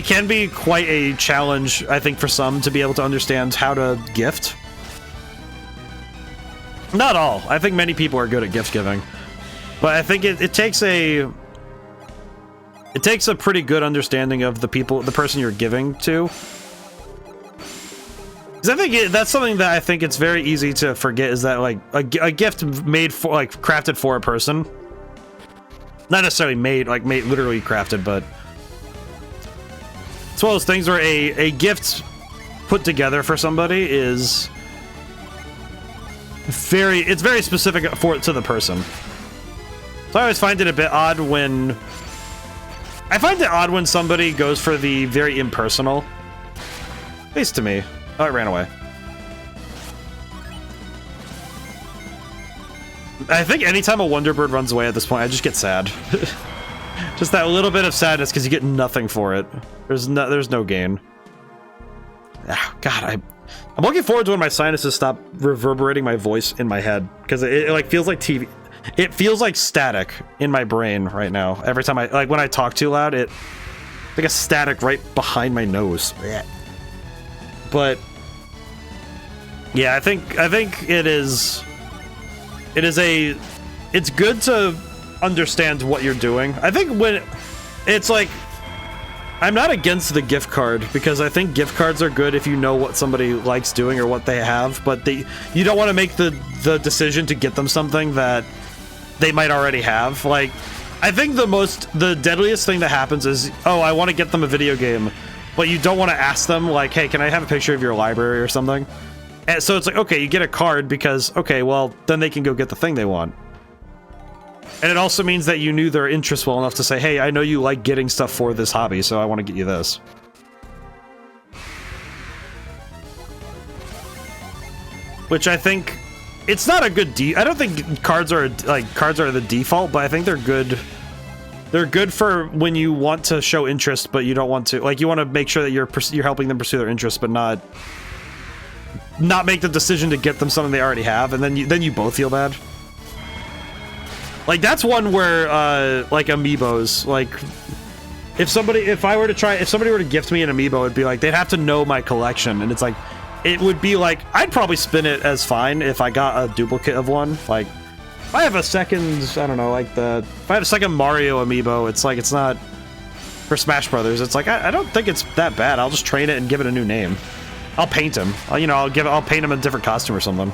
can be quite a challenge, I think, for some to be able to understand how to gift. Not all. I think many people are good at gift giving, but I think it takes a pretty good understanding of the person you're giving to. Because I think that's something that I think it's very easy to forget, is that like a gift made for, like, crafted for a person, not necessarily made literally crafted, but it's one of those things where a gift put together for somebody is very specific to the person. So I always find it a bit odd when somebody goes for the very impersonal. At least to me. Oh, it ran away. I think anytime a Wonder Bird runs away at this point, I just get sad. Just that little bit of sadness because you get nothing for it. There's no gain. Ah, God, I'm looking forward to when my sinuses stop reverberating my voice in my head, because it like feels like TV. It feels like static in my brain right now. Every time when I talk too loud, it's like a static right behind my nose. But yeah, I think it's good to understand what you're doing. I think when it's like, I'm not against the gift card, because I think gift cards are good if you know what somebody likes doing or what they have, but you don't want to make the decision to get them something that they might already have. Like, I think the deadliest thing that happens is, oh, I want to get them a video game, but you don't want to ask them, like, hey, can I have a picture of your library or something? And so it's like, okay, you get a card because, okay, well, then they can go get the thing they want. And it also means that you knew their interests well enough to say, hey, I know you like getting stuff for this hobby, so I want to get you this. Which I think, it's not a good I don't think cards are the default, but I think they're good. They're good for when you want to show interest, but you don't want to, like, you want to make sure that you're helping them pursue their interests, but not make the decision to get them something they already have, and then you both feel bad. Like, that's one where, like, amiibos, like, if somebody were to gift me an amiibo, it'd be like, they'd have to know my collection, and it's like, it would be like, I'd probably spin it as fine if I got a duplicate of one. Like, if I have a second, I don't know, like, if I have a second Mario amiibo, it's like, it's not, for Smash Brothers, it's like, I don't think it's that bad. I'll just train it and give it a new name. I'll paint him. You know, I'll paint him a different costume or something.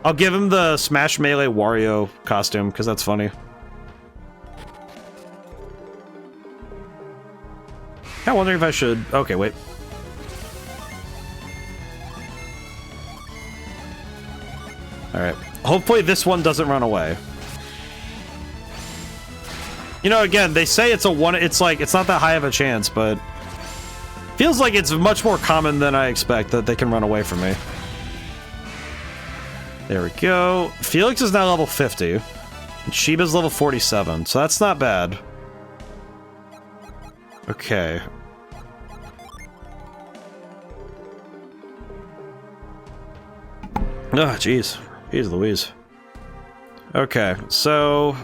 I'll give him the Smash Melee Wario costume because that's funny. I'm wondering if I should. Okay, wait. All right. Hopefully this one doesn't run away. You know, again, they say it's a one. It's like it's not that high of a chance, but feels like it's much more common than I expect that they can run away from me. There we go. Felix is now level 50. And Shiba's level 47, so that's not bad. Okay. Oh, jeez. Jeez Louise. Okay, so...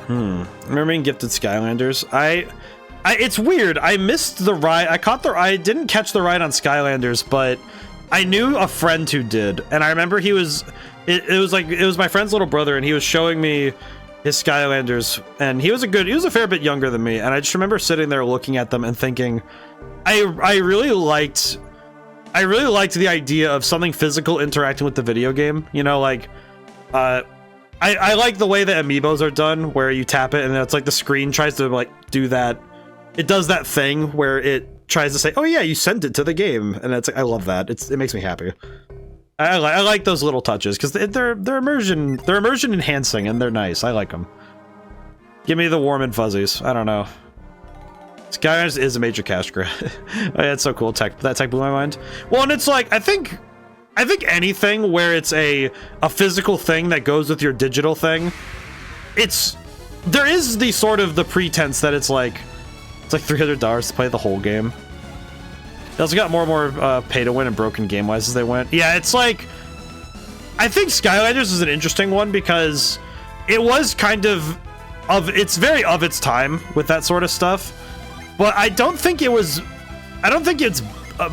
Remember being gifted Skylanders? It's weird. I missed the ride. I didn't catch the ride on Skylanders, but I knew a friend who did. And I remember he was... It was my friend's little brother, and he was showing me his Skylanders, and he was a fair bit younger than me, and I just remember sitting there looking at them and thinking, I really liked the idea of something physical interacting with the video game. You know, like, I like the way that amiibos are done, where you tap it and it's like the screen tries to like do that. It does that thing where it tries to say, "Oh yeah, you sent it to the game," and it's like, I love that. It makes me happy. I like those little touches because they're immersion enhancing and they're nice. I like them. Give me the warm and fuzzies. I don't know. Skylanders is a major cash grab. Oh, yeah, it's so cool. That tech blew my mind. Well, and it's like I think anything where it's a physical thing that goes with your digital thing, there is the sort of the pretense that it's like $300 to play the whole game. They also got more and more pay to win and broken game wise as they went. Yeah, it's like I think Skylanders is an interesting one because it was kind of it's very of its time with that sort of stuff. But I don't think it's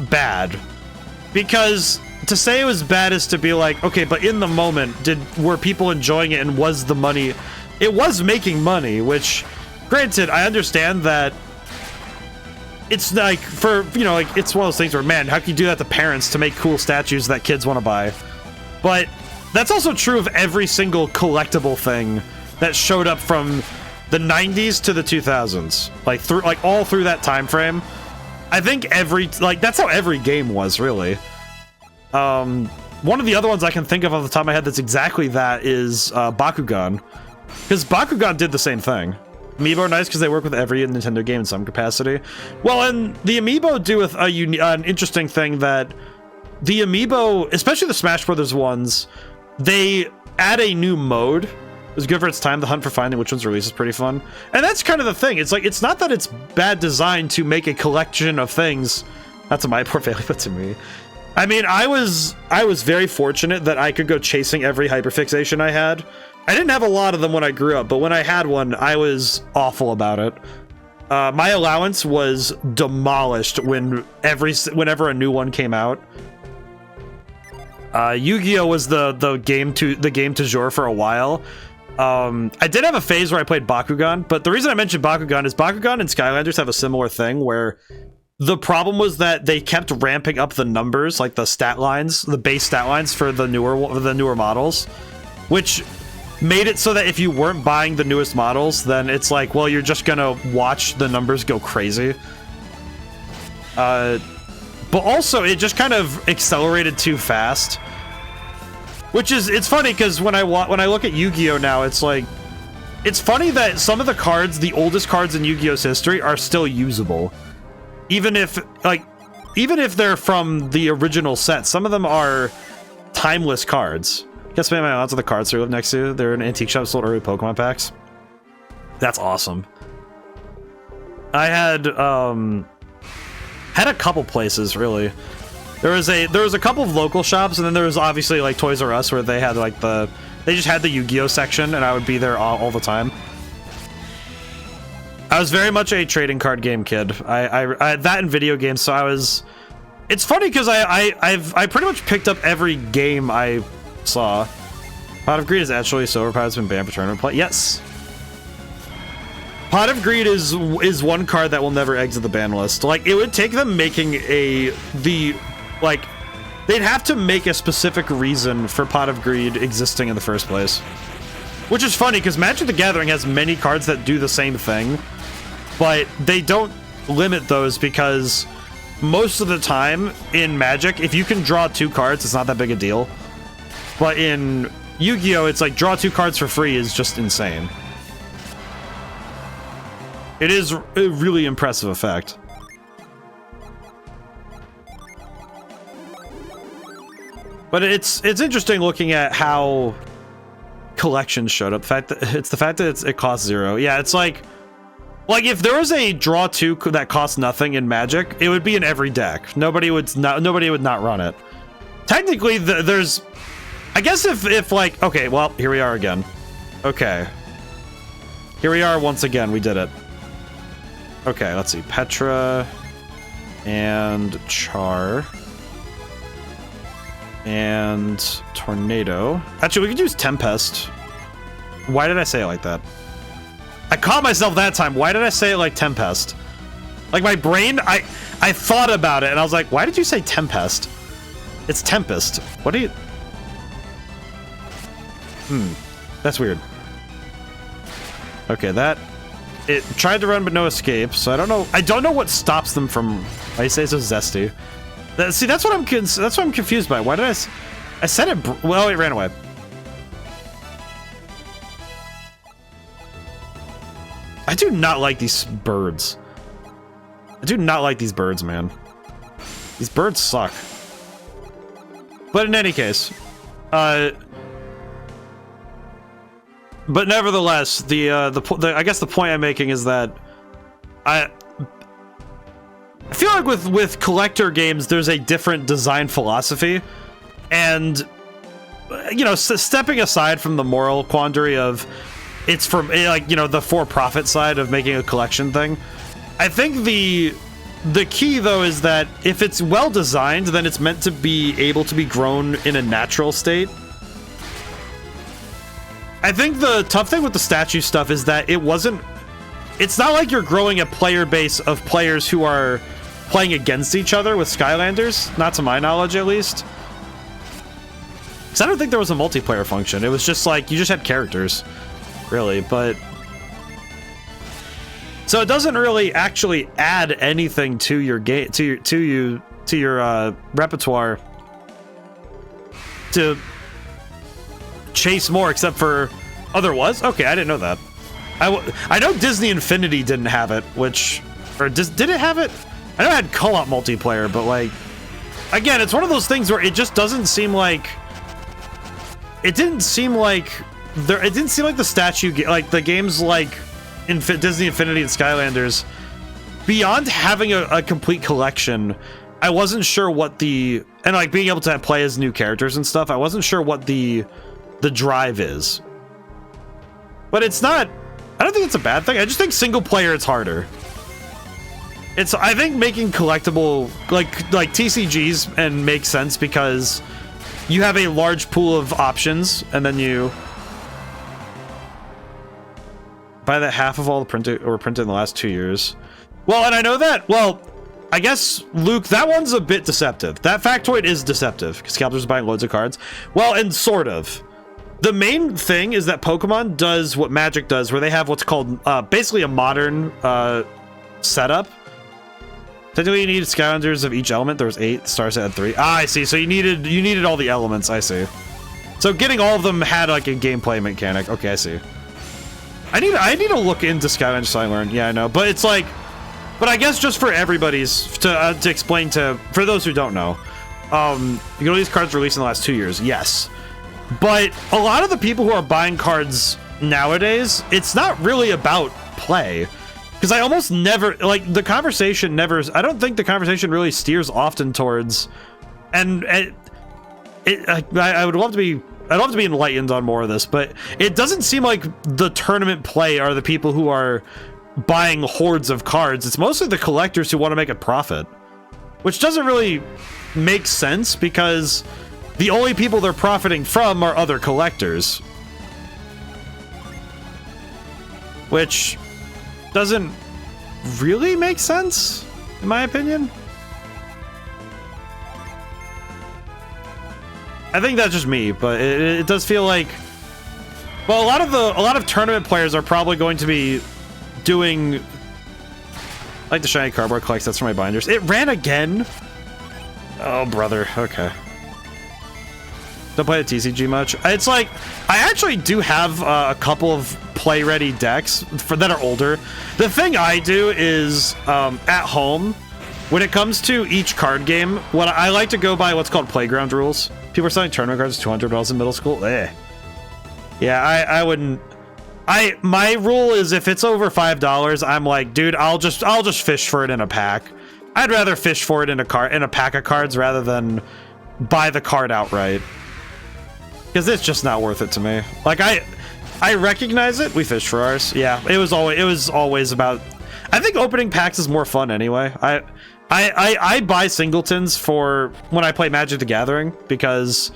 bad, because to say it was bad is to be like, okay, but in the moment, were people enjoying it, and was the money, it was making money, which, granted, I understand that it's like, like, it's one of those things where, man, how can you do that to parents to make cool statues that kids want to buy? But that's also true of every single collectible thing that showed up from the 90s to the 2000s, like all through that time frame. I think that's how every game was, really. One of the other ones I can think of off the top of my head that's exactly that is Bakugan, because Bakugan did the same thing. Amiibo are nice because they work with every Nintendo game in some capacity. Well, and the Amiibo do with an interesting thing that the Amiibo, especially the Smash Brothers ones, they add a new mode. It was good for its time. The hunt for finding which one's released is pretty fun. And that's kind of the thing. It's like, it's not that it's bad design to make a collection of things. That's what my poor family put to me. I mean, I was very fortunate that I could go chasing every hyperfixation I had. I didn't have a lot of them when I grew up, but when I had one, I was awful about it. My allowance was demolished whenever a new one came out. Yu-Gi-Oh was the game du jour for a while. I did have a phase where I played Bakugan, but the reason I mentioned Bakugan is Bakugan and Skylanders have a similar thing where the problem was that they kept ramping up the numbers, like the stat lines, the base stat lines for the newer models, which made it so that if you weren't buying the newest models, then it's like, well, you're just gonna watch the numbers go crazy. But also, it just kind of accelerated too fast. It's funny because when I look at Yu-Gi-Oh now, it's like, it's funny that some of the cards, the oldest cards in Yu-Gi-Oh's history, are still usable. Even if they're from the original set, some of them are timeless cards. Guess maybe my odds of the cards they live next to. They're in antique shops, sold early Pokemon packs. That's awesome. I had a couple places, really. There was a couple of local shops, and then there was obviously like Toys R Us, where they had like they just had the Yu-Gi-Oh section, and I would be there all the time. I was very much a trading card game kid. I that in video games, so I was. It's funny because I pretty much picked up every game I saw. Pot of Greed is actually so overpowered. It's been banned for tournament play. Yes. Pot of Greed is one card that will never exit the ban list. Like, it would take them making like, they'd have to make a specific reason for Pot of Greed existing in the first place. Which is funny, because Magic the Gathering has many cards that do the same thing, but they don't limit those because most of the time in Magic, if you can draw 2 cards, it's not that big a deal. But in Yu-Gi-Oh, it's like draw 2 cards for free is just insane. It is a really impressive effect. But it's interesting looking at how collections showed up. The fact that it costs 0. Yeah, it's like if there was a draw 2 that costs nothing in Magic, it would be in every deck. Nobody would not run it. Technically, there's, I guess if like, okay, well, here we are again. Okay, here we are once again. We did it. Okay, let's see. Petra and Char and Tornado. Actually, we could use Tempest. Why did I say it like that? I caught myself that time. Why did I say it like Tempest? Like, my brain, I thought about it and I was like, why did you say Tempest? It's Tempest. What do you... That's weird. Okay, it tried to run but no escape, so I don't know what stops them from... Why you say so zesty? See, that's what I'm confused by. Why did I said it... Well, it ran away. I do not like these birds. I do not like these birds, man. These birds suck. But in any case, but nevertheless, I guess the point I'm making is that I feel like with collector games, there's a different design philosophy, and you know, stepping aside from the moral quandary of it's from, like, you know, the for-profit side of making a collection thing, I think the key though is that if it's well designed, then it's meant to be able to be grown in a natural state. I think the tough thing with the statue stuff is that it's not like you're growing a player base of players who are playing against each other with Skylanders, not to my knowledge at least. Because I don't think there was a multiplayer function. It was just like, you just had characters, really, but... So it doesn't really actually add anything to your game, to your repertoire to chase more, except for... Oh, there was? Okay, I didn't know that. I know Disney Infinity didn't have it, which... Or did it have it? I know it had co-op multiplayer, but like... Again, it's one of those things where it just doesn't seem like... It didn't seem like the statue... Like, the games like Disney Infinity and Skylanders, beyond having a complete collection, I wasn't sure what the... And like, being able to play as new characters and stuff, I wasn't sure what the drive is. But it's not... I don't think it's a bad thing. I just think single player it's harder. I think making collectible like TCGs and makes sense because you have a large pool of options, and then you buy that half of all the printed in the last 2 years. Well, and I know that. Well, I guess, Luke, that one's a bit deceptive. That factoid is deceptive because scalpers are buying loads of cards. Well, and sort of. The main thing is that Pokemon does what Magic does, where they have what's called basically a modern setup. Technically, you needed Skylanders of each element. There was 8. Stars had 3. Ah, I see. So you needed all the elements. I see. So getting all of them had like a gameplay mechanic. Okay, I see. I need to look into Skylanders so I learn. Yeah, I know. But it's like, but I guess just for everybody's to explain for those who don't know, you know, these cards released in the last 2 years. Yes. But a lot of the people who are buying cards nowadays, it's not really about play. Because I almost never, like, the conversation never, I don't think the conversation really steers often towards, and I would love to be, I'd love to be enlightened on more of this, but it doesn't seem like the tournament play are the people who are buying hordes of cards. It's mostly the collectors who want to make a profit, which doesn't really make sense because the only people they're profiting from are other collectors. Which, doesn't really make sense, in my opinion. I think that's just me, but it does feel like, well, a lot of tournament players are probably going to be doing, like the shiny cardboard collects. That's for my binders. It ran again. Oh, brother. Okay. Don't play the TCG much. It's like, I actually do have a couple of play-ready decks that are older. The thing I do is, at home, when it comes to each card game, what I like to go by what's called playground rules. People are selling tournament cards for $200 when I was in middle school. Eh. Yeah, I wouldn't. My rule is if it's over $5, I'm like, dude, I'll just fish for it in a pack. I'd rather fish for it in a pack of cards rather than buy the card outright. Because it's just not worth it to me. Like I recognize it. We fished for ours. Yeah, it was always about. I think opening packs is more fun anyway. I buy singletons for when I play Magic the Gathering because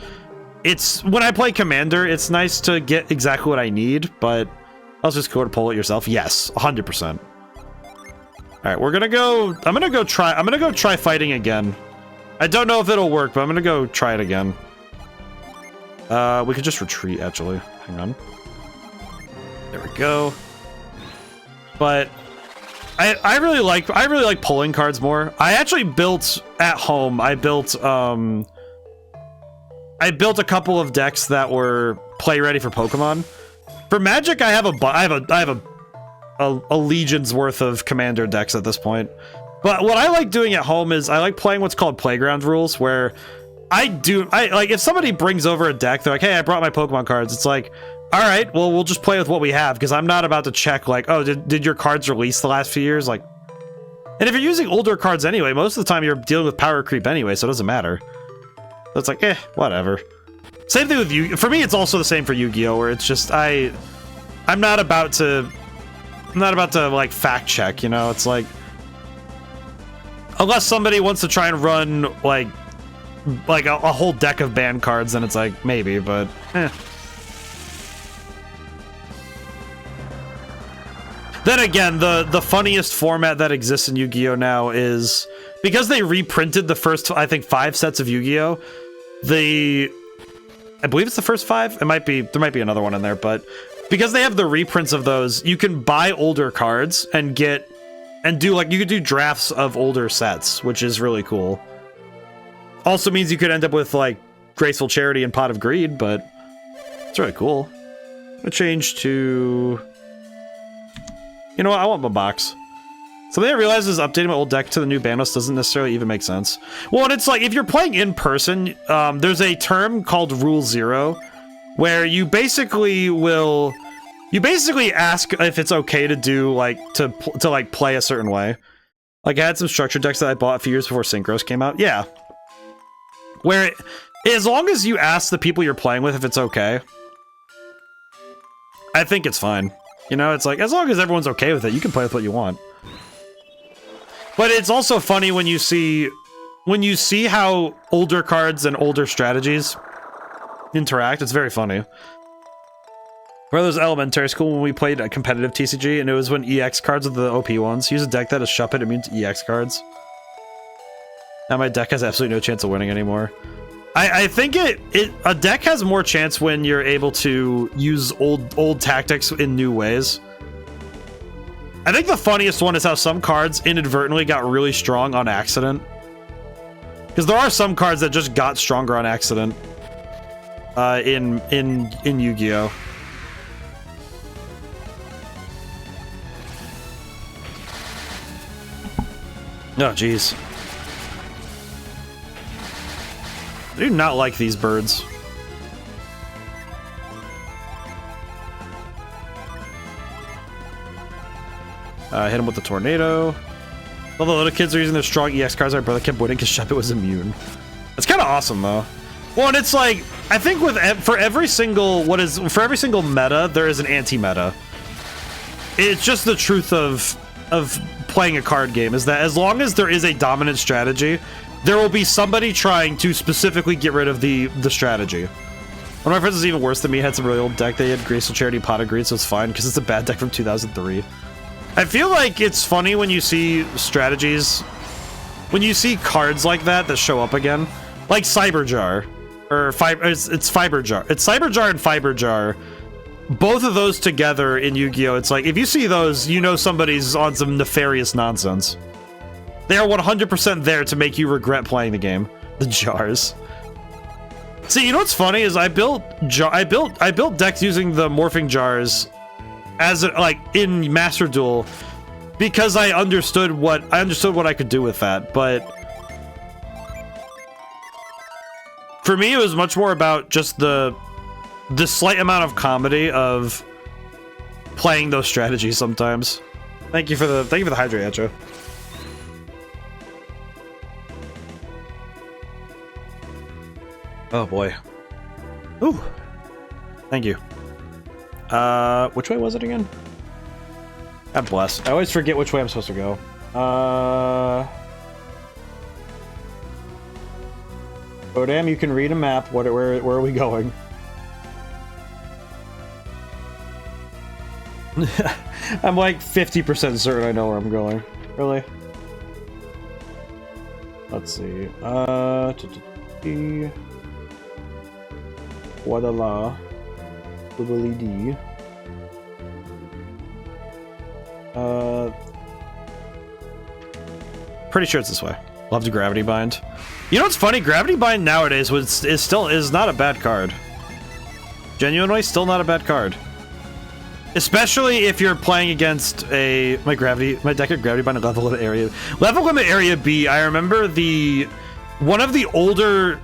it's when I play Commander, it's nice to get exactly what I need, but I'll just go to pull it yourself. Yes, 100%. All right, we're gonna go. I'm gonna go try fighting again. I don't know if it'll work, but I'm gonna go try it again. We could just retreat actually. Hang on. There we go. But I really like pulling cards more. I actually built at home. I built a couple of decks that were play ready for Pokemon. For Magic, I have a legion's worth of Commander decks at this point. But what I like doing at home is I like playing what's called playground rules, where I like if somebody brings over a deck, they're like, hey, I brought my Pokemon cards. It's like, all right, well, we'll just play with what we have, because I'm not about to check like, oh, did your cards release the last few years? Like, and if you're using older cards anyway, most of the time you're dealing with power creep anyway, so it doesn't matter. So it's like, whatever. Same thing with Yu. For me, it's also the same for Yu-Gi-Oh, where it's just I'm not about to like fact check, you know? It's like, unless somebody wants to try and run like a whole deck of banned cards, then it's like maybe, but Then again, the funniest format that exists in Yu-Gi-Oh now is because they reprinted the first, I think, 5 sets of Yu-Gi-Oh. I believe it's the first 5. There might be another one in there, but because they have the reprints of those, you can buy older cards and you could do drafts of older sets, which is really cool. Also means you could end up with like Graceful Charity and Pot of Greed, but it's really cool. I'm gonna change to, you know what, I want my box. Something I realized is updating my old deck to the new ban list doesn't necessarily even make sense. Well, and it's like, if you're playing in person, there's a term called Rule 0, where you basically ask if it's okay to do, like, to play a certain way. Like, I had some structured decks that I bought a few years before Synchros came out. Yeah. Where, as long as you ask the people you're playing with if it's okay, I think it's fine. You know, it's like, as long as everyone's okay with it, you can play with what you want. But it's also funny when you see how older cards and older strategies interact. It's very funny. Brothers Elementary School, when we played a competitive TCG, and it was when EX cards are the OP ones. Use a deck that is Shuppet immune to EX cards. Now my deck has absolutely no chance of winning anymore. I think a deck has more chance when you're able to use old tactics in new ways. I think the funniest one is how some cards inadvertently got really strong on accident. Because there are some cards that just got stronger on accident in Yu-Gi-Oh! Oh, jeez. I do not like these birds. Hit him with the tornado. Although the little kids are using their strong EX cards, our brother kept winning because Shuppet was immune. That's kind of awesome, though. Well, and it's like, I think for every single meta, there is an anti-meta. It's just the truth of playing a card game, is that as long as there is a dominant strategy, there will be somebody trying to specifically get rid of the strategy. One of my friends is even worse than me, had some really old deck. They had Graceful Charity, Pot of Greed, so it's fine, because it's a bad deck from 2003. I feel like it's funny when you see strategies, when you see cards like that show up again, like Cyberjar, or it's Fiberjar. It's Cyberjar and Fiberjar. Both of those together in Yu-Gi-Oh! It's like, if you see those, you know somebody's on some nefarious nonsense. They are 100% there to make you regret playing the game. The jars. See, you know what's funny is I built decks using the morphing jars as like in Master Duel because I understood what I could do with that, but for me it was much more about just the slight amount of comedy of playing those strategies sometimes. Thank you for the hydrate, Echo. Oh boy. Ooh. Thank you. Which way was it again? God bless. I always forget which way I'm supposed to go. ODaM, you can read a map. Where are we going? I'm like 50% certain I know where I'm going. Really? Let's see. Wadala. D. Pretty sure it's this way. Love to Gravity Bind. You know what's funny? Gravity Bind nowadays is not a bad card. Genuinely, still not a bad card. Especially if you're playing against my deck of Gravity Bind level limit area B. I remember one of the older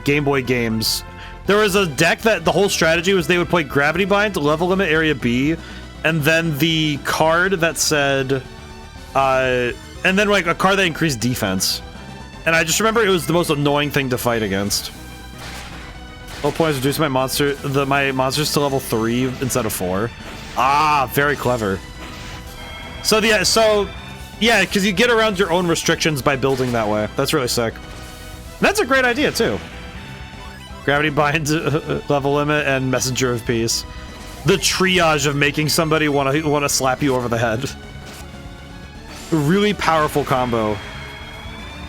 Game Boy games. There was a deck that the whole strategy was they would play Gravity Bind, level limit area B, and then the card that said, and then like a card that increased defense. And I just remember it was the most annoying thing to fight against. Low points reduce my monsters to level 3 instead of 4. Ah, very clever. So yeah, because you get around your own restrictions by building that way. That's really sick. That's a great idea too. Gravity Bind, level limit, and Messenger of Peace. The triage of making somebody want to slap you over the head. A really powerful combo.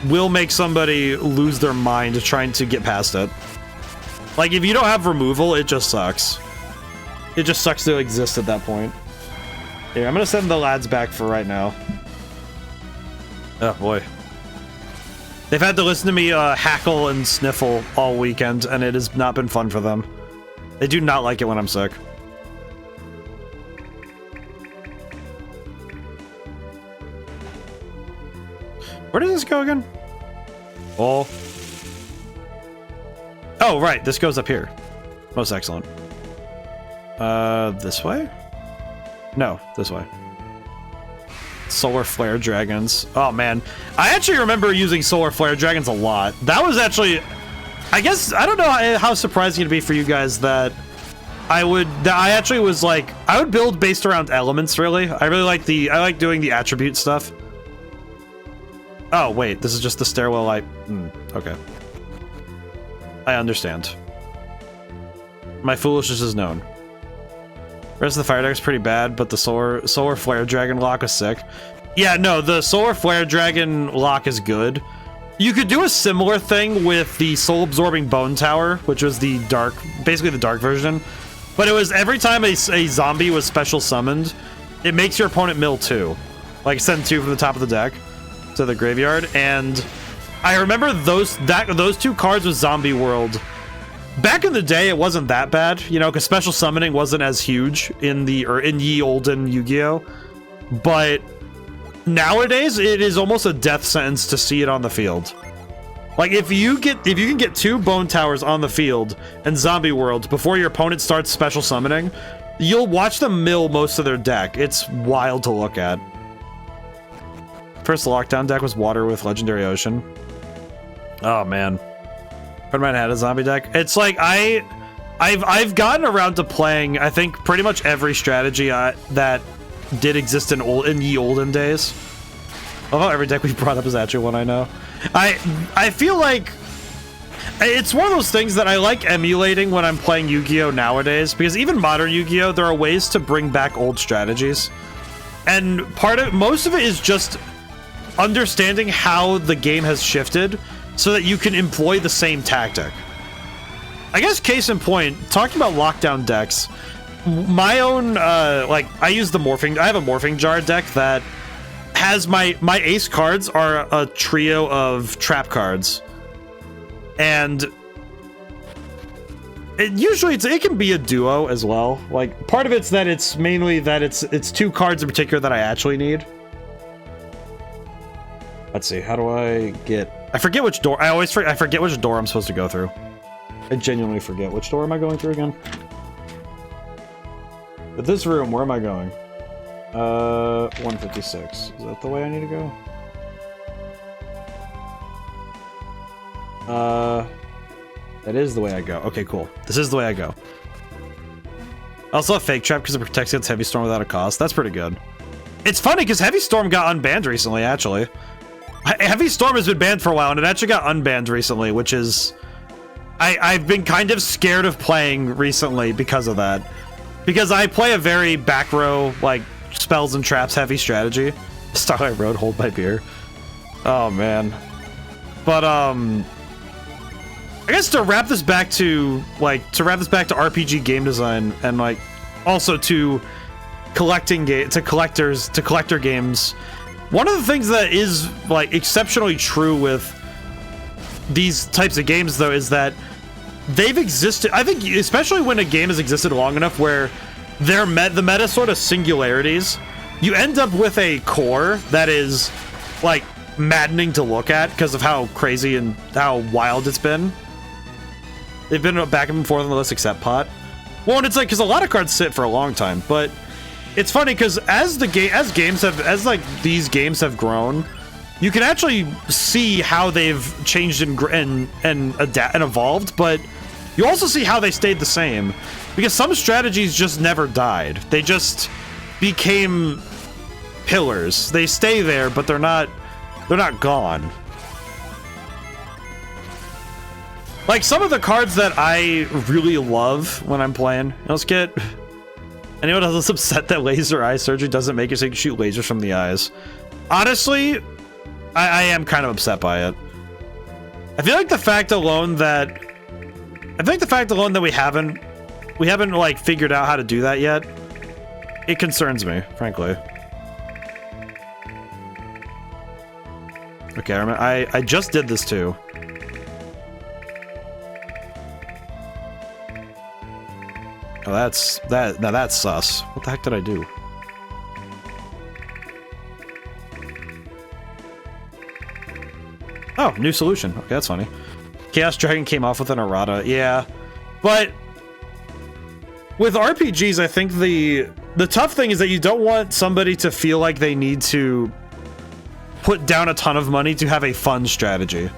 Will make somebody lose their mind trying to get past it. Like, if you don't have removal, it just sucks. It just sucks to exist at that point. Here, I'm gonna send the lads back for right now. Oh boy. They've had to listen to me hackle and sniffle all weekend, and it has not been fun for them. They do not like it when I'm sick. Where does this go again? Oh, right. This goes up here. Most excellent. This way? No, this way. Solar Flare Dragons. Oh, man. I actually remember using Solar Flare Dragons a lot. That was actually... I guess... I don't know how surprising it'd be for you guys that I actually was like... I would build based around elements, really. I like doing the attribute stuff. Oh, wait. This is just the stairwell okay. I understand. My foolishness is known. The rest of the fire deck is pretty bad, but the Solar Flare Dragon lock was sick. Yeah, no, the Solar Flare Dragon lock is good. You could do a similar thing with the Soul Absorbing Bone Tower, which was basically the dark version. But it was every time a zombie was special summoned, it makes your opponent mill 2. Like send 2 from the top of the deck to the graveyard. And I remember those two cards with Zombie World. Back in the day, it wasn't that bad, you know, because special summoning wasn't as huge in ye olden Yu-Gi-Oh! But nowadays, it is almost a death sentence to see it on the field. Like, if you can get 2 Bone Towers on the field and Zombie World before your opponent starts special summoning, you'll watch them mill most of their deck. It's wild to look at. First lockdown deck was Water with Legendary Ocean. Oh, man. I might have had a zombie deck. It's like I've gotten around to playing, I think, pretty much every strategy that did exist in ye olden days. Although every deck we've brought up is actually one I know. I feel like it's one of those things that I like emulating when I'm playing Yu-Gi-Oh! Nowadays, because even modern Yu-Gi-Oh! There are ways to bring back old strategies. And most of it is just understanding how the game has shifted so that you can employ the same tactic. I guess case in point, talking about lockdown decks, my own, like, I use the morphing, I have a morphing jar deck that has my ace cards are a trio of trap cards. And it can be a duo as well. Like, part of it's that it's mainly that it's two cards in particular that I actually need. Let's see, how do I get... I forget which door... I forget which door I'm supposed to go through. I genuinely forget. Which door am I going through again? But this room, where am I going? 156. Is that the way I need to go? That is the way I go. Okay, cool. This is the way I go. I also have Fake Trap because it protects against Heavy Storm without a cost. That's pretty good. It's funny because Heavy Storm got unbanned recently, actually. Heavy Storm has been banned for a while, and it actually got unbanned recently, which is... I've been kind of scared of playing recently because of that. Because I play a very back row, like, spells and traps heavy strategy. Starlight Road, hold my beer. Oh, man. But, I guess to wrap this back to RPG game design, and, like, also to collector games, one of the things that is, like, exceptionally true with these types of games, though, is that they've existed. I think, especially when a game has existed long enough where the meta sort of singularities, you end up with a core that is, like, maddening to look at because of how crazy and how wild it's been. They've been back and forth on the list except pot. Well, and it's like, because a lot of cards sit for a long time, but it's funny because as these games have grown, you can actually see how they've changed and evolved, but you also see how they stayed the same, because some strategies just never died. They just became pillars. They stay there, but they're not gone. Like, some of the cards that I really love when I'm playing, let's get... Anyone else upset that laser eye surgery doesn't make it so you can shoot lasers from the eyes? Honestly, I am kind of upset by it. I feel like the fact alone that we haven't like figured out how to do that yet, it concerns me, frankly. Okay, I just did this too. Oh, now that's sus. What the heck did I do? Oh, new solution. Okay, that's funny. Chaos Dragon came off with an errata. Yeah, but with RPGs, I think the tough thing is that you don't want somebody to feel like they need to put down a ton of money to have a fun strategy.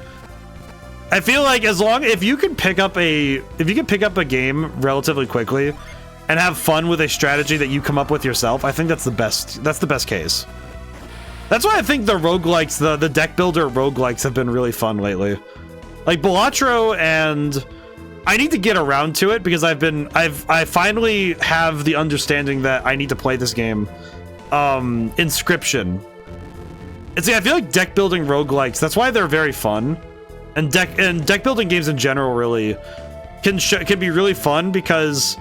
I feel like if you can pick up a game relatively quickly and have fun with a strategy that you come up with yourself, I think that's the best case. That's why I think the roguelikes, the deck builder roguelikes have been really fun lately. Like Balatro, and I need to get around to it because I finally have the understanding that I need to play this game. Inscription. I feel like deck building roguelikes, that's why they're very fun. And deck building games in general really can be really fun because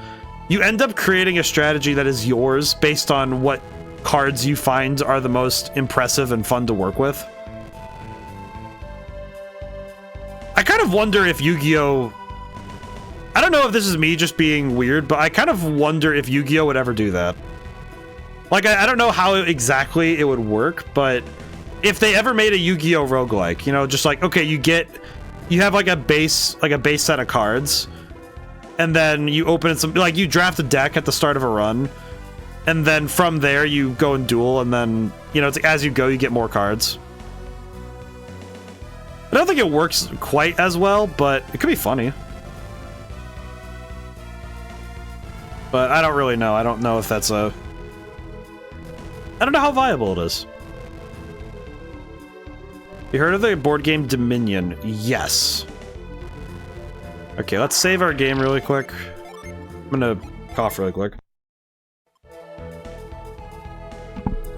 you end up creating a strategy that is yours based on what cards you find are the most impressive and fun to work with. I kind of wonder if Yu-Gi-Oh! I don't know if this is me just being weird, but I kind of wonder if Yu-Gi-Oh! Would ever do that. Like, I don't know how exactly it would work, but if they ever made a Yu-Gi-Oh! Roguelike, you know, just like, okay, you have like a base set of cards, and then you open some, like, you draft a deck at the start of a run, and then from there you go and duel, and then, you know, it's like as you go you get more cards. I don't think it works quite as well, but it could be funny. But I don't really know. I don't know if that's I don't know how viable it is. You heard of the board game Dominion? Yes. Okay, let's save our game really quick. I'm gonna cough really quick.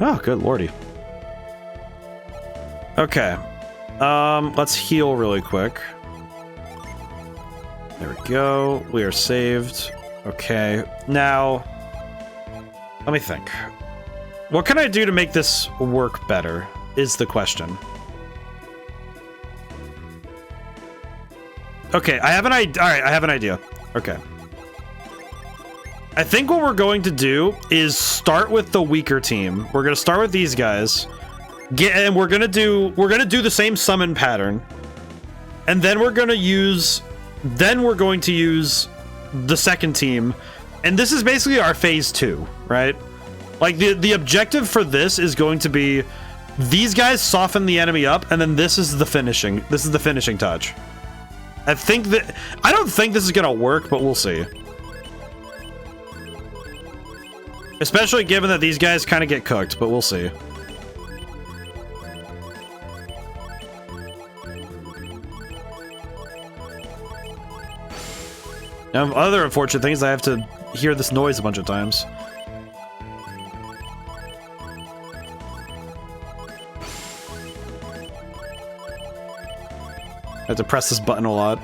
Oh, good lordy. Okay. Let's heal really quick. There we go. We are saved. Okay. Now, let me think. What can I do to make this work better is the question. Okay, I have an idea. All right, I have an idea. Okay. I think what we're going to do is start with the weaker team. We're going to start with these guys. And we're going to do the same summon pattern. And then we're going to use the second team. And this is basically our phase 2, right? Like the objective for this is going to be these guys soften the enemy up, and then this is the finishing touch. I don't think this is gonna work, but we'll see. Especially given that these guys kind of get cooked, but we'll see. Now, other unfortunate things, I have to hear this noise a bunch of times. I have to press this button a lot.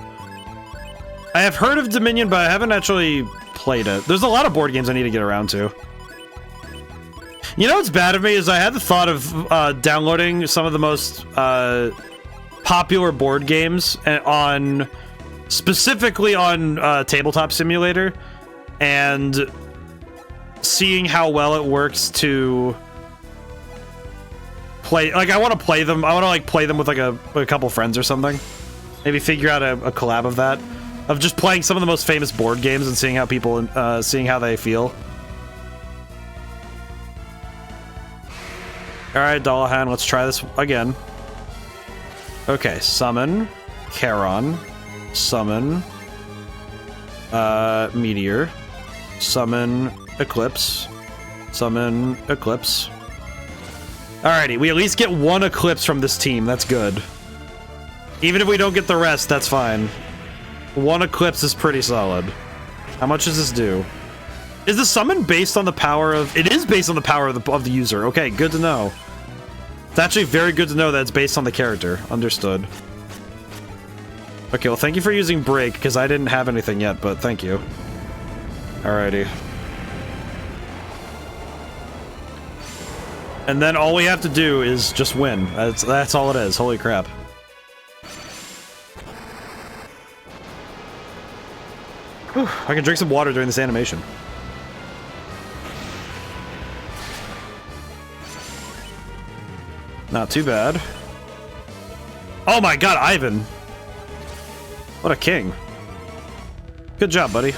I have heard of Dominion, but I haven't actually played it. There's a lot of board games I need to get around to. You know what's bad of me is I had the thought of downloading some of the most popular board games specifically on Tabletop Simulator, and seeing how well it works to play. Like, I want to play them. I want to like play them with like a couple friends or something. Maybe figure out a collab of that, of just playing some of the most famous board games and seeing how people, seeing how they feel. All right, Dullahan, let's try this again. Okay, summon Charon, summon Meteor, summon Eclipse, summon Eclipse. Alrighty, we at least get one Eclipse from this team. That's good. Even if we don't get the rest, that's fine. One Eclipse is pretty solid. How much does this do? Is the summon based on the power of... It is based on the power of the user. Okay, good to know. It's actually very good to know that it's based on the character. Understood. Okay, well, thank you for using Break, because I didn't have anything yet, but thank you. Alrighty. And then all we have to do is just win. That's all it is. Holy crap. Whew, I can drink some water during this animation. Not too bad. Oh my god, Ivan! What a king. Good job, buddy.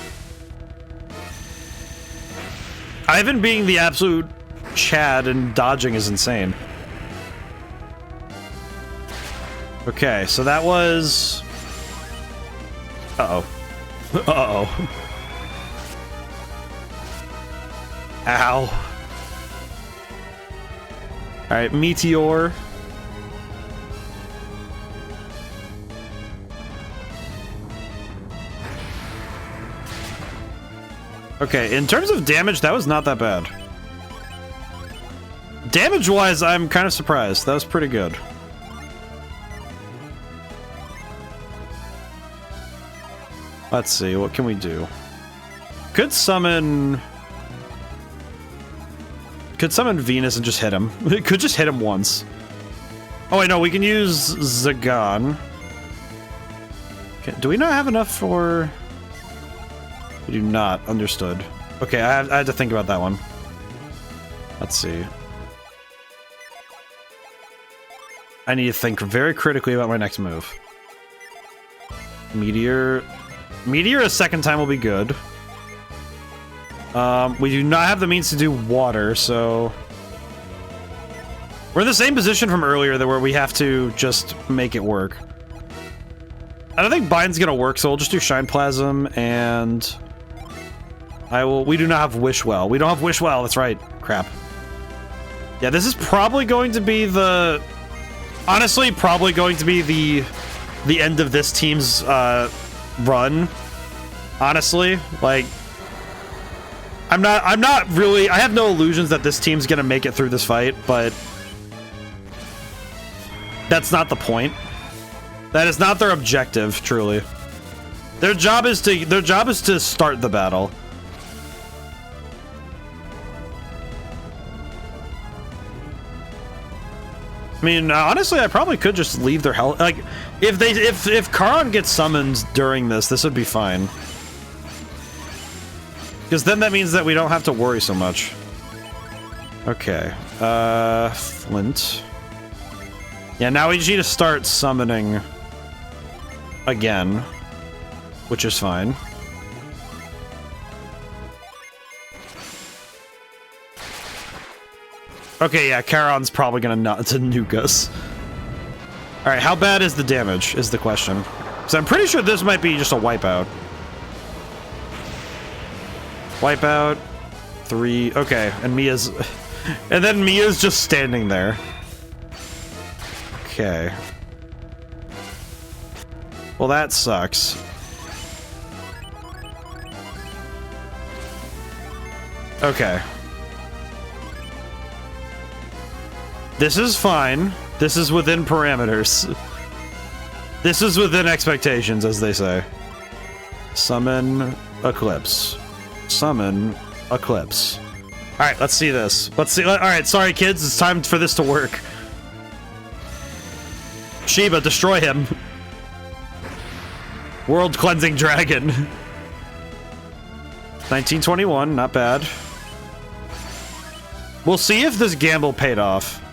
Ivan being the absolute Chad and dodging is insane. Okay, so that was... Uh-oh. Uh-oh. Ow. Alright, Meteor. Okay, in terms of damage, that was not that bad. Damage-wise, I'm kind of surprised. That was pretty good. Let's see, what can we do? Could summon Venus and just hit him. It could just hit him once. Oh wait, no, we can use Zagan. Okay, do we not have enough for... We do not. Understood. Okay, I had to think about that one. Let's see. I need to think very critically about my next move. Meteor a second time will be good. We do not have the means to do water, so... We're in the same position from earlier where we have to just make it work. I don't think Bind's gonna work, so we'll just do Shine Plasm, and... We do not have Wish Well. We don't have Wish Well, that's right. Crap. Yeah, this is probably going to be the... Honestly, probably going to be the end of this team's, run. Honestly, like... I'm not really, I have no illusions that this team's gonna make it through this fight, but that's not the point. That is not their objective, truly. Their job is to start the battle. I mean, honestly, I probably could just leave their health. Like, if Charon gets summoned during this would be fine. Because then that means that we don't have to worry so much. Okay. Flint. Yeah, now we just need to start summoning again, which is fine. Okay, yeah, Charon's probably gonna nuke us. Alright, how bad is the damage, is the question. Because I'm pretty sure this might be just a wipeout. Wipeout. 3. Okay, and Mia's... And then Mia's just standing there. Okay. Well, that sucks. Okay. This is fine. This is within parameters. This is within expectations, as they say. Summon Eclipse. Summon Eclipse. Alright, let's see this. Let's see. Alright, sorry kids, it's time for this to work. Shiba, destroy him. World Cleansing Dragon. 1921, not bad. We'll see if this gamble paid off.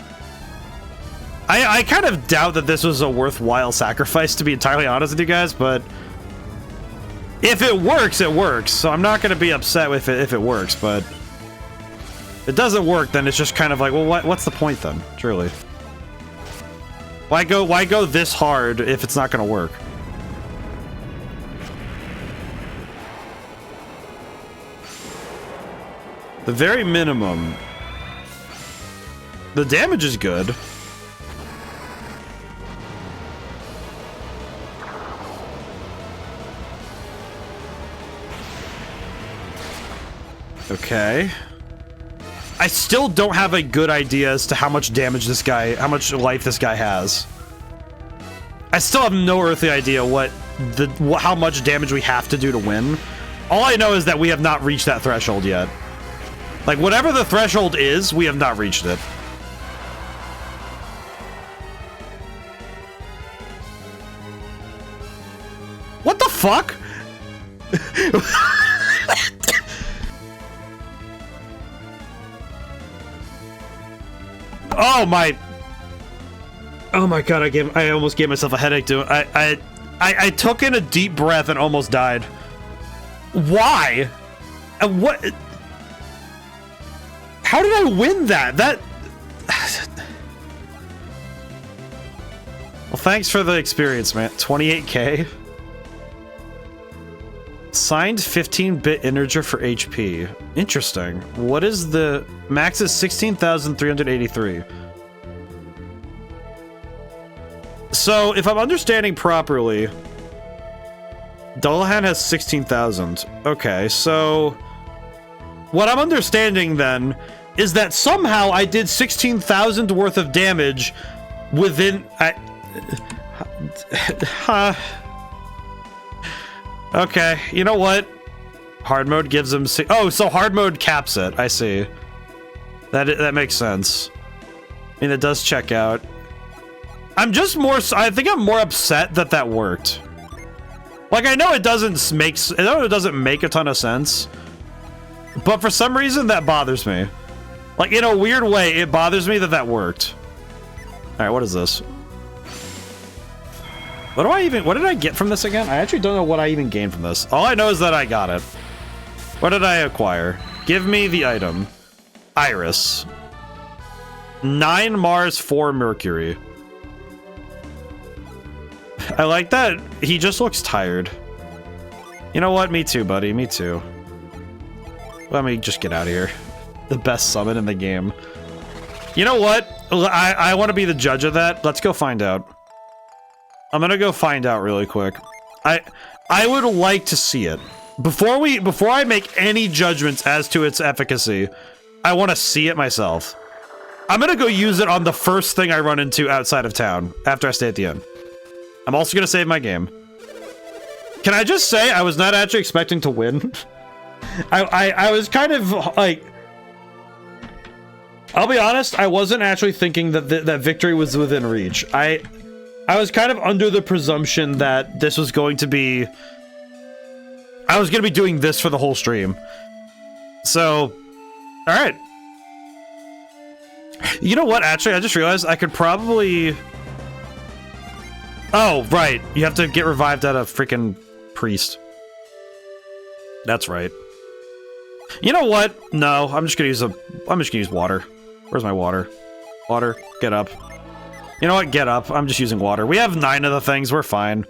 I kind of doubt that this was a worthwhile sacrifice, to be entirely honest with you guys, but if it works, it works. So I'm not going to be upset with it if it works, but if it doesn't work, then it's just kind of like, well, what's the point then? Truly. Why go this hard if it's not going to work? The very minimum. The damage is good. Okay. I still don't have a good idea as to how much damage this guy, how much life this guy has. I still have no earthly idea how much damage we have to do to win. All I know is that we have not reached that threshold yet. Like, whatever the threshold is, we have not reached it. What the fuck? Oh my! Oh my god! I almost gave myself a headache. I took in a deep breath and almost died. Why? And what? How did I win that? Well, thanks for the experience, man. 28k. Signed 15-bit integer for HP. Interesting. What is the max? Is 16,383. So, if I'm understanding properly, Dullahan has 16,000. Okay, so what I'm understanding then is that somehow I did 16,000 worth of damage within. Okay, you know what? Hard mode gives him... Oh, so hard mode caps it. I see. That makes sense. I mean, it does check out. I'm just more... I think I'm more upset that that worked. Like, I know it doesn't make... I know it doesn't make a ton of sense. But for some reason, that bothers me. Like, in a weird way, it bothers me that that worked. Alright, what is this? What did I get from this again? I actually don't know what I even gained from this. All I know is that I got it. What did I acquire? Give me the item. Iris. 9 Mars, 4 Mercury. I like that. He just looks tired. You know what? Me too, buddy. Me too. Let me just get out of here. The best summon in the game. You know what? I want to be the judge of that. Let's go find out. I'm gonna go find out really quick. I would like to see it. before I make any judgments as to its efficacy, I want to see it myself. I'm gonna go use it on the first thing I run into outside of town after I stay at the inn. I'm also gonna save my game. Can I just say I was not actually expecting to win? I was kind of like, I'll be honest, I wasn't actually thinking that that victory was within reach. I was kind of under the presumption that this was going to be, I was going to be doing this for the whole stream. So, all right. You know what? Actually, I just realized I could probably... Oh, right. You have to get revived at a freaking priest. That's right. You know what? No, I'm just gonna use water. Where's my water? Water, get up. You know what? Get up. I'm just using water. We have 9 of the things. We're fine.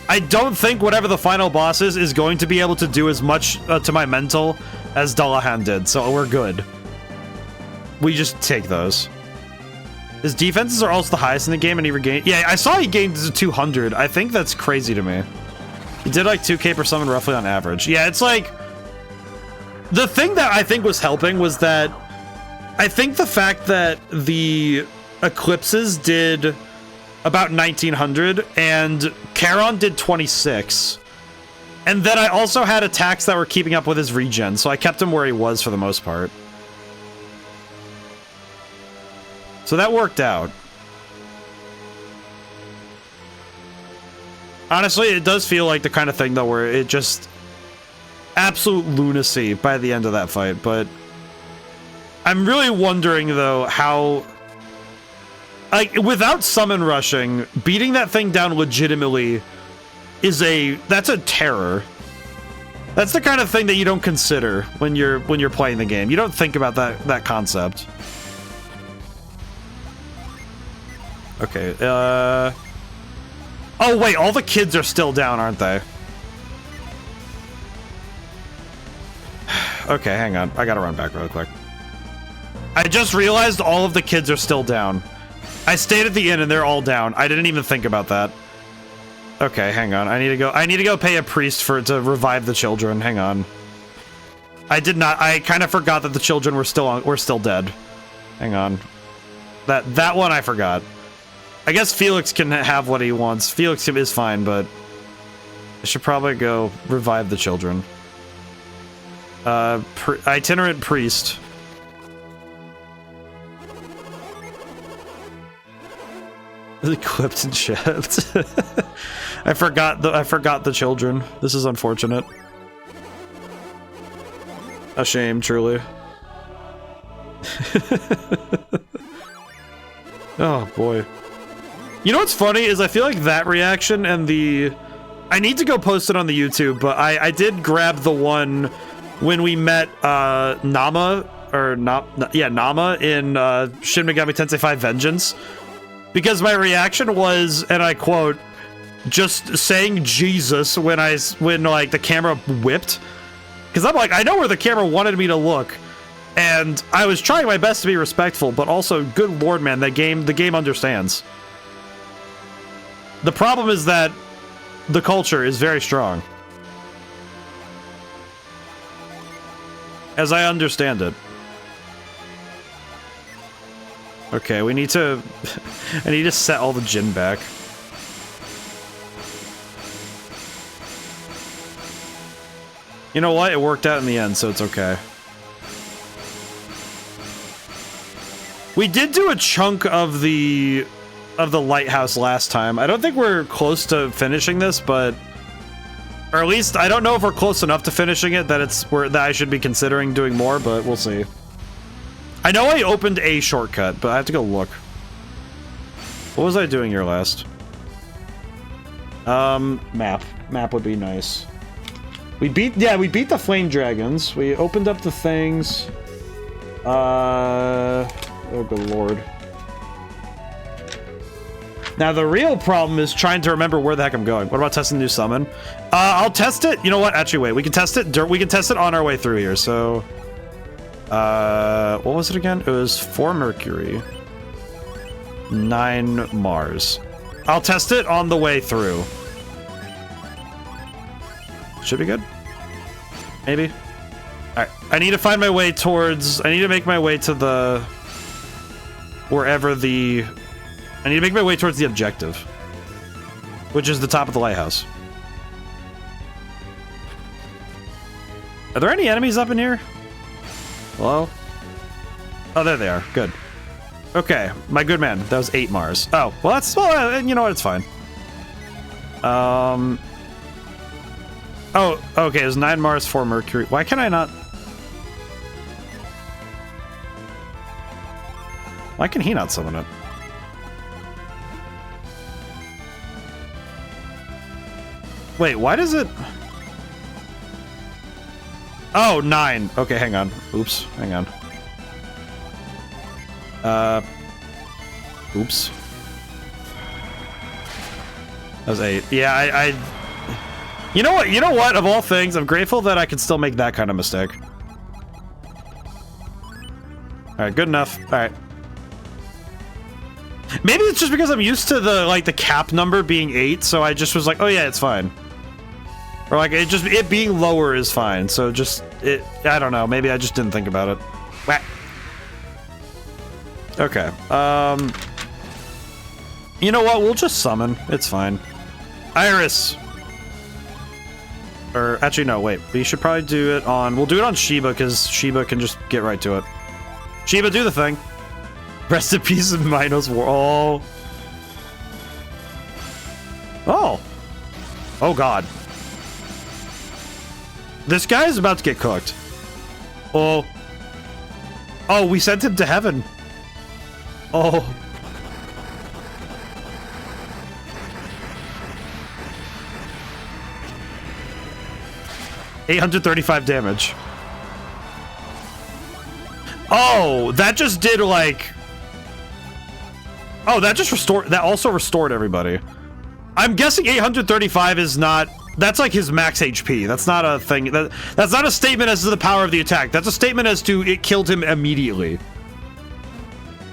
I don't think whatever the final boss is going to be able to do as much to my mental as Dullahan did, so we're good. We just take those. His defenses are also the highest in the game, and he regained... Yeah, I saw he gained to 200. I think that's crazy to me. He did like 2k per summon roughly on average. Yeah, it's like... The thing that I think was helping was that... I think the fact that the Eclipses did about 1900, and Charon did 26. And then I also had attacks that were keeping up with his regen, so I kept him where he was for the most part. So that worked out. Honestly, it does feel like the kind of thing, though, where it just... Absolute lunacy by the end of that fight, but... I'm really wondering, though, how... Like, without summon rushing, beating that thing down legitimately is a... That's a terror. That's the kind of thing that you don't consider when you're playing the game. You don't think about that concept. Okay, oh wait, all the kids are still down, aren't they? Okay, hang on. I gotta run back real quick. I just realized all of the kids are still down. I stayed at the inn and they're all down. I didn't even think about that. Okay, hang on. I need to go pay a priest to revive the children. Hang on. I did not. I kind of forgot that the children were still dead. Hang on. That one I forgot. I guess Felix can have what he wants. Felix is fine, but I should probably go revive the children. Itinerant priest. Equipped and shipped. I forgot the children. This is unfortunate. A shame, truly. Oh boy. You know what's funny is I feel like that reaction and the... I need to go post it on the YouTube, but I did grab the one when we met Nama, or Nama in Shin Megami Tensei 5 Vengeance. Because my reaction was, and I quote, just saying Jesus when like the camera whipped. Because I'm like, I know where the camera wanted me to look. And I was trying my best to be respectful, but also, good lord, man, the game understands. The problem is that the culture is very strong. As I understand it. Okay, we need to... I need to set all the Jin back. You know what? It worked out in the end, so it's okay. We did do a chunk of the lighthouse last time. I don't think we're close to finishing this, but... Or at least, I don't know if we're close enough to finishing it that I should be considering doing more, but we'll see. I know I opened a shortcut, but I have to go look. What was I doing here last? Map. Map would be nice. We beat the flame dragons. We opened up the things. Oh good lord. Now the real problem is trying to remember where the heck I'm going. What about testing the new summon? I'll test it. You know what? Actually, wait. We can test it. We can test it on our way through here. So, what was it again? It was 4 Mercury, 9 Mars. I'll test it on the way through. Should be good. Maybe? Alright, I need to find my way towards... I need to make my way to the... Wherever the... I need to make my way towards the objective. Which is the top of the lighthouse. Are there any enemies up in here? Hello? Oh, there they are. Good. Okay, my good man. That was 8 Mars. Oh, well, that's... Well, you know what? It's fine. Oh, okay. It was 9 Mars, 4 Mercury. Why can I not... Why can he not summon it? Wait, why does it... Oh, 9. Okay, hang on. Oops, hang on. Oops. That was 8. Yeah, I... You know what? You know what? Of all things, I'm grateful that I can still make that kind of mistake. Alright, good enough. Alright. Maybe it's just because I'm used to the, like, the cap number being 8, so I just was like, oh yeah, it's fine. Or like, it being lower is fine, so just, I don't know, maybe I just didn't think about it. Whack. Okay, you know what, we'll just summon, it's fine. Iris! Or, actually no, wait, we should probably do it on, we'll do it on Shiba, because Shiba can just get right to it. Shiba, do the thing. Rest in peace of Minos War. Oh. Oh. Oh, God. This guy is about to get cooked. Oh. Oh, we sent him to heaven. Oh. $835 damage. Oh, that just did like... Oh, that just restored... That also restored everybody. I'm guessing 835 is not... That's like his max HP. That's not a thing. That's not a statement as to the power of the attack. That's a statement as to it killed him immediately.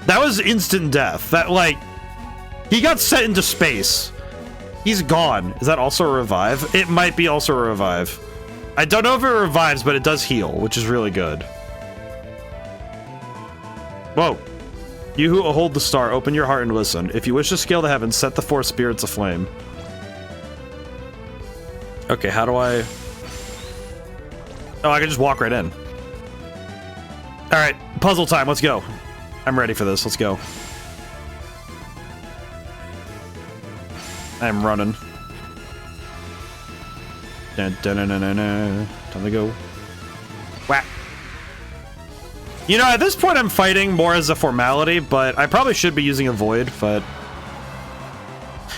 That was instant death. That, like... He got sent into space. He's gone. Is that also a revive? It might be also a revive. I don't know if it revives, but it does heal, which is really good. Whoa. You who hold the star, open your heart and listen. If you wish to scale the heavens, set the 4 spirits aflame. Okay, how do I... Oh, I can just walk right in. Alright, puzzle time, let's go. I'm ready for this, let's go. I'm running. Dun, dun, dun, dun, dun, dun. Time to go. Whack. You know, at this point I'm fighting more as a formality, but I probably should be using a void, but...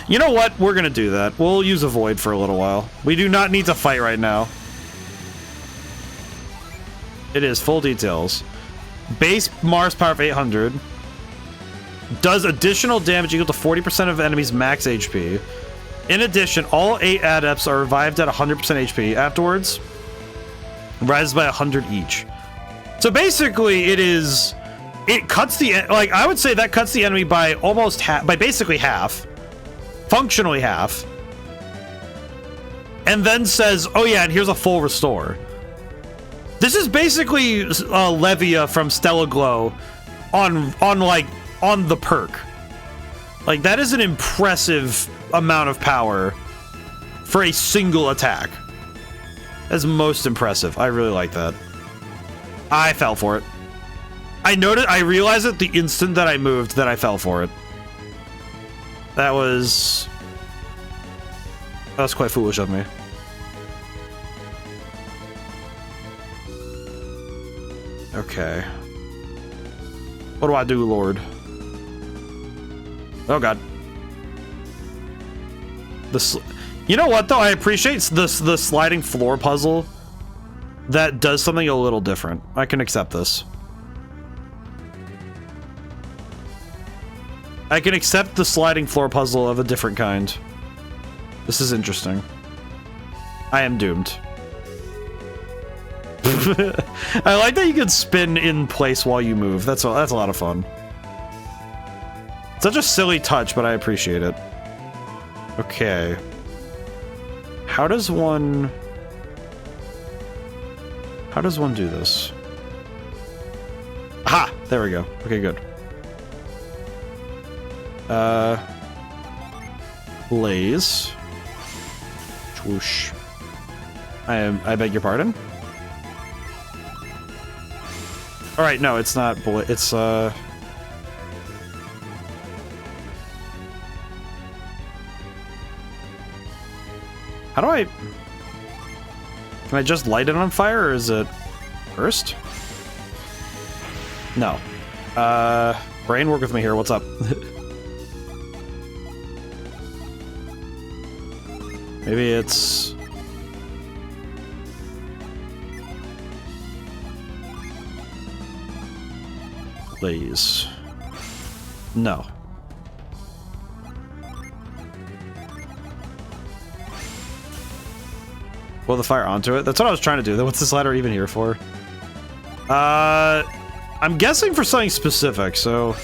You know what? We're gonna do that. We'll use a void for a little while. We do not need to fight right now. It is full details. Base Mars power of 800. Does additional damage equal to 40% of enemies' max HP. In addition, all 8 adepts are revived at 100% HP. Afterwards, rises by 100 each. So basically, it cuts the, like, I would say that cuts the enemy by almost half, by basically half. Functionally half. And then says, oh yeah, and here's a full restore. This is basically Levia from Stellar Glow on the perk. Like, that is an impressive amount of power for a single attack. That's most impressive. I really like that. I fell for it. I realized it the instant that I moved that I fell for it. That was quite foolish of me. Okay. What do I do, Lord? Oh God. You know what though? I appreciate the sliding floor puzzle that does something a little different. I can accept this. I can accept the sliding floor puzzle of a different kind. This is interesting. I am doomed. I like that you can spin in place while you move. That's a lot of fun. Such a silly touch, but I appreciate it. Okay. How does one... How does one do this? Aha! There we go. Okay, good. Blaze. Swoosh. I beg your pardon? Alright, no, it's not it's How do I... Can I just light it on fire, or is it first? No. Brain, work with me here. What's up? Maybe it's... Blaze. No. Blow the fire onto it? That's what I was trying to do. What's this ladder even here for? I'm guessing for something specific, so...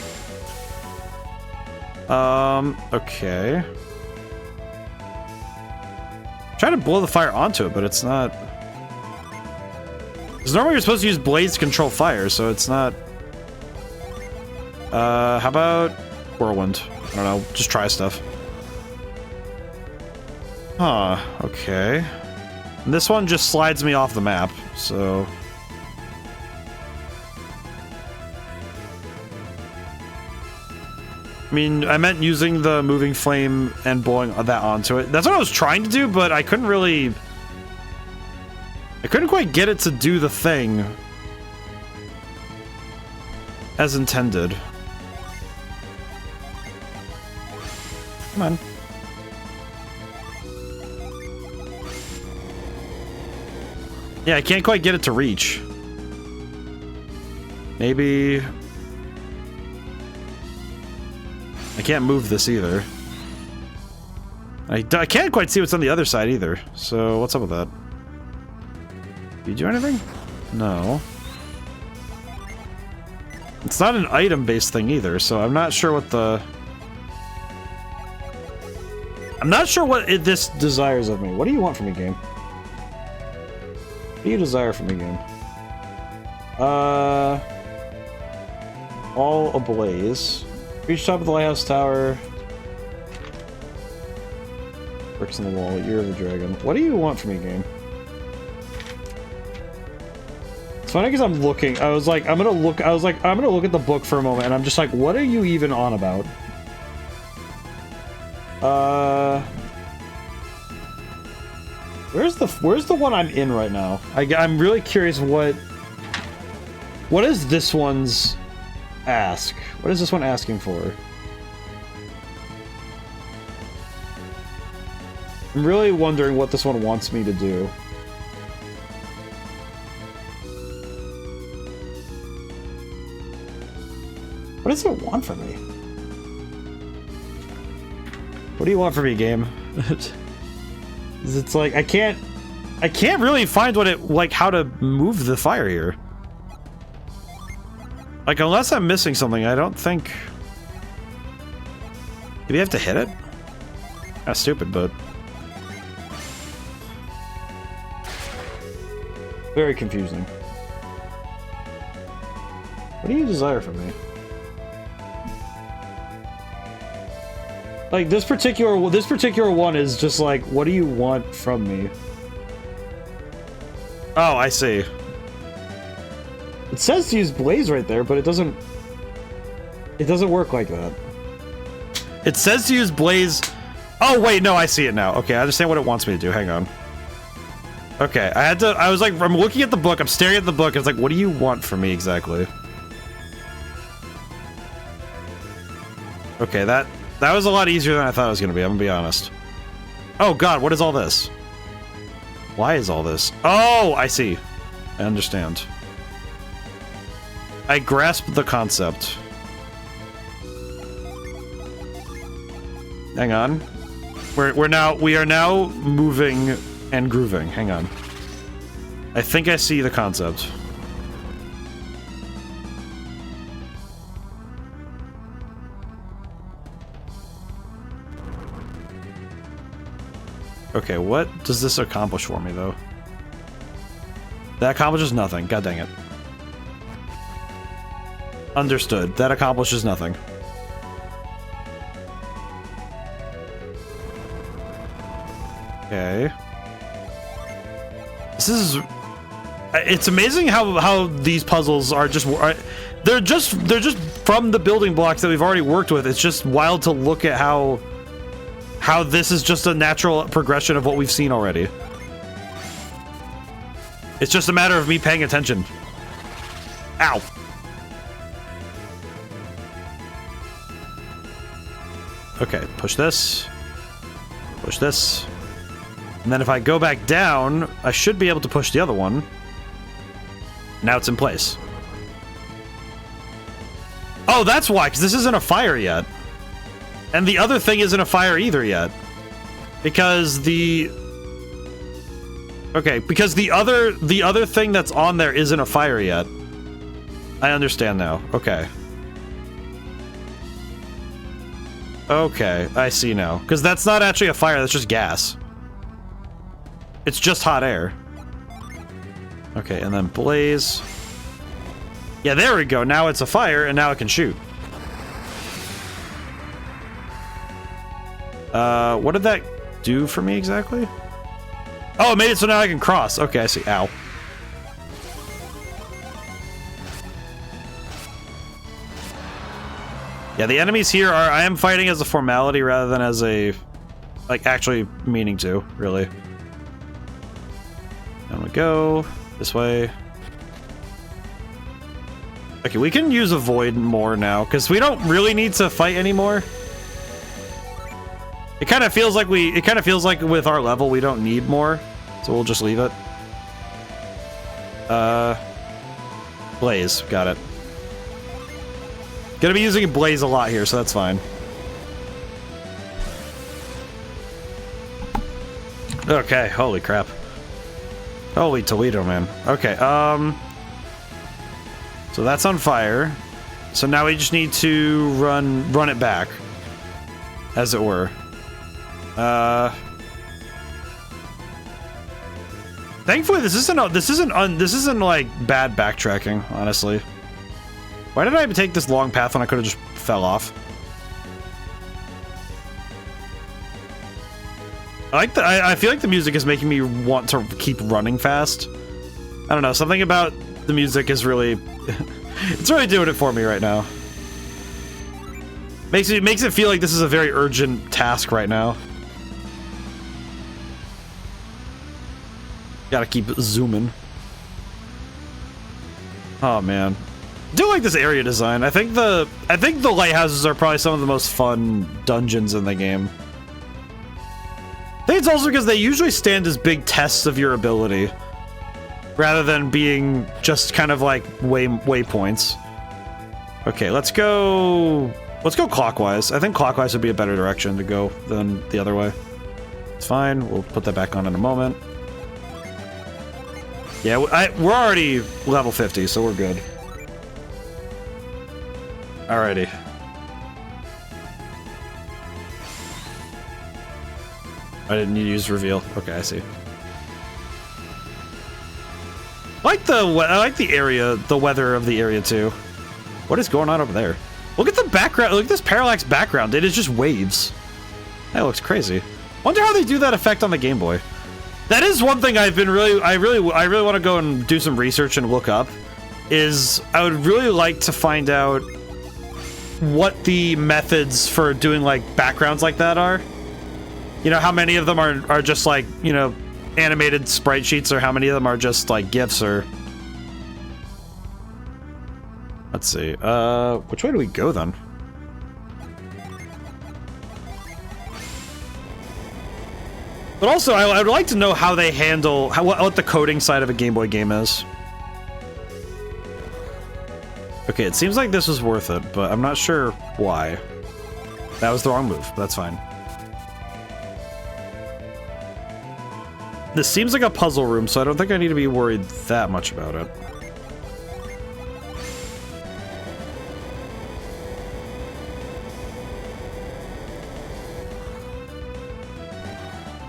Okay. I'm trying to blow the fire onto it, but it's not... Because normally you're supposed to use blades to control fire, so it's not... How about whirlwind? I don't know, just try stuff. Huh, okay. And this one just slides me off the map, so... I mean, I meant using the moving flame and blowing that onto it. That's what I was trying to do, but I couldn't really... I couldn't quite get it to do the thing as intended. Come on. Yeah, I can't quite get it to reach. Maybe... I can't move this either. I can't quite see what's on the other side either. So, what's up with that? Do you do anything? No. It's not an item-based thing either, so I'm not sure what the... I'm not sure what this desires of me. What do you want from me, game? What do you desire from me, game? All ablaze. Reach top of the lighthouse tower. Bricks in the wall. Ear of the dragon. What do you want from me, game? It's funny because I'm looking. I was like, I'm gonna look at the book for a moment, and I'm just like, what are you even on about? Where's the one I'm in right now? I'm really curious what is this one's ask? What is this one asking for? I'm really wondering what this one wants me to do. What does it want from me? What do you want from me, game? It's like I can't really find what it like how to move the fire here. Like, unless I'm missing something, I don't think... Do we have to hit it? That's stupid, but... Very confusing. What do you desire from me? Like, this particular one is just like, what do you want from me? Oh, I see. It says to use blaze right there, but it doesn't work like that. It says to use blaze. Oh wait, no, I see it now. Okay, I understand what it wants me to do. Hang on. Okay, I was like, I'm looking at the book, I'm staring at the book, it's like, what do you want from me exactly? Okay, that was a lot easier than I thought it was gonna be, I'm gonna be honest. Oh god, what is all this? Why is all this? Oh, I see. I understand. I grasp the concept. Hang on. We are now moving and grooving. Hang on. I think I see the concept. Okay, what does this accomplish for me, though? That accomplishes nothing. God dang it. Understood. That accomplishes nothing. Okay. This is... It's amazing how these puzzles are just... They're just from the building blocks that we've already worked with. It's just wild to look at how this is just a natural progression of what we've seen already. It's just a matter of me paying attention. Ow. Okay, push this. Push this. And then if I go back down, I should be able to push the other one. Now it's in place. Oh, that's why, because this isn't a fire yet. And the other thing isn't a fire either yet. Because the... Okay, because the other thing that's on there isn't a fire yet. I understand now. Okay. Okay, I see now. Because that's not actually a fire, that's just gas. It's just hot air. Okay, and then blaze. Yeah, there we go. Now it's a fire, and now it can shoot. What did that do for me exactly? Oh, it made it so now I can cross. Okay, I see. Ow. Yeah, the enemies here are... I am fighting as a formality rather than as a... Like, actually meaning to, really. Down we go. This way. Okay, we can use Avoid more now, because we don't really need to fight anymore. It kind of feels like with our level we don't need more, so we'll just leave it. Blaze, got it. Gonna be using Blaze a lot here, so that's fine. Okay, holy crap. Holy Toledo, man. Okay, so that's on fire. So now we just need to run it back, as it were. Thankfully, this isn't like bad backtracking, honestly. Why did I take this long path when I could have just fell off? I feel like the music is making me want to keep running fast. I don't know, something about the music is really... it's really doing it for me right now. Makes it feel like this is a very urgent task right now. Gotta keep zooming. Oh man, I do like this area design. I think the lighthouses are probably some of the most fun dungeons in the game. I think it's also because they usually stand as big tests of your ability, rather than being just kind of like waypoints. Okay, let's go clockwise. I think clockwise would be a better direction to go than the other way. It's fine. We'll put that back on in a moment. Yeah, we're already level 50, so we're good. Alrighty. I didn't need to use reveal. Okay, I see. I like the area, the weather of the area too. What is going on over there? Look at the background. Look at this parallax background. It is just waves. That looks crazy. Wonder how they do that effect on the Game Boy. That is one thing I've been I really want to go and do some research and look up. I would really like to find out what the methods for doing like backgrounds like that are. You know, how many of them are just like, you know, animated sprite sheets, or how many of them are just like GIFs, or... Let's see, which way do we go then? But also, I would like to know how they handle, what the coding side of a Game Boy game is. Okay, it seems like this was worth it, but I'm not sure why. That was the wrong move, but that's fine. This seems like a puzzle room, so I don't think I need to be worried that much about it.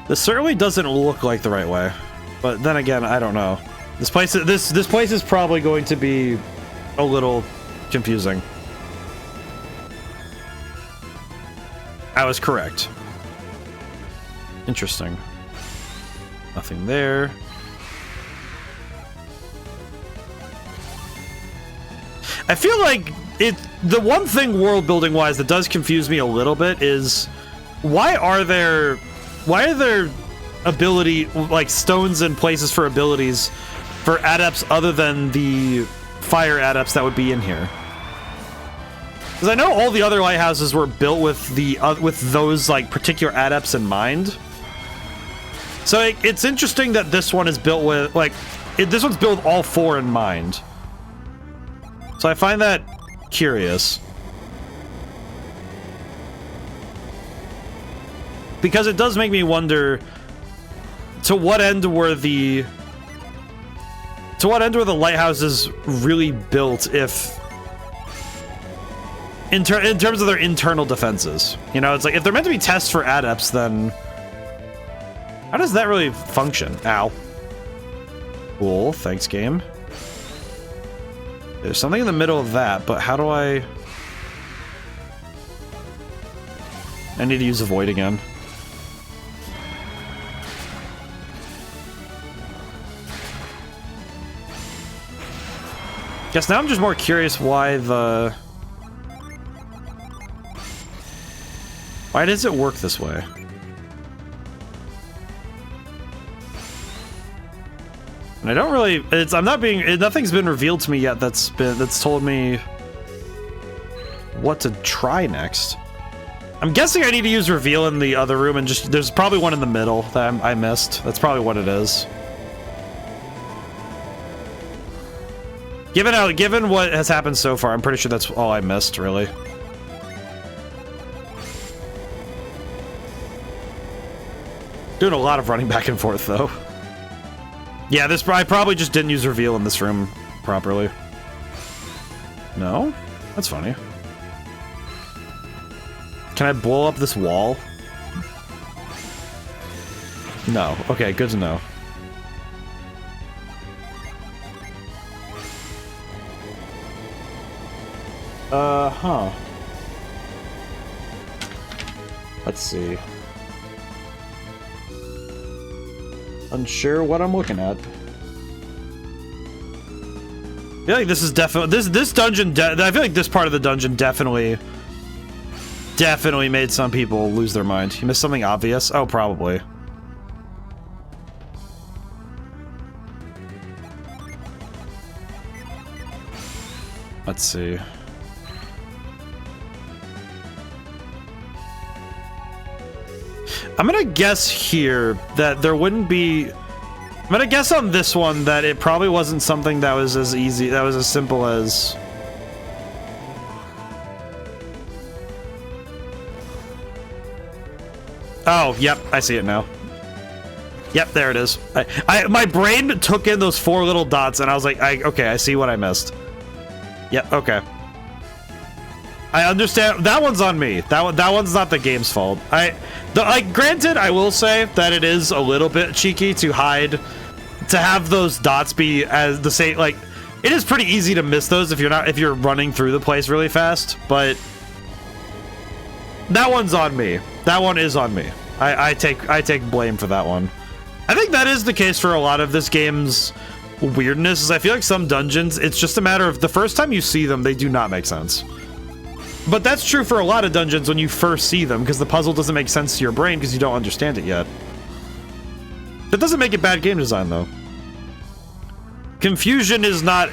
This certainly doesn't look like the right way, but then again, I don't know. This place is probably going to be a little confusing. I was correct. Interesting. Nothing there. I feel like the one thing world building wise that does confuse me a little bit is why are there ability like stones and places for abilities for adepts other than the fire adepts that would be in here? Because I know all the other lighthouses were built with those like particular adepts in mind. So it's interesting that this one is built with this one's built with all 4 in mind. So I find that curious. Because it does make me wonder to what end were the lighthouses really built if in terms of their internal defenses. You know, it's like if they're meant to be tests for adepts, then how does that really function? Ow. Cool, thanks game. There's something in the middle of that, but how do I need to use avoid again. Guess now I'm just more curious why does it work this way? And I don't really, nothing's been revealed to me yet that's told me what to try next. I'm guessing I need to use reveal in the other room and just, there's probably one in the middle that I missed. That's probably what it is. Given what has happened so far, I'm pretty sure that's all I missed, really. Doing a lot of running back and forth, though. Yeah, I probably just didn't use reveal in this room properly. No? That's funny. Can I blow up this wall? No. Okay, good to know. Huh. Let's see. Unsure what I'm looking at. I feel like this is definitely this dungeon. I feel like this part of the dungeon definitely made some people lose their mind. You missed something obvious? Oh, probably. Let's see. I'm gonna guess here that there wouldn't be... I'm gonna guess on this one that it probably wasn't something that was as easy, that was as simple as... Oh, yep, I see it now. Yep, there it is. My brain took in those 4 little dots and I was like, okay, I see what I missed. Yep, okay. I understand. That one's on me. That one's not the game's fault. Granted, I will say that it is a little bit cheeky to have those dots be as the same. Like, it is pretty easy to miss those if you're running through the place really fast. But that one's on me. That one is on me. I take blame for that one. I think that is the case for a lot of this game's weirdness. Is I feel like some dungeons, it's just a matter of the first time you see them, they do not make sense. But that's true for a lot of dungeons when you first see them, because the puzzle doesn't make sense to your brain because you don't understand it yet. That doesn't make it bad game design, though. Confusion is not...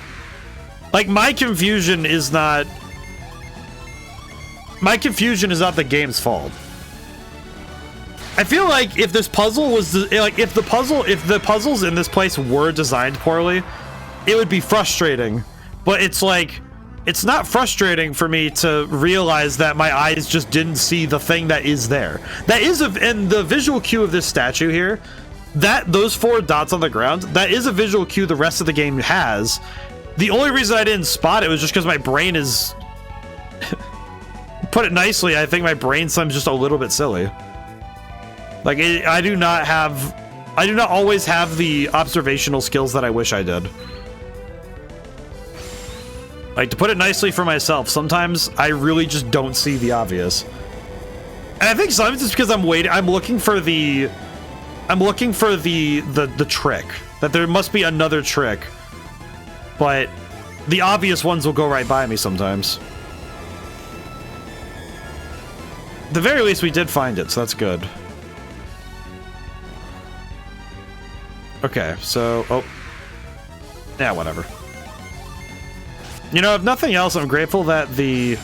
Like, my confusion is not the game's fault. I feel like if this puzzle was... if the puzzles in this place were designed poorly, it would be frustrating. But it's like... It's not frustrating for me to realize that my eyes just didn't see the thing that is there. That is and the visual cue of this statue here, those 4 dots on the ground, that is a visual cue the rest of the game has. The only reason I didn't spot it was just because my brain is... Put it nicely, I think my brain sometimes just a little bit silly. Like, I do not have I do not always have the observational skills that I wish I did. Like, to put it nicely for myself, sometimes I really just don't see the obvious. And I think sometimes it's because I'm waiting. I'm looking for the trick. That there must be another trick. But the obvious ones will go right by me sometimes. At the very least, we did find it, so that's good. Okay, so... Oh. Yeah, whatever. You know, if nothing else, I'm grateful that the...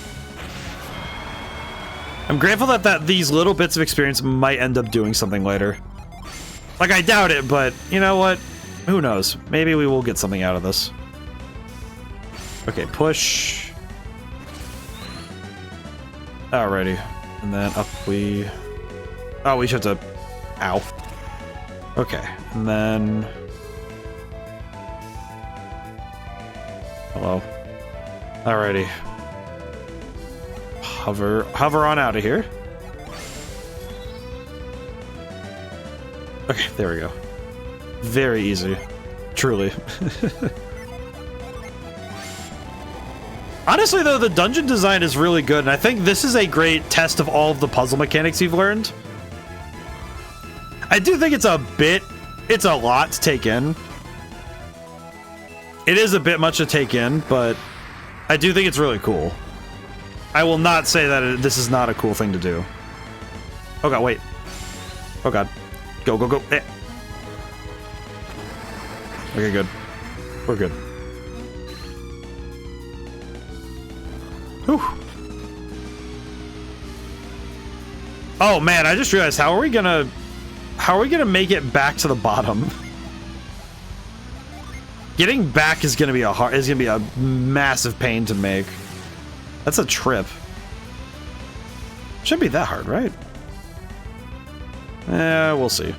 I'm grateful that these little bits of experience might end up doing something later. Like, I doubt it, but you know what? Who knows? Maybe we will get something out of this. Okay, push. Alrighty. And then up we... Oh, we should have to... Ow. Okay, and then... Hello. Alrighty. Hover on out of here. Okay, there we go. Very easy. Truly. Honestly, though, the dungeon design is really good, and I think this is a great test of all of the puzzle mechanics you've learned. I do think it's a lot to take in. It is a bit much to take in, but I do think it's really cool. I will not say that this is not a cool thing to do. Oh god, wait. Oh god. Go, go, go. Eh. Okay, good. We're good. Whew. Oh man, I just realized, how are we gonna make it back to the bottom? Getting back is gonna be a massive pain to make. That's a trip. Shouldn't be that hard, right? We'll see.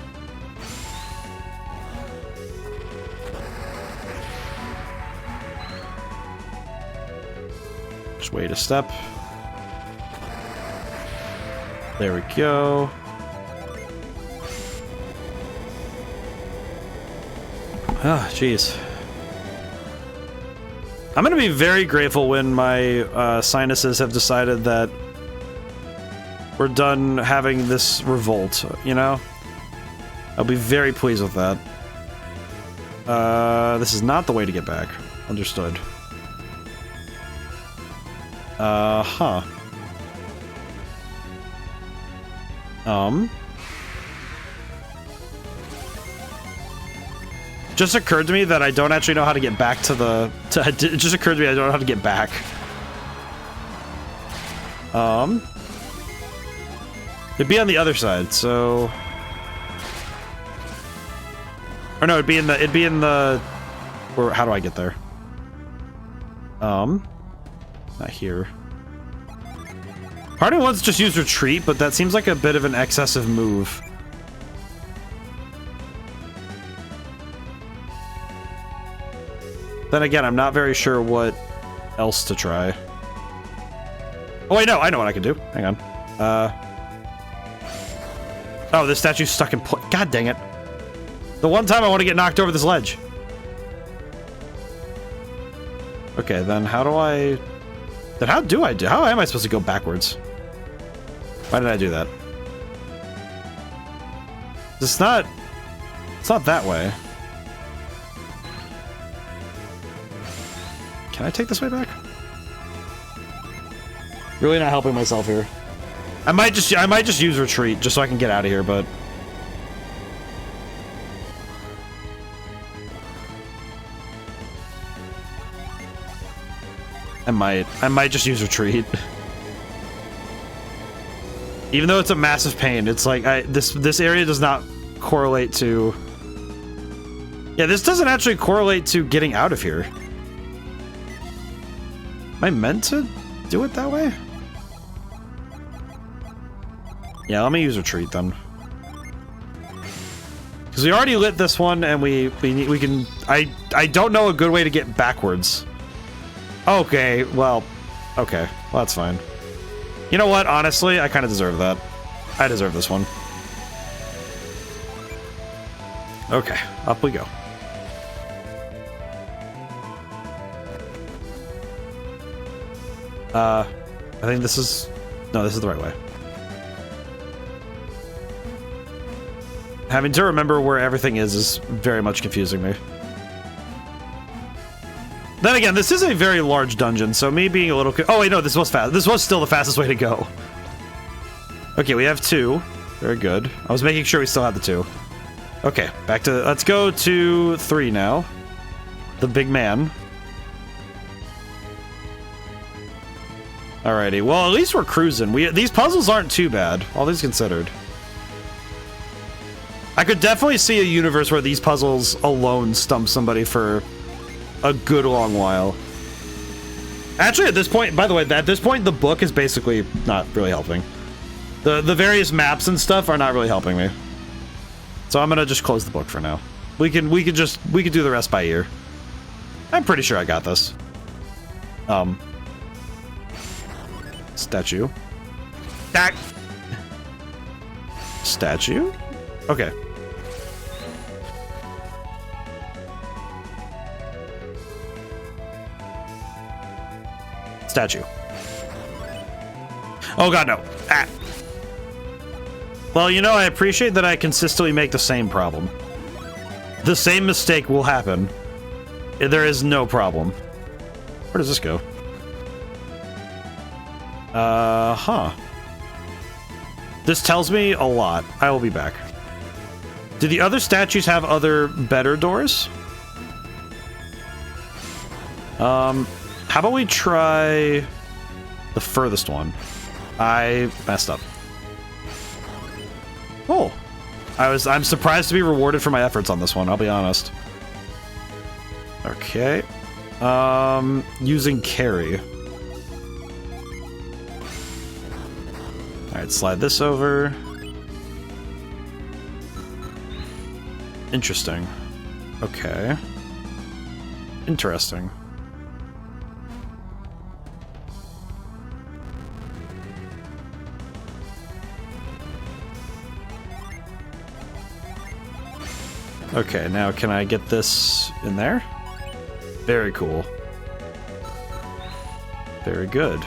Just wait a step. There we go. Ah, jeez. I'm gonna be very grateful when my sinuses have decided that we're done having this revolt, you know? I'll be very pleased with that. This is not the way to get back. Understood. Huh. Just occurred to me that I don't actually know how to get back to the... it just occurred to me I don't know how to get back. It'd be on the other side, so... Or no, it'd be in the... Or how do I get there? Not here. Part of me wants to just use retreat, but that seems like a bit of an excessive move. Then again, I'm not very sure what else to try. Oh, wait, no, I know what I can do. Hang on. Oh, this statue's stuck in place. God dang it. The one time I want to get knocked over this ledge. Okay, then how do I... Then how do I do... How am I supposed to go backwards? Why did I do that? It's not... It's not that way. Can I take this way back? Really not helping myself here. I might just use retreat just so I can get out of here, but I might just use retreat. Even though it's a massive pain, it's like this area does not correlate to... Yeah, this doesn't actually correlate to getting out of here. Am I meant to do it that way? Yeah, let me use retreat then. Because we already lit this one, and we can... I don't know a good way to get backwards. Okay, well... Okay, well, that's fine. You know what? Honestly, I kind of deserve that. I deserve this one. Okay, up we go. I think this is... No, this is the right way. Having to remember where everything is very much confusing me. Then again, this is a very large dungeon, so me being a little... Oh wait, no, this was fast. This was still the fastest way to go. Okay, we have 2. Very good. I was making sure we still had the 2. Okay, back to... Let's go to 3 now. The big man. Alrighty, well, at least we're cruising. These puzzles aren't too bad, all things considered. I could definitely see a universe where these puzzles alone stump somebody for a good long while. Actually, at this point, by the way, at this point, the book is basically not really helping. The various maps and stuff are not really helping me. So I'm gonna just close the book for now. We can do the rest by ear. I'm pretty sure I got this. Statue. Statue? Okay. Statue. Oh god, no. Ah. Well, you know, I appreciate that I consistently make the same problem. The same mistake will happen. There is no problem. Where does this go? Huh. This tells me a lot. I will be back. Do the other statues have other better doors? How about we try the furthest one? I messed up. Oh. I'm surprised to be rewarded for my efforts on this one, I'll be honest. Okay. Using carry. Alright, slide this over. Interesting. Okay. Interesting. Okay, now can I get this in there? Very cool. Very good.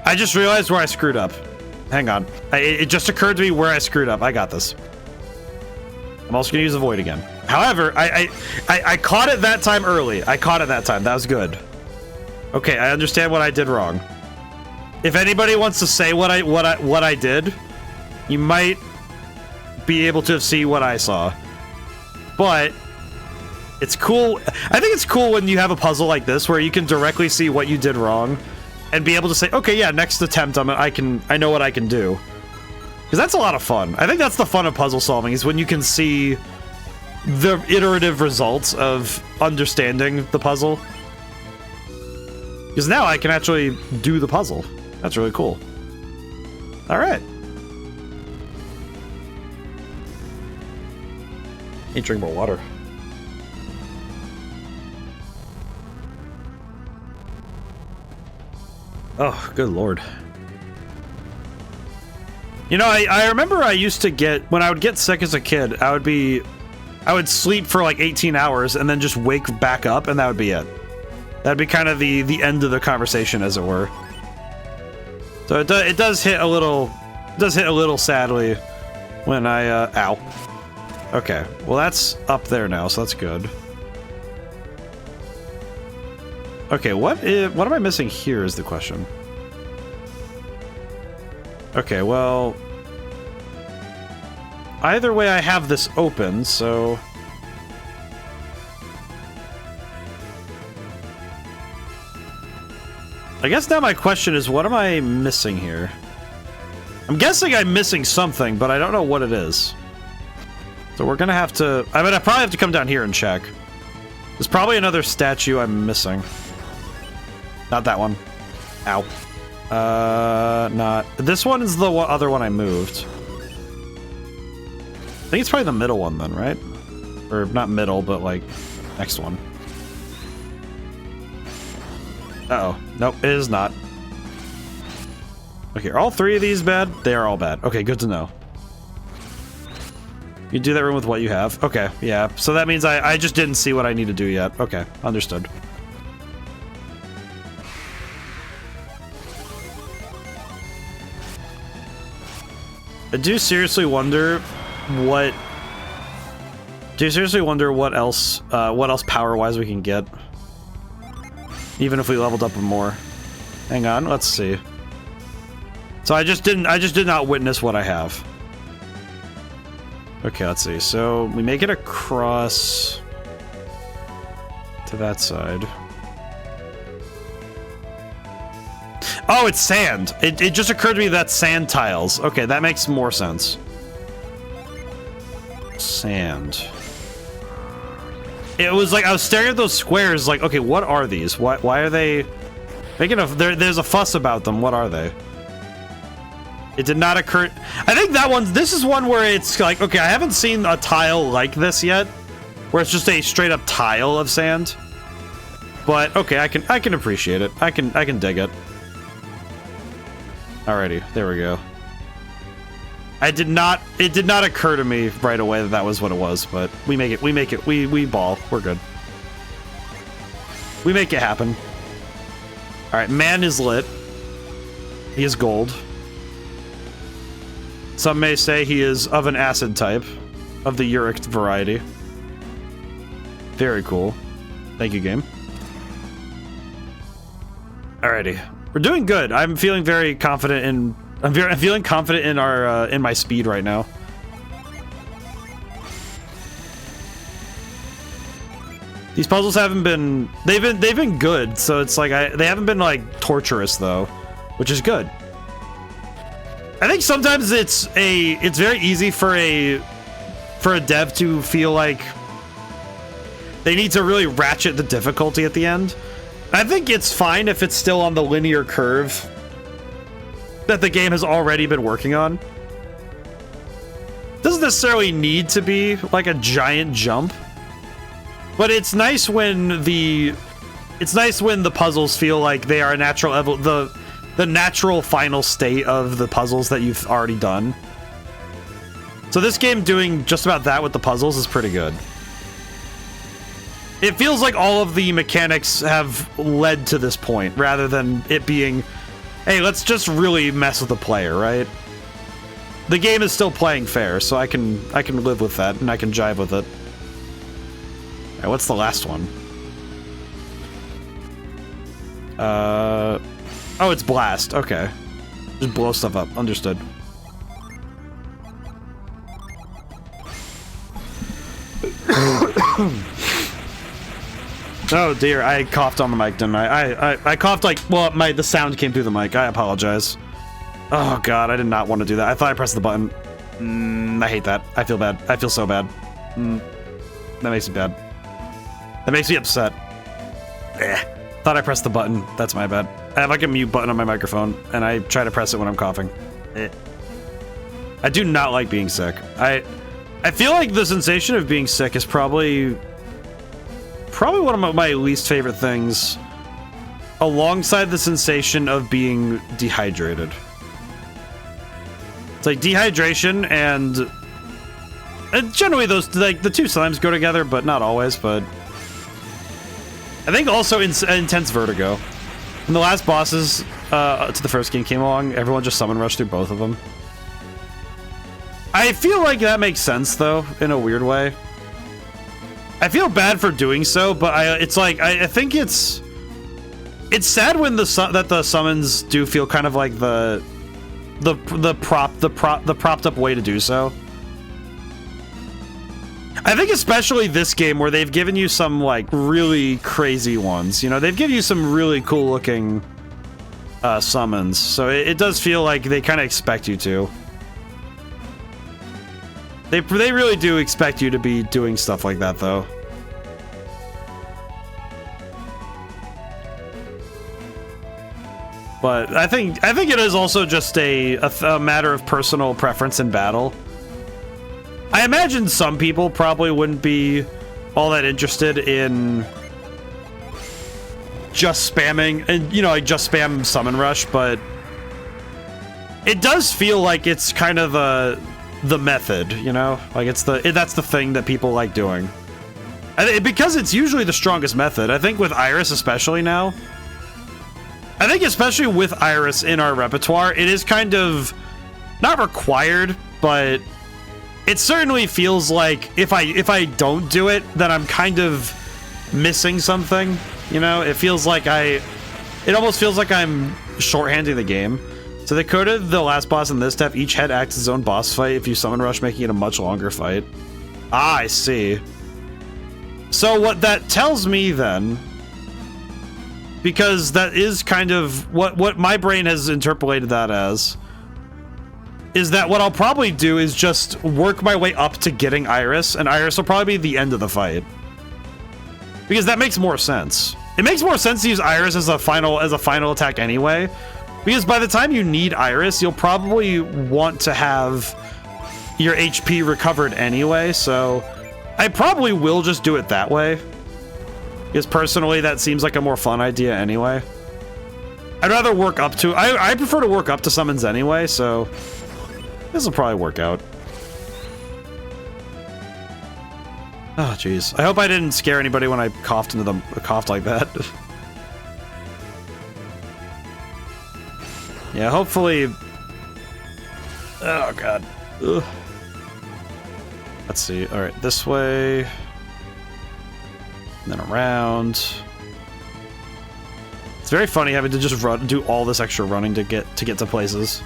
I just realized where I screwed up. Hang on. It just occurred to me where I screwed up. I got this. I'm also gonna use the void again. However, I caught it that time early. I caught it that time. That was good. Okay, I understand what I did wrong. If anybody wants to say what I did, you might be able to see what I saw. But it's cool. I think it's cool when you have a puzzle like this where you can directly see what you did wrong and be able to say, okay, yeah, next attempt I know what I can do. Because that's a lot of fun. I think that's the fun of puzzle solving, is when you can see the iterative results of understanding the puzzle. Because now I can actually do the puzzle. That's really cool. All right. Need to drink more water. Oh, good lord. You know, I remember I used to get, when I would get sick as a kid, I would sleep for like 18 hours and then just wake back up, and that would be it. That'd be kind of the end of the conversation, as it were. So it does hit a little sadly when I ow. Okay, well that's up there now, so that's good. Okay, what am I missing here is the question. Okay, well, either way I have this open, so I guess now my question is, what am I missing here? I'm guessing I'm missing something, but I don't know what it is. So we're gonna have to... I mean, I probably have to come down here and check. There's probably another statue I'm missing. Not that one. Ow. Not... This one is the other one I moved. I think it's probably the middle one then, right? Or not middle, but like, next one. Uh-oh. Nope, it is not. Okay, are all 3 of these bad? They are all bad. Okay, good to know. You do that room with what you have. Okay, yeah. So that means I just didn't see what I need to do yet. Okay, understood. I do seriously wonder what... Do you seriously wonder what else power-wise we can get? Even if we leveled up more. Hang on, let's see. So I just did not witness what I have. Okay, let's see. So we make it across to that side. Oh, it's sand. It just occurred to me that's sand tiles. Okay, that makes more sense. Sand. It was like I was staring at those squares like, okay, what are these? Why are they making a there's a fuss about them. What are they? It did not occur. I think that this is one where it's like, okay, I haven't seen a tile like this yet, where it's just a straight up tile of sand. But okay, I can appreciate it. I can dig it. Alrighty, there we go. It did not occur to me right away that that was what it was, but we ball. We're good. We make it happen. Alright, man is lit. He is gold. Some may say he is of an acid type, of the uric variety. Very cool. Thank you, game. Alrighty. We're doing good. I'm feeling very confident in... I'm feeling confident in our in my speed right now. These puzzles haven't been they've been good, so it's like they haven't been like torturous though, which is good. I think sometimes it's very easy for a dev to feel like they need to really ratchet the difficulty at the end. I think it's fine if it's still on the linear curve that the game has already been working on. Doesn't necessarily need to be like a giant jump, but it's nice when the puzzles feel like they are a natural the natural final state of the puzzles that you've already done. So this game doing just about that with the puzzles is pretty good. It feels like all of the mechanics have led to this point rather than it being, hey, let's just really mess with the player, right? The game is still playing fair, so I can live with that and I can jive with it. Alright, what's the last one? Oh, it's blast. Okay. Just blow stuff up. Understood. Oh dear, I coughed on the mic, didn't I? I coughed like, well, the sound came through the mic. I apologize. Oh god, I did not want to do that. I thought I pressed the button. I hate that. I feel bad. I feel so bad. That makes me bad. That makes me upset. Thought I pressed the button. That's my bad. I have like a mute button on my microphone, and I try to press it when I'm coughing. I do not like being sick. I feel like the sensation of being sick is probably one of my least favorite things, alongside the sensation of being dehydrated. It's like dehydration and generally those, like, the two sometimes go together, but not always. But I think also intense vertigo. When the last bosses to the first game came along, everyone just summon rushed through both of them. I feel like that makes sense though, in a weird way. I feel bad for doing so, but it's like I think it's sad when that the summons do feel kind of like the propped up way to do so. I think especially this game where they've given you some like really crazy ones. You know, they've given you some really cool looking summons, so it does feel like they kind of expect you to. They really do expect you to be doing stuff like that, though. But I think it is also just a matter of personal preference in battle. I imagine some people probably wouldn't be all that interested in just spamming, and you know, like just spam summon rush, but It does feel like it's kind of the method, you know? Like that's the thing that people like doing. Because it's usually the strongest method. I think with Iris especially now. I think especially with Iris in our repertoire, it is kind of not required, but it certainly feels like if I don't do it, then I'm kind of missing something, you know? It feels like it almost feels like I'm shorthanding the game. So they coded the last boss in this to have each head act as its own boss fight if you summon rush, making it a much longer fight. Ah, I see. So what that tells me then, because that is kind of what my brain has interpolated that as, is that what I'll probably do is just work my way up to getting Iris, and Iris will probably be the end of the fight. Because that makes more sense. It makes more sense to use Iris as a final attack anyway. Because by the time you need Iris, you'll probably want to have your HP recovered anyway, so I probably will just do it that way. Because personally, that seems like a more fun idea anyway. I'd rather work up to... I prefer to work up to summons anyway, so this will probably work out. Oh, jeez. I hope I didn't scare anybody when I coughed into them, coughed like that. Yeah, hopefully... Oh, God. Ugh. Let's see. Alright, this way. And then around. It's very funny having to just do all this extra running to get to places.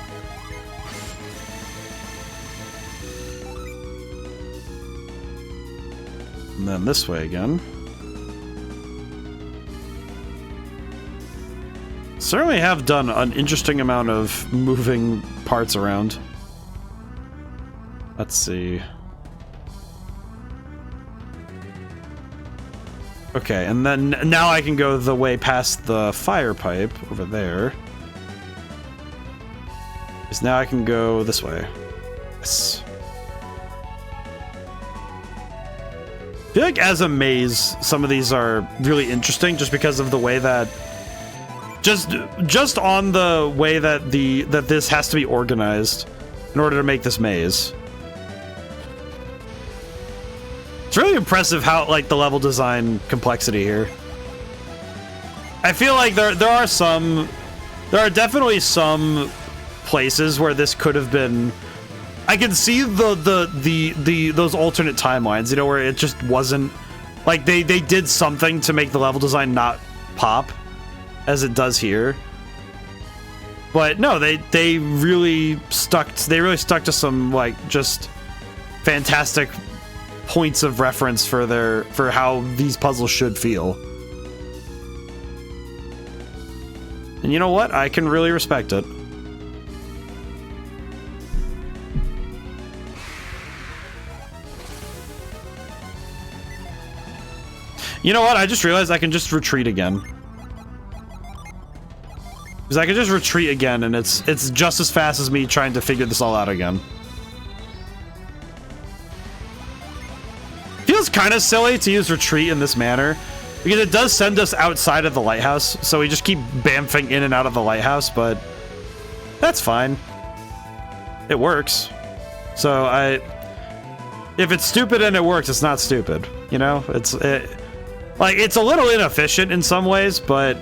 And then this way again. Certainly have done an interesting amount of moving parts around. Let's see. Okay, and then now I can go the way past the fire pipe over there. Because now I can go this way. Yes. I feel like as a maze, some of these are really interesting just because of the way that just on the way that this has to be organized in order to make this maze. It's really impressive how like the level design complexity here. I feel like there are definitely some places where this could have been. I can see those alternate timelines, you know, where it just wasn't like they did something to make the level design not pop as it does here. But no, they really stuck to some like just fantastic points of reference for how these puzzles should feel. And you know what? I can really respect it. You know what? I just realized I can just retreat again. Because I can just retreat again, and it's just as fast as me trying to figure this all out again. Feels kind of silly to use retreat in this manner, because it does send us outside of the lighthouse, so we just keep bamfing in and out of the lighthouse, but that's fine. It works. So if it's stupid and it works, it's not stupid. You know, it's a little inefficient in some ways, but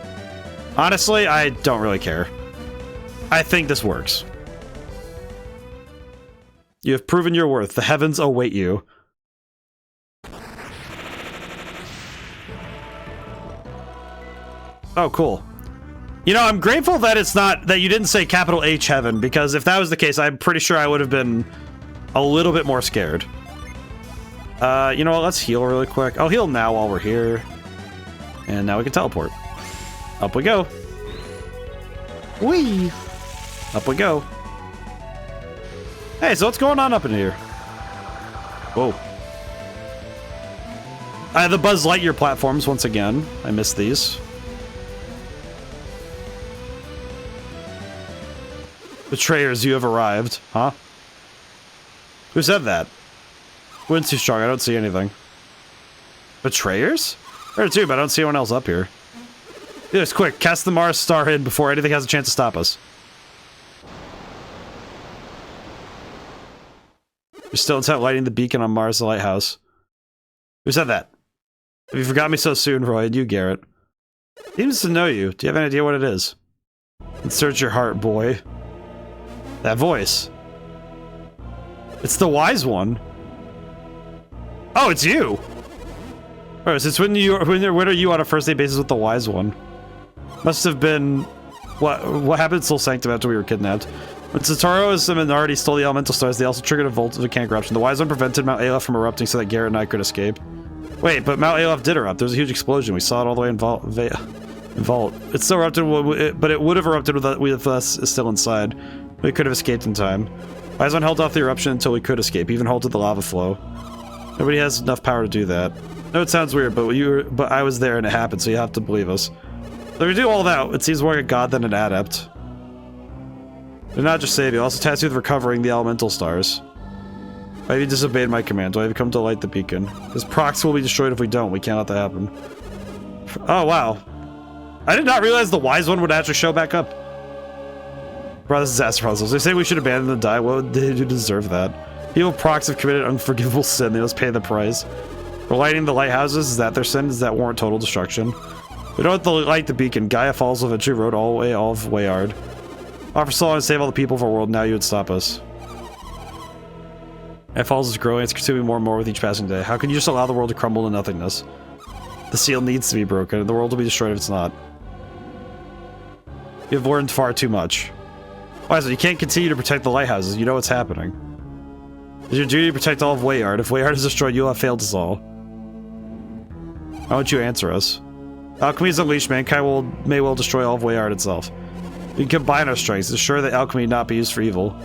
honestly, I don't really care. I think this works. You have proven your worth. The heavens await you. Oh, cool. You know, I'm grateful that it's not, that you didn't say capital H heaven, because if that was the case, I'm pretty sure I would have been a little bit more scared. You know what, let's heal really quick. I'll heal now while we're here. And now we can teleport. Up we go. Whee! Up we go. Hey, so what's going on up in here? Whoa. I have the Buzz Lightyear platforms once again. I missed these. Betrayers, you have arrived. Huh? Who said that? Wind's too strong, I don't see anything. Betrayers? There are two, but I don't see anyone else up here. Do this quick, cast the Mars star in before anything has a chance to stop us. You're still intent lighting the beacon on Mars, the lighthouse. Who said that? Have you forgot me so soon, Roy? And you, Garrett. Seems to know you. Do you have any idea what it is? Insert your heart, boy. That voice. It's the wise one. Oh, it's you! Alright, since when are you on a first date basis with the wise one? Must have been... What happened to Soul Sanctum after we were kidnapped? When Satoru and some minority stole the elemental stars, they also triggered a volcanic eruption. The wise one prevented Mount Aleph from erupting so that Garrett and I could escape. Wait, but Mount Aleph did erupt. There was a huge explosion. We saw it all the way in Vault. It still erupted, but it would have erupted with us still inside. We could have escaped in time. Wise one held off the eruption until we could escape, even halted the lava flow. Nobody has enough power to do that. No, it sounds weird, but I was there and it happened, so you have to believe us. So if we do all that, it seems more like a god than an adept. Did not just save you, also tasked you with recovering the elemental stars. Why have you disobeyed my command? Why have you come to light the beacon? This prox will be destroyed if we don't. We can't let that happen. Oh, wow. I did not realize the wise one would actually show back up. Bro, this is disaster puzzles. They say we should abandon and die. What would they do to deserve that? People prox have committed unforgivable sin. They must pay the price. For lighting the lighthouses, is that their sin? Does that warrant total destruction? We don't have to light the beacon. Gaia Falls eventually rode all of Wayard. Offer so long to save all the people of our world, now you would stop us. Gaia Falls is growing, it's consuming more and more with each passing day. How can you just allow the world to crumble to nothingness? The seal needs to be broken, and the world will be destroyed if it's not. You have learned far too much. Why is it? You can't continue to protect the lighthouses, you know what's happening. It's your duty to protect all of Wayard. If Wayard is destroyed, you'll have failed us all. Why don't you answer us? Alchemy is unleashed, mankind may well destroy all of Wayard itself. We can combine our strengths, ensure that alchemy not be used for evil.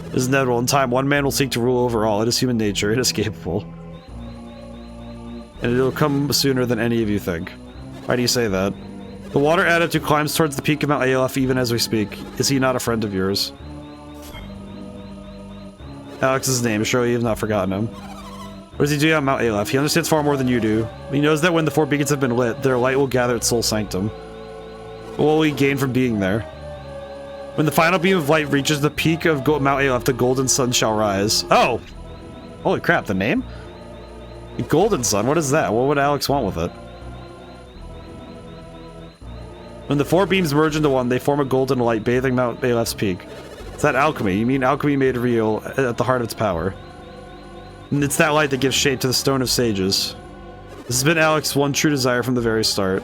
It is inevitable. In time, one man will seek to rule over all. It is human nature, inescapable. And it'll come sooner than any of you think. Why do you say that? The water adept who climbs towards the peak of Mount Aleph even as we speak. Is he not a friend of yours? Alex's name, surely you have not forgotten him. What does he do on Mount Aleph? He understands far more than you do. He knows that when the 4 beacons have been lit, their light will gather at Soul Sanctum. What will we gain from being there? When the final beam of light reaches the peak of Mount Aleph, the golden sun shall rise. Oh! Holy crap, the name? The golden sun, what is that? What would Alex want with it? When the 4 beams merge into one, they form a golden light bathing Mount Aleph's peak. Is that alchemy? You mean alchemy made real at the heart of its power? And it's that light that gives shape to the Stone of Sages. This has been Alex's one true desire from the very start.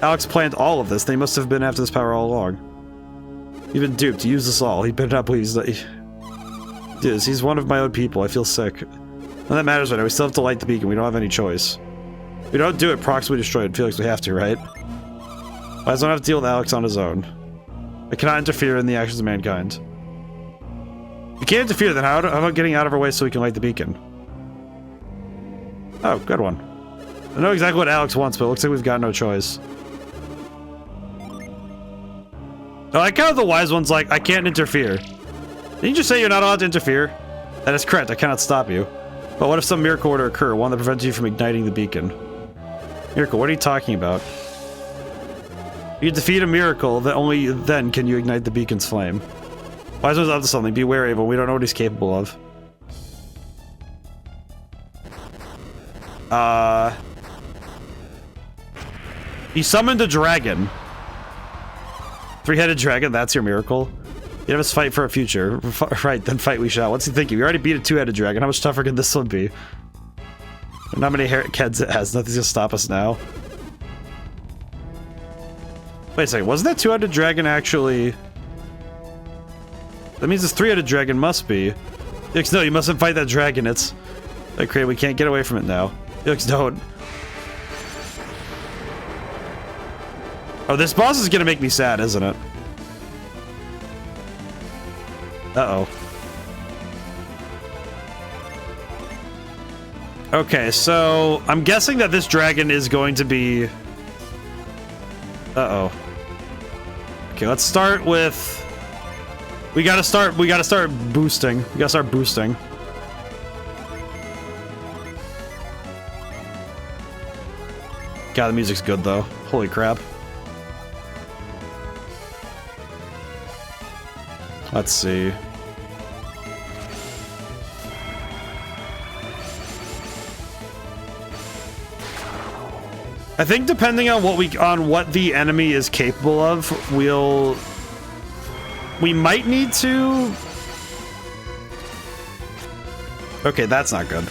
Alex planned all of this. They must have been after this power all along. You've been duped. He used us all. He better not believe he's one of my own people. I feel sick. None that matters right now. We still have to light the beacon. We don't have any choice. If we don't do it, Prox will be destroyed. I feel like we have to, right? Why does one have to deal with Alex on his own? I cannot interfere in the actions of mankind. You can't interfere, then how about getting out of our way so we can light the beacon? Oh, good one. I know exactly what Alex wants, but it looks like we've got no choice. I like how the wise one's like, I can't interfere. Didn't you just say you're not allowed to interfere? That is correct, I cannot stop you. But what if some miracle were to occur, one that prevents you from igniting the beacon? Miracle, what are you talking about? You defeat a miracle, that only then can you ignite the beacon's flame. Wise one's up to something, be wary of him, we don't know what he's capable of. He summoned a dragon. 3-headed dragon, that's your miracle? You have us fight for a future. Right, then fight we shall. What's he thinking? We already beat a 2-headed dragon. How much tougher can this one be? Not many heads it has. Nothing's gonna stop us now. Wait a second. Wasn't that 2-headed dragon actually... That means this 3-headed dragon must be... Yix, no, you mustn't fight that dragon. It's... Like, great, we can't get away from it now. Yix, don't. Oh, this boss is gonna make me sad, isn't it? Uh-oh. Okay, so I'm guessing that this dragon is going to be... Uh-oh. Okay, let's start with... We gotta start boosting. We gotta start boosting. God, the music's good though. Holy crap. Let's see. I think depending on what the enemy is capable of, we might need to. Okay, that's not good.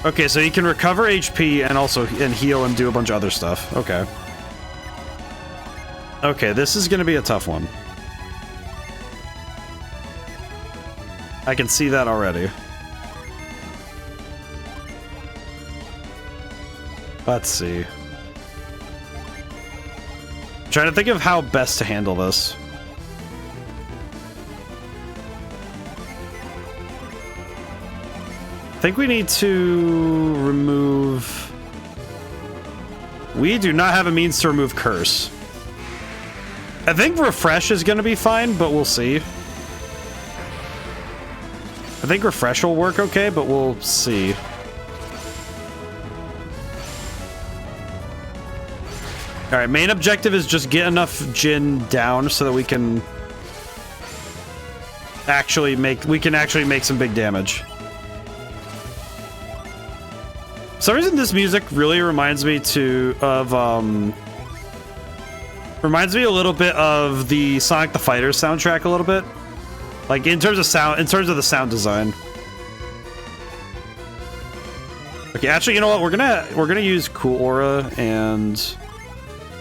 Okay, so you can recover HP and heal and do a bunch of other stuff. Okay. Okay, this is gonna be a tough one. I can see that already. Let's see. I'm trying to think of how best to handle this. I think we need to remove... We do not have a means to remove Curse. I think Refresh is going to be fine, but we'll see. I think Refresh will work okay, but we'll see. Alright, main objective is just get enough Jin down so that we can actually make some big damage. For some reason, this music really reminds me reminds me a little bit of the Sonic the Fighters soundtrack a little bit. Like in terms of the sound design. Okay, actually, you know what? We're gonna use Cool Aura and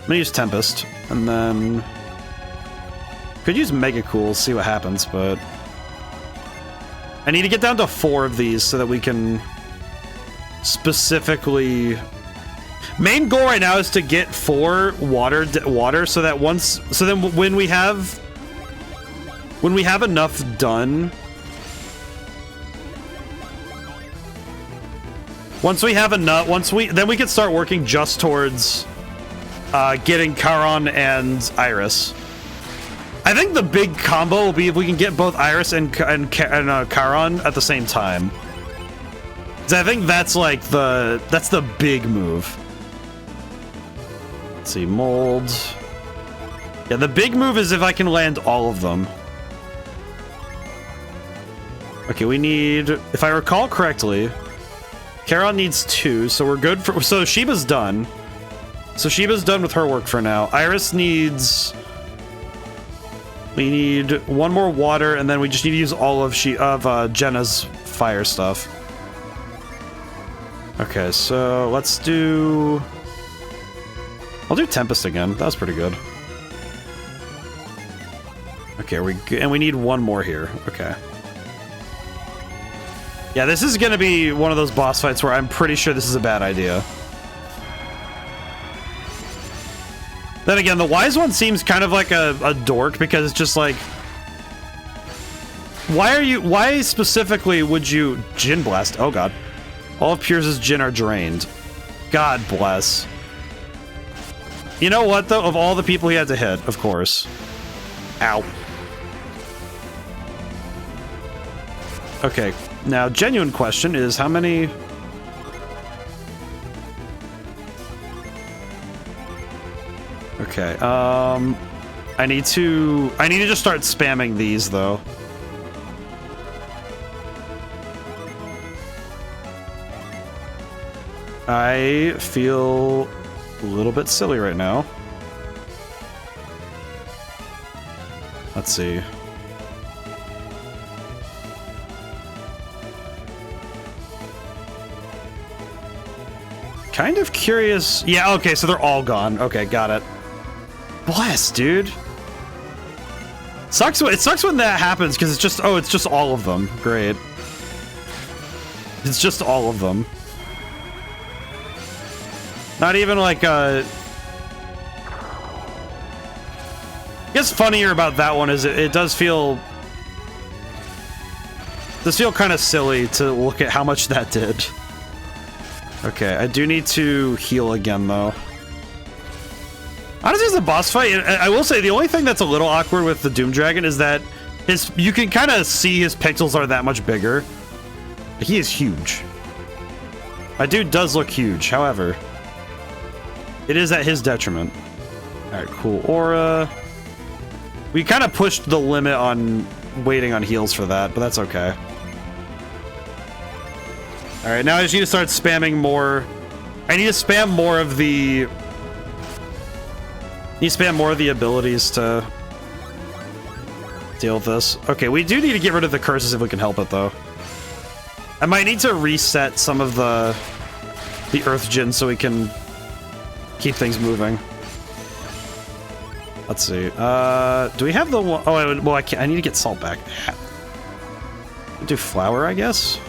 I'm gonna use Tempest, and then could use Mega Cool, see what happens, but I need to get down to 4 of these so that we can specifically. Main goal right now is to get 4 water so that when we have enough done, then we can start working just towards getting Charon and Iris. I think the big combo will be if we can get both Iris and Charon at the same time. 'Cause I think that's like that's the big move. Let's see, mold. Yeah, the big move is if I can land all of them. Okay, we need, if I recall correctly, Charon needs 2, so we're good for, so Shiba's done. So Shiba's done with her work for now. Iris needs, we need 1 more water, and then we just need to use all of Jenna's fire stuff. Okay, so let's do, I'll do Tempest again. That was pretty good. Okay, and we need 1 more here. Okay. Yeah, this is gonna be one of those boss fights where I'm pretty sure this is a bad idea. Then again, the wise one seems kind of like a dork because it's just like, why specifically would you Jin Blast? Oh god. All of Pierce's Jin are drained. God bless. You know what though? Of all the people he had to hit, of course. Ow. Okay, now genuine question is how many... Okay, I need to just start spamming these though. I feel a little bit silly right now. Let's see. Kind of curious. Yeah, okay, so they're all gone. Okay, got it. Bless, dude. It sucks when that happens because it's just, oh, it's just all of them. Great. It's just all of them. Not even like I guess funnier about that one is it does feel kind of silly to look at how much that did. Okay, I do need to heal again though. Honestly, as a boss fight, I will say the only thing that's a little awkward with the Doom Dragon is that you can kind of see his pixels are that much bigger. He is huge. My dude does look huge, however, it is at his detriment. Alright, cool. Aura. We kind of pushed the limit on waiting on heals for that, but that's okay. Alright, now I just need to start spamming more. I need to spam more of the... abilities to deal with this. Okay, we do need to get rid of the curses if we can help it, though. I might need to reset some of the Earth Djinn so we can keep things moving. Let's see. Do we have the one? Oh, well, I can't. I need to get salt back. Do flour, I guess.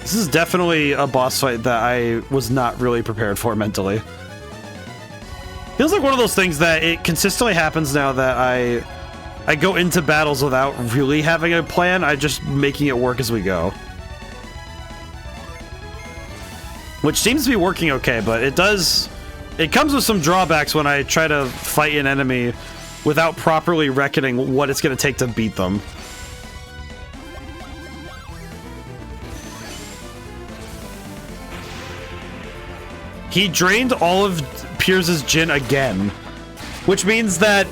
This is definitely a boss fight that I was not really prepared for mentally. Feels like one of those things that it consistently happens now that I go into battles without really having a plan. I'm just making it work as we go. Which seems to be working okay, but it comes with some drawbacks when I try to fight an enemy without properly reckoning what it's going to take to beat them. He drained all of Piers' Djinn again, which means that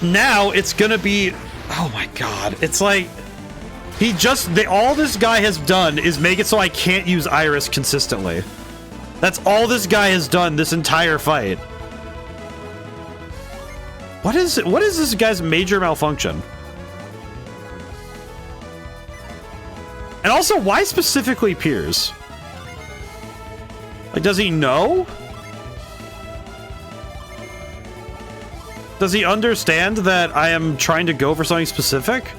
now it's gonna be... Oh my god, it's like... all this guy has done is make it so I can't use Iris consistently. That's all this guy has done this entire fight. What is this guy's major malfunction? And also, why specifically Piers? Like, does he know? Does he understand that I am trying to go for something specific?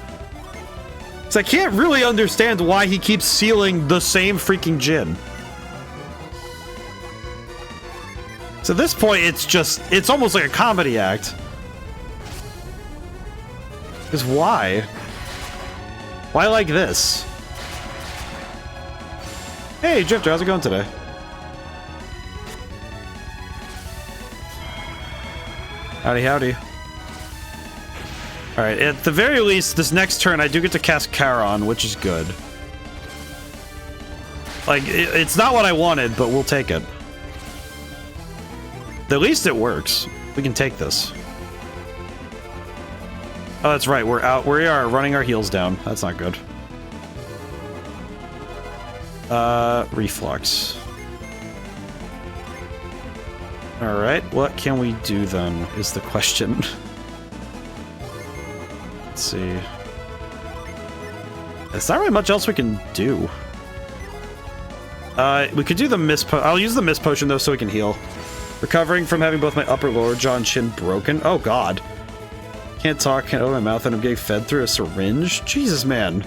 Because I can't really understand why he keeps sealing the same freaking Djinn. So at this point, it's almost like a comedy act. Because why? Why like this? Hey, Drifter, how's it going today? Howdy, howdy. Alright, at the very least, this next turn I do get to cast Charon, which is good. Like, it's not what I wanted, but we'll take it. At least it works. We can take this. Oh, that's right, we are running our heels down. That's not good. Reflux. Alright, what can we do then, is the question. Let's see. There's not really much else we can do. We could do the mist potion. I'll use the mist potion, though, so we can heal. Recovering from having both my upper lower jaw and chin broken. Oh, God. Can't talk, can't open my mouth, and I'm getting fed through a syringe? Jesus, man.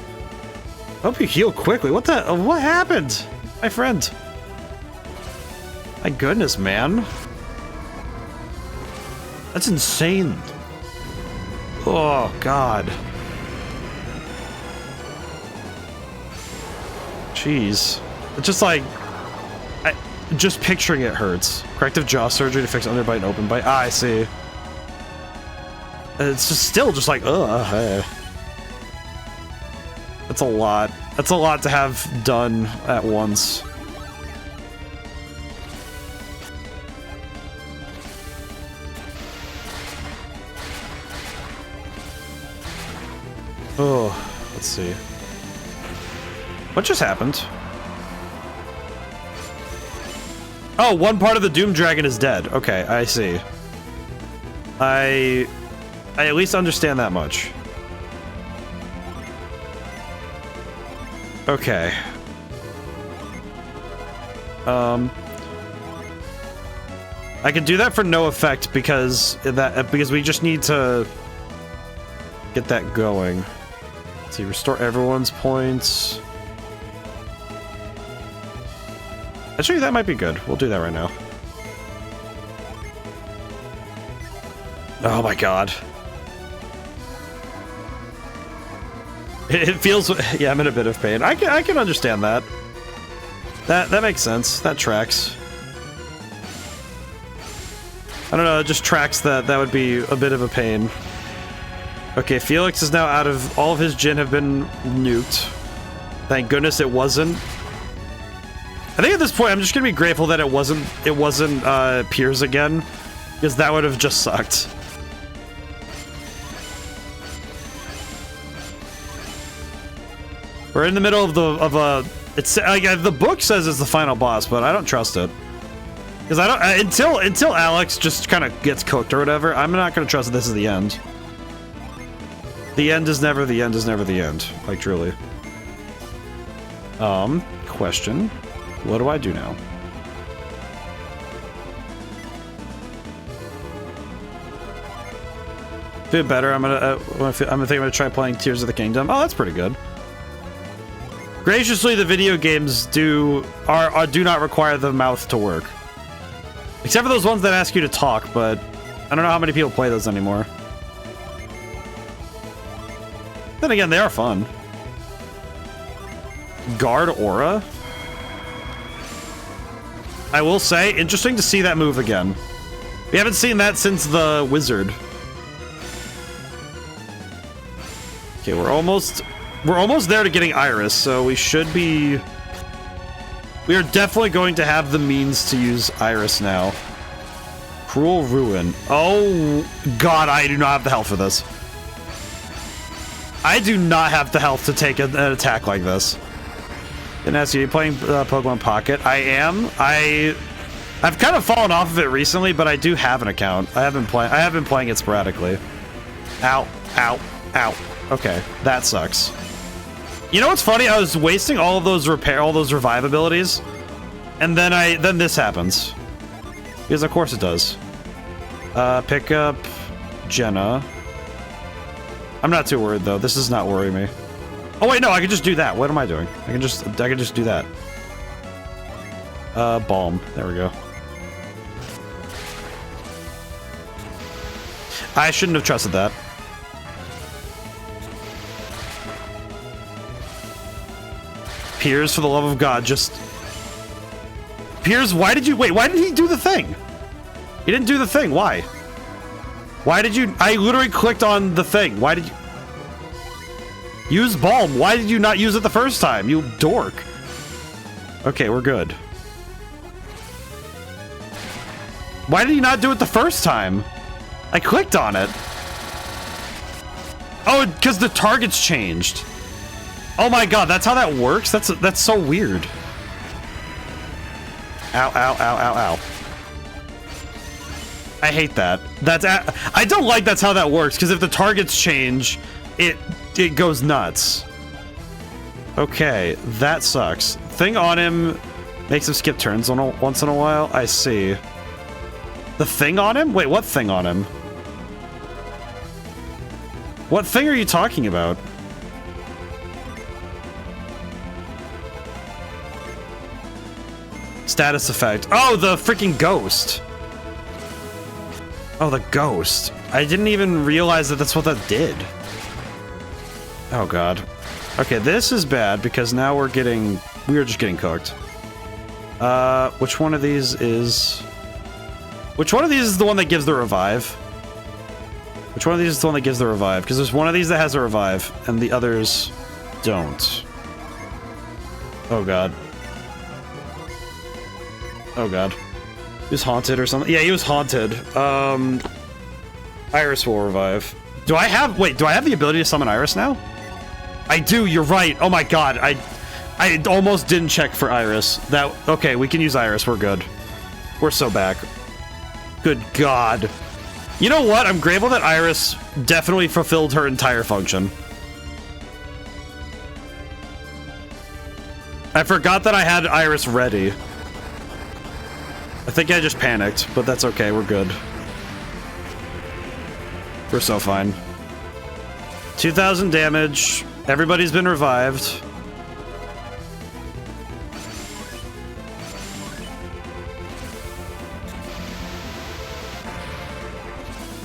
Hope you heal quickly. What happened? My friend. My goodness, man. That's insane. Oh, God. Jeez. It's just like... just picturing it hurts. Corrective jaw surgery to fix underbite and open bite. Ah, I see. It's just still just like, ugh. Hey. That's a lot. That's a lot to have done at once. Oh, let's see. What just happened? Oh, one part of the Doom Dragon is dead. Okay, I see. I at least understand that much. Okay. I can do that for no effect because we just need to get that going. Let's see, restore everyone's points. Actually, that might be good. We'll do that right now. Oh my god. It feels... Yeah, I'm in a bit of pain. I can understand that. That makes sense. That tracks. I don't know, it just tracks that would be a bit of a pain. Okay, Felix is now out of... All of his Djinn have been nuked. Thank goodness it wasn't. I think at this point I'm just gonna be grateful that it wasn't Piers again, because that would have just sucked. We're in the middle of a. It's like the book says it's the final boss, but I don't trust it because I don't until Alex just kind of gets cooked or whatever. I'm not gonna trust that this is the end. The end is never the end is never the end. Like truly. Question. What do I do now? Feel better. I'm gonna try playing Tears of the Kingdom. Oh, that's pretty good. Graciously, the video games do not require the mouth to work, except for those ones that ask you to talk. But I don't know how many people play those anymore. Then again, they are fun. Guard Aura. I will say, interesting to see that move again. We haven't seen that since the Wizard. Okay, we're almost there to getting Iris, so we should be... We are definitely going to have the means to use Iris now. Cruel Ruin. Oh, God, I do not have the health for this. I do not have the health to take an attack like this. Didn't ask you, playing Pokemon Pocket? I am. I've kind of fallen off of it recently, but I do have an account. I have been playing it sporadically. Ow, ow, ow. Okay, that sucks. You know what's funny? I was wasting all of those revive abilities, and then this happens. Because of course it does. Pick up Jenna. I'm not too worried though. This does not worry me. Oh wait, no, I can just do that. What am I doing? I can just do that. Balm. There we go. I shouldn't have trusted that. Piers, for the love of God, just... Piers, why did he do the thing? He didn't do the thing, why? Why did you... I literally clicked on the thing, why did you... Use Balm, why did you not use it the first time, you dork? Okay, we're good. Why did he not do it the first time? I clicked on it. Oh, because the target's changed. Oh my God, that's how that works? That's so weird. Ow, ow, ow, ow, ow. I hate that. I don't like that's how that works, because if the targets change, it goes nuts. Okay, that sucks. Thing on him makes him skip turns once in a while. I see. The thing on him? Wait, what thing on him? What thing are you talking about? Status effect. Oh, the freaking ghost. Oh, the ghost. I didn't even realize that that's what that did. Oh, God. Okay, this is bad because now we are just getting cooked. Which one of these is... Which one of these is the one that gives the revive? Which one of these is the one that gives the revive? Because there's one of these that has a revive, and the others don't. Oh, God. Oh, God. He was haunted or something? Yeah, he was haunted. Iris will revive. Do I have the ability to summon Iris now? I do, you're right. Oh my God, I almost didn't check for Iris. Okay, we can use Iris, we're good. We're so back. Good God. You know what? I'm grateful that Iris definitely fulfilled her entire function. I forgot that I had Iris ready. I think I just panicked, but that's okay, we're good. We're so fine. 2,000 damage. Everybody's been revived.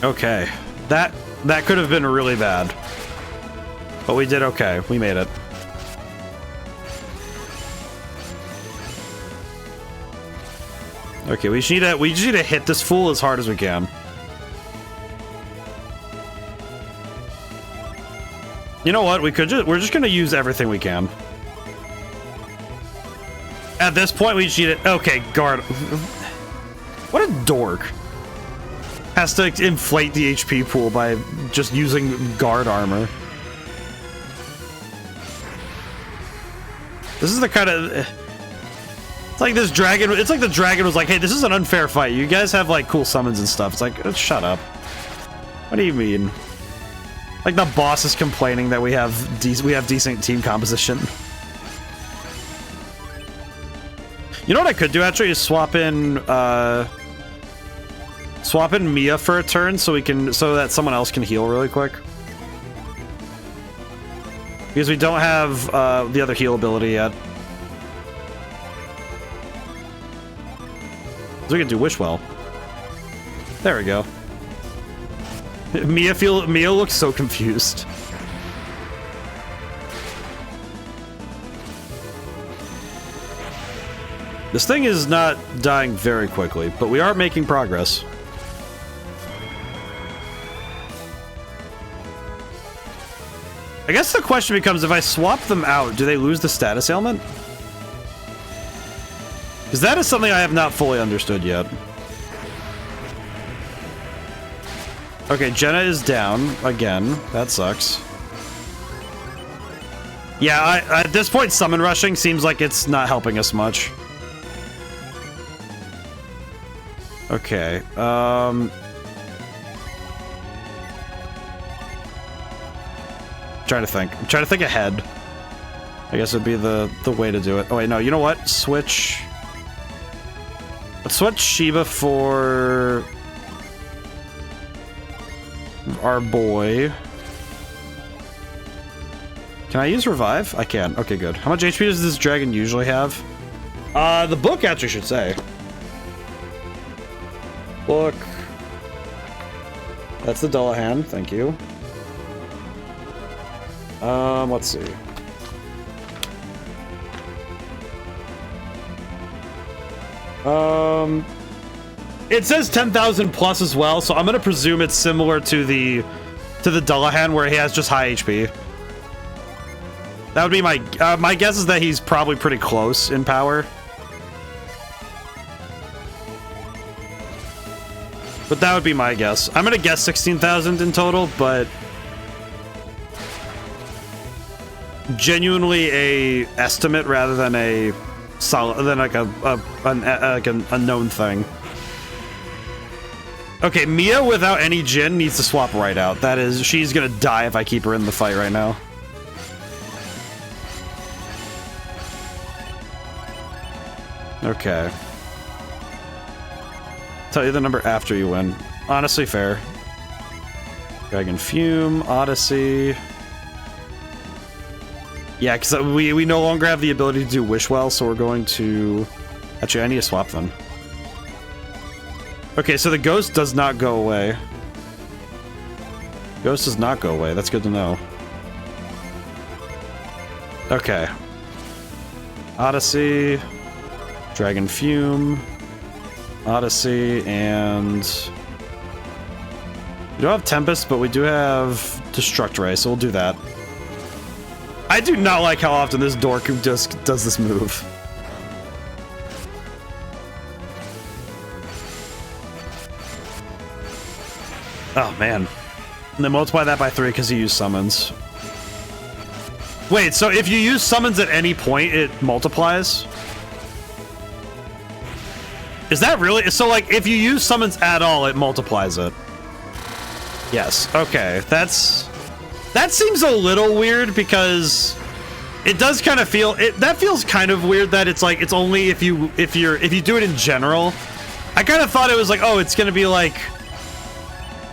Okay. That could have been really bad. But we did okay. We made it. Okay, we just need to hit this fool as hard as we can. You know what? We're just gonna use everything we can. At this point, we just need it. Okay, guard. What a dork. Has to inflate the HP pool by just using guard armor. This is the kind of... It's like this dragon... It's like the dragon was like, hey, this is an unfair fight. You guys have, like, cool summons and stuff. It's like, shut up. What do you mean? Like, the boss is complaining that we have decent team composition. You know what I could do, actually, is swap in Mia for a turn so that someone else can heal really quick. Because we don't have the other heal ability yet. So we can do Wish Well. There we go. Mia looks so confused. This thing is not dying very quickly, but we are making progress. I guess the question becomes, if I swap them out, do they lose the status ailment? Because that is something I have not fully understood yet. Okay, Jenna is down again. That sucks. Yeah, at this point, summon rushing seems like it's not helping us much. Okay, I'm trying to think. I'm trying to think ahead. I guess it'd be the way to do it. Oh wait, no, you know what? Switch. Let's switch Shiva for our boy. Can I use Revive? I can. Okay, good. How much HP does this dragon usually have? The book actually should say. Book. That's the Dullahan. Thank you. Let's see. It says 10,000 plus as well, so I'm gonna presume it's similar to the Dullahan, where he has just high HP. That would be my guess is that he's probably pretty close in power. But that would be my guess. I'm gonna guess 16,000 in total, but genuinely a estimate rather than a solid, than like a known thing. Okay, Mia without any Jin needs to swap right out. That is, she's gonna die if I keep her in the fight right now. Okay. Tell you the number after you win. Honestly, fair. Dragon Fume, Odyssey. Yeah, because we no longer have the ability to do Wish Well, so we're going to... Actually, I need to swap them. Okay, so the ghost does not go away. Ghost does not go away. That's good to know. Okay. Odyssey, Dragon Fume, Odyssey, and... We don't have Tempest, but we do have Destruct Ray, so we'll do that. I do not like how often this dork just does this move. Oh, man. And then multiply that by 3 because you use summons. Wait, so if you use summons at any point, it multiplies? Is that really? So, like, if you use summons at all, it multiplies it? Yes. Okay. That seems a little weird because it does kind of feel... That feels kind of weird that it's like, it's only if you do it in general. I kind of thought it was like, oh, it's going to be like...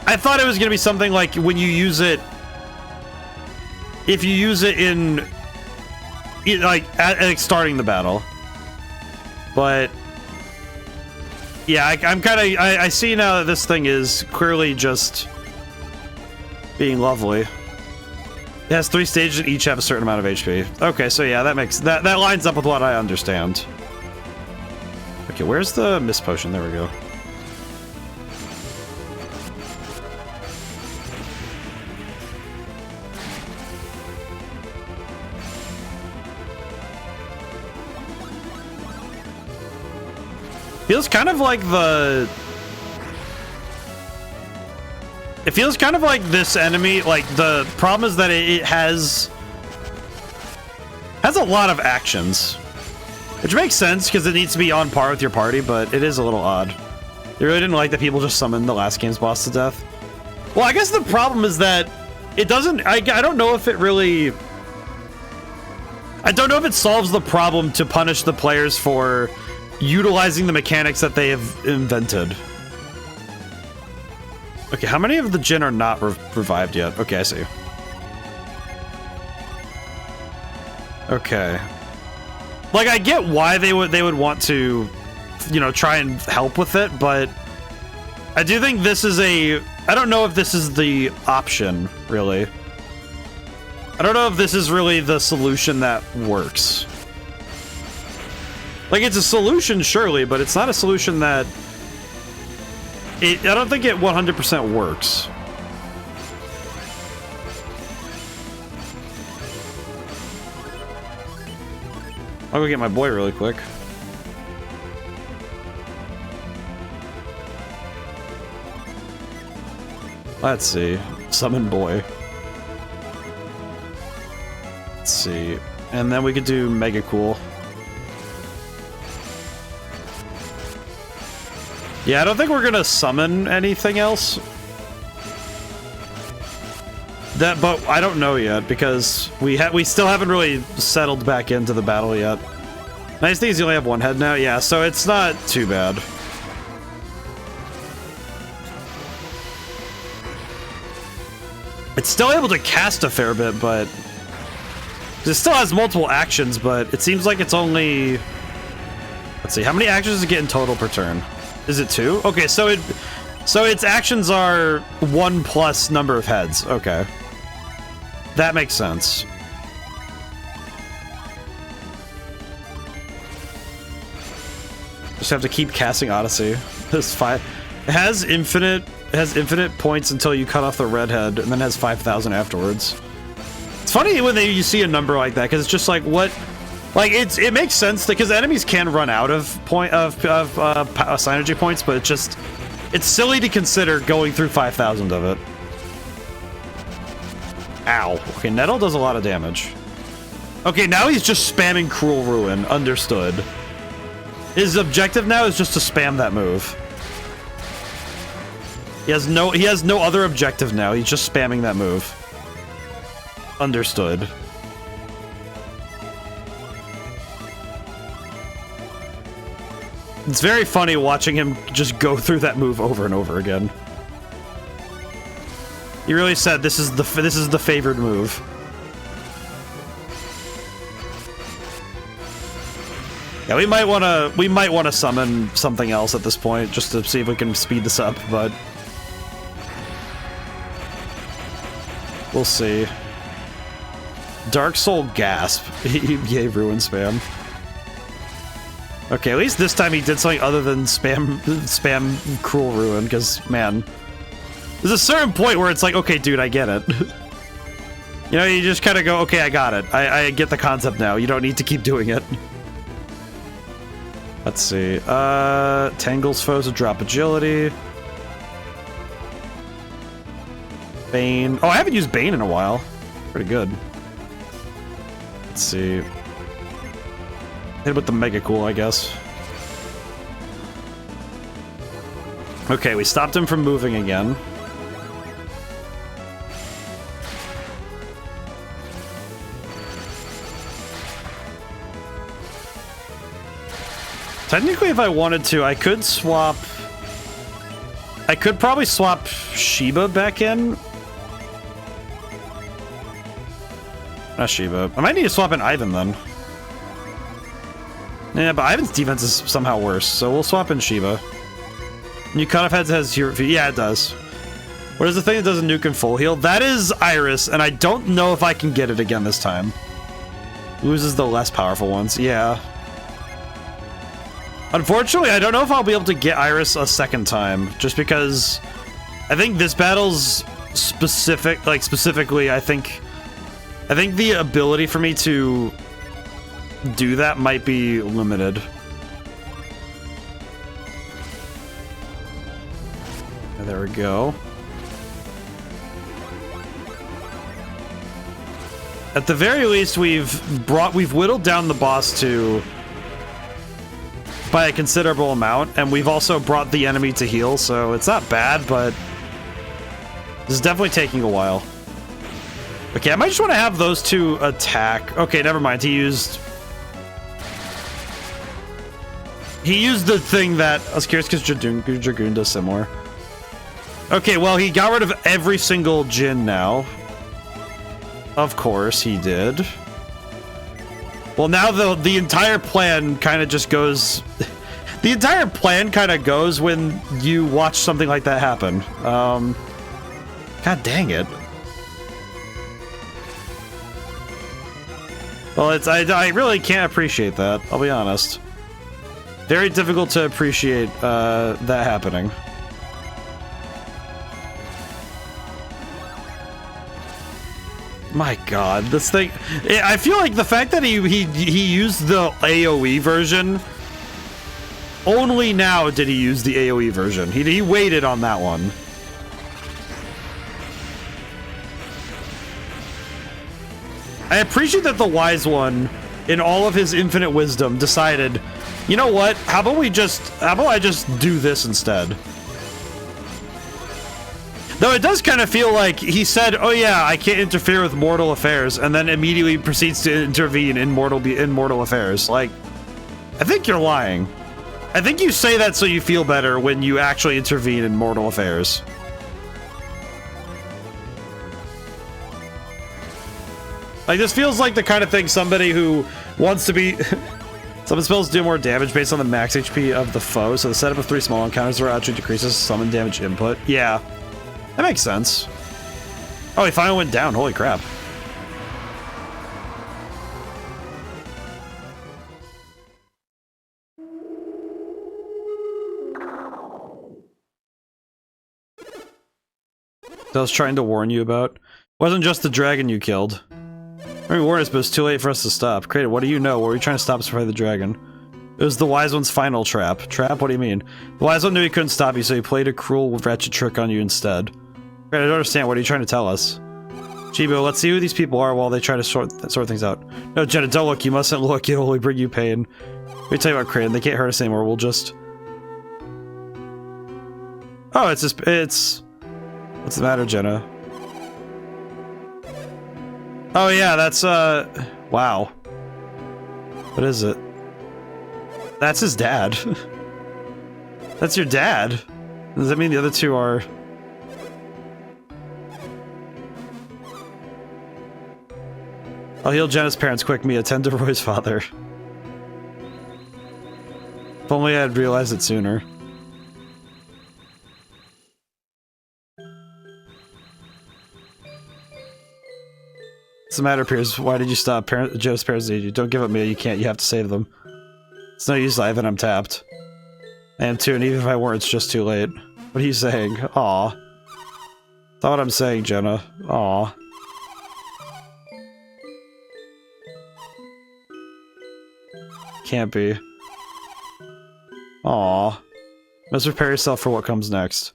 I thought it was going to be something like when you use it, if you use it in, like, at starting the battle. But, yeah, I'm kind of, I see now that this thing is clearly just being lovely. It has 3 stages and each have a certain amount of HP. Okay, so yeah, that lines up with what I understand. Okay, where's the Mist Potion? There we go. Feels kind of like it feels kind of like this enemy, like the problem is that it has Has a lot of actions. Which makes sense, because it needs to be on par with your party, but it is a little odd. They really didn't like that people just summoned the last game's boss to death. Well, I guess the problem is that it doesn't... I don't know if it really... I don't know if it solves the problem to punish the players for utilizing the mechanics that they have invented. Okay, how many of the Jinn are not revived yet? Okay, I see. Okay. Like, I get why they would want to, you know, try and help with it, but I do think this is a... I don't know if this is the option, really. I don't know if this is really the solution that works. Like, it's a solution, surely, but it's not a solution that... I don't think it 100% works. I'll go get my boy really quick. Let's see. Summon boy. Let's see. And then we could do Mega Cool. Yeah, I don't think we're gonna summon anything else. But I don't know yet, because we still haven't really settled back into the battle yet. Nice thing is you only have one head now. Yeah, so it's not too bad. It's still able to cast a fair bit, but it still has multiple actions, but it seems like it's only... Let's see, how many actions does it get in total per turn? Is it 2? Okay, so its actions are 1 plus number of heads. Okay. That makes sense. Just have to keep casting Odyssey. This 5 it has infinite points until you cut off the red head, and then has 5,000 afterwards. It's funny when you see a number like that, because it's just like, what? Like, it makes sense because enemies can run out of synergy points, but it's silly to consider going through 5,000 of it. Ow. Okay, Nettle does a lot of damage. Okay, now he's just spamming Cruel Ruin. Understood. His objective now is just to spam that move. He has no other objective now. He's just spamming that move. Understood. It's very funny watching him just go through that move over and over again. He really said this is the favored move. Yeah, we might want to summon something else at this point just to see if we can speed this up, but we'll see. Dark Soul Gasp. He gave Ruin spam. Okay, at least this time he did something other than spam Cruel Ruin, because, man, there's a certain point where it's like, okay, dude, I get it. You know, you just kind of go, okay, I got it. I get the concept now. You don't need to keep doing it. Let's see. Tangles foes to drop agility. Bane. Oh, I haven't used Bane in a while. Pretty good. Let's see. Hit with the Mega Cool, I guess. Okay, we stopped him from moving again. Technically, if I wanted to, I could swap... I could probably swap Sheba back in. Not Sheba. I might need to swap in Ivan, then. Yeah, but Ivan's defense is somehow worse, so we'll swap in Sheba. You cut off heads has your... Yeah, it does. What is the thing that does a nuke and full heal? That is Iris, and I don't know if I can get it again this time. Loses the less powerful ones. Yeah. Unfortunately, I don't know if I'll be able to get Iris a second time, just because I think this battle's specifically, I think the ability for me to do that might be limited. There we go. At the very least, we've whittled down the boss by a considerable amount, and we've also brought the enemy to heal, so it's not bad, but this is definitely taking a while. Okay, I might just want to have those two attack. Okay, never mind. He used the thing that I was curious because Dragoon does similar. Okay, well, he got rid of every single Jinn now. Of course he did. Well, now the entire plan kind of just goes... The entire plan kind of goes when you watch something like that happen. God dang it. Well, I really can't appreciate that, I'll be honest. Very difficult to appreciate that happening. My god, this thing... I feel like the fact that he used the AoE version... Only now did he use the AoE version. He waited on that one. I appreciate that the wise one, in all of his infinite wisdom, decided, you know what? How about I just do this instead? Though it does kind of feel like he said, oh yeah, I can't interfere with mortal affairs, and then immediately proceeds to intervene in mortal affairs. Like, I think you're lying. I think you say that so you feel better when you actually intervene in mortal affairs. Like, this feels like the kind of thing somebody who wants to be... Summon spells do more damage based on the max HP of the foe, so the setup of 3 small encounters where actually decreases summon damage input. Yeah. That makes sense. Oh, he finally went down. Holy crap. That I was trying to warn you about. Wasn't just the dragon you killed. I mean, warn us, but it's too late for us to stop. Creator, what do you know? What were you trying to stop us from fighting the dragon? It was the Wise One's final trap. Trap? What do you mean? The Wise One knew he couldn't stop you, so he played a cruel, wretched trick on you instead. I don't understand. What are you trying to tell us? Chibo, let's see who these people are while they try to sort things out. No, Jenna, don't look. You mustn't look. It'll only bring you pain. Let me tell you about Kraden. They can't hurt us anymore. We'll just... Oh, it's just... It's... What's the matter, Jenna? Oh, yeah, that's, wow. What is it? That's his dad. That's your dad. Does that mean the other two are... I'll heal Jenna's parents quick, Mia. Tend to Roy's father. If only I had realized it sooner. What's the matter, Piers? Why did you stop? Jenna's parents need you. Don't give up, Mia. You can't. You have to save them. It's no use, Ivan. I'm tapped. I am too, and even if I weren't, it's just too late. What are you saying? Aw. That's not what I'm saying, Jenna. Aw. Can't be. Aw. Must prepare yourself for what comes next.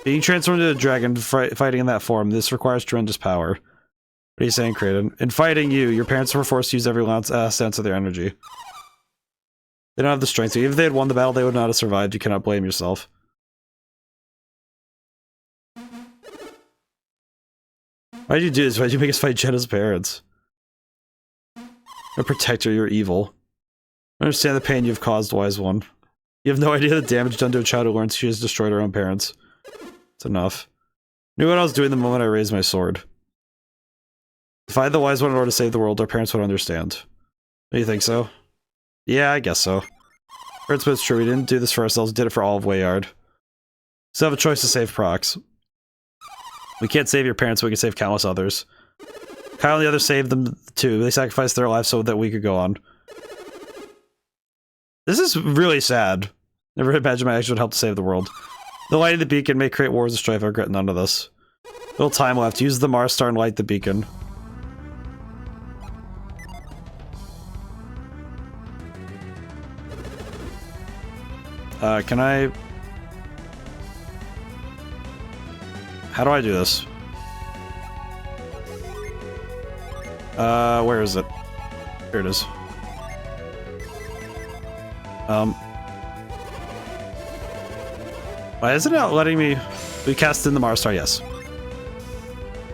Being transformed into a dragon, fighting in that form, this requires tremendous power. What are you saying, Kraden? In fighting you, your parents were forced to use every last ounce of their energy. They don't have the strength to. Even if they had won the battle, they would not have survived. You cannot blame yourself. Why did you do this? Why did you make us fight Jenna's parents? No protector, you're evil. I understand the pain you've caused, Wise One. You have no idea the damage done to a child who learns she has destroyed her own parents. It's enough. I knew what I was doing the moment I raised my sword. If I had the Wise One in order to save the world, our parents would understand. Do you think so? Yeah, I guess so. But it's true, we didn't do this for ourselves, we did it for all of Wayard. So have a choice to save Prox. We can't save your parents, but we can save countless others. Kyle and the others saved them too. They sacrificed their lives so that we could go on. This is really sad. Never imagined my action would help to save the world. The light of the beacon may create wars and strife. I regret none of this. Little time left. Use the Mars Star and light the beacon. Can I... How do I do this? Where is it? Here it is. Why isn't it letting me... We cast in the Mars Star, yes.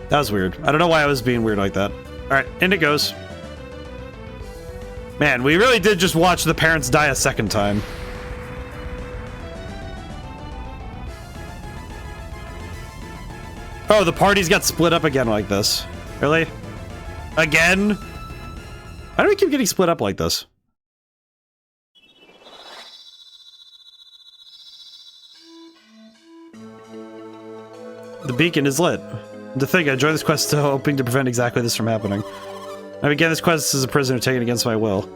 That was weird. I don't know why I was being weird like that. Alright, in it goes. Man, we really did just watch the parents die a second time. Oh, the parties got split up again like this. Really? Again? Why do we keep getting split up like this? The beacon is lit. To think, I joined this quest hoping to prevent exactly this from happening. I began this quest as a prisoner taken against my will.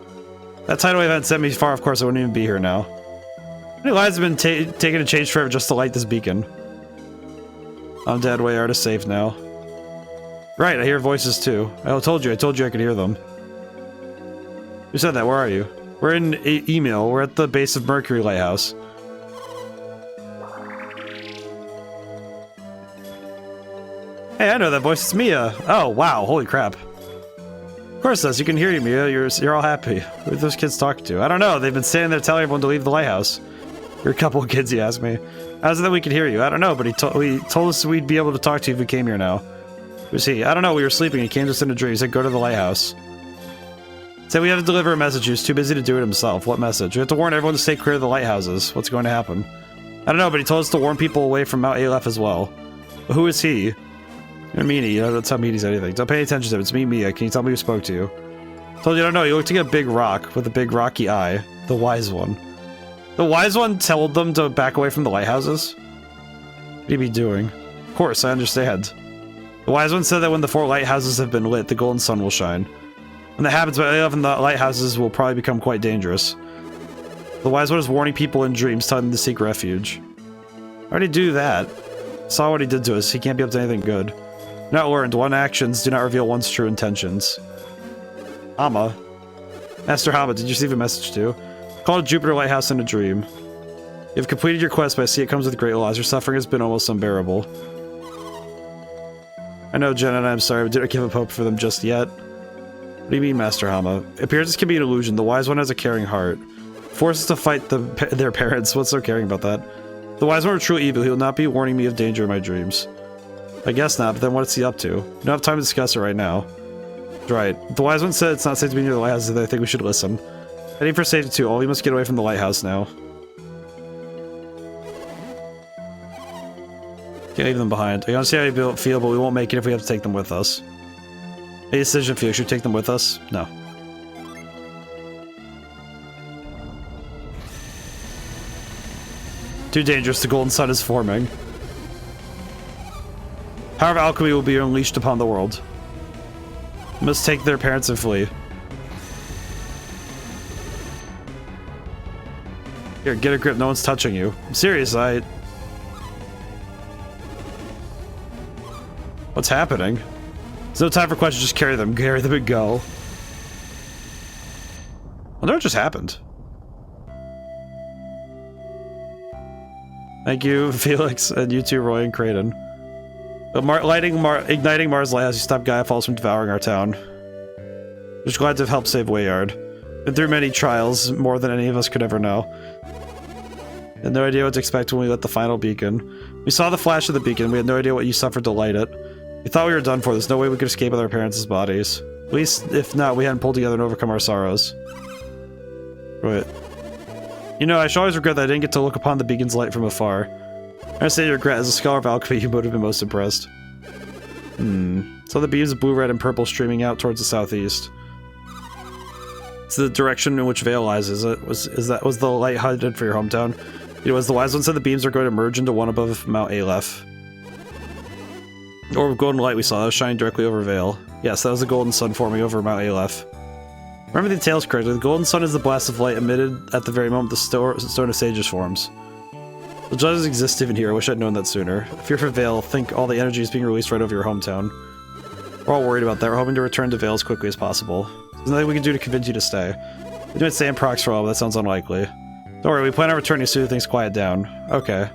That tidal wave hadn't sent me far, of course I wouldn't even be here now. Many lives have been taken and changed forever just to light this beacon. I'm dead, Wayard is safe now. Right, I hear voices too. I told you I could hear them. Who said that? Where are you? We're in email. We're at the base of Mercury Lighthouse. Hey, I know that voice. It's Mia. Oh, wow. Holy crap. Of course it does. You can hear you, Mia. You're all happy. Who are those kids talking to? I don't know. They've been standing there telling everyone to leave the lighthouse. You're a couple of kids, he asked me. How's it that we could hear you? I don't know, but he told us we'd be able to talk to you if we came here now. Who's he? I don't know. We were sleeping. He came to us in a dream. He said, go to the lighthouse. Said we have to deliver a message. He was too busy to do it himself. What message? We have to warn everyone to stay clear of the lighthouses. What's going to happen? I don't know, but he told us to warn people away from Mount Aleph as well. But who is he? You're Meanie. You don't tell Meanies anything. Don't pay attention to him. It's me, Mia. Can you tell me who spoke to you? Told you I don't know. You looked like a big rock with a big rocky eye. The wise one. The wise one told them to back away from the lighthouses? What do you be doing? Of course, I understand. The wise one said that when the 4 lighthouses have been lit, the golden sun will shine. When that happens, by 11, the lighthouses will probably become quite dangerous. The wise one is warning people in dreams, telling them to seek refuge. I already do that. Saw what he did to us. He can't be up to anything good. Not learned. One actions do not reveal one's true intentions. Hama. Master Hama, did you receive a message too? Called Jupiter Lighthouse in a dream. You've completed your quest, but I see it comes with great loss. Your suffering has been almost unbearable. I know, Jen, and I'm sorry, but didn't give up hope for them just yet. What do you mean, Master Hama? Appearances can be an illusion. The wise one has a caring heart. Forces to fight their parents. What's so caring about that? The wise one are true evil. He will not be warning me of danger in my dreams. I guess not, but then what's he up to? We don't have time to discuss it right now. Right. The wise one said it's not safe to be near the lighthouse, and I think we should listen. Heading for safety too. All we must get away from the lighthouse now. Can't leave them behind. I don't see how you feel, but we won't make it if we have to take them with us. Any decision, Felix, should we take them with us? No. Too dangerous. The golden sun is forming. Power of alchemy will be unleashed upon the world. We must take their parents and flee. Here, get a grip. No one's touching you. I'm serious. What's happening? There's no time for questions. Just carry them. Carry them and go. Well, no, it just happened. Thank you, Felix, and you too, Roy and Kraden. Igniting Mars Lighthouse, you stop Gaia Falls from devouring our town. Just glad to have helped save Wayard. Been through many trials, more than any of us could ever know. Had no idea what to expect when we lit the final beacon. We saw the flash of the beacon, we had no idea what you suffered to light it. We thought we were done for, there's no way we could escape with our parents' bodies. At least, if not, we hadn't pulled together and overcome our sorrows. Right. You know, I should always regret that I didn't get to look upon the beacon's light from afar. I say regret, as a scholar of alchemy, you would have been most impressed. So the beams of blue, red, and purple streaming out towards the southeast. It's the direction in which Vale lies, is it? Was the light headed for your hometown? It was. The wise one said the beams are going to merge into one above Mount Aleph. The orb of golden light we saw, that was shining directly over Vale. Yes, that was the golden sun forming over Mount Aleph. Remember the details correctly, the golden sun is the blast of light emitted at the very moment the Stone of Sages forms. The judges exist even here, I wish I'd known that sooner. Fear for Vale, think all the energy is being released right over your hometown. We're all worried about that, we're hoping to return to Vale as quickly as possible. There's nothing we can do to convince you to stay. We might stay in prox for a while, but that sounds unlikely. Don't worry, we plan on returning as soon as things quiet down. Okay.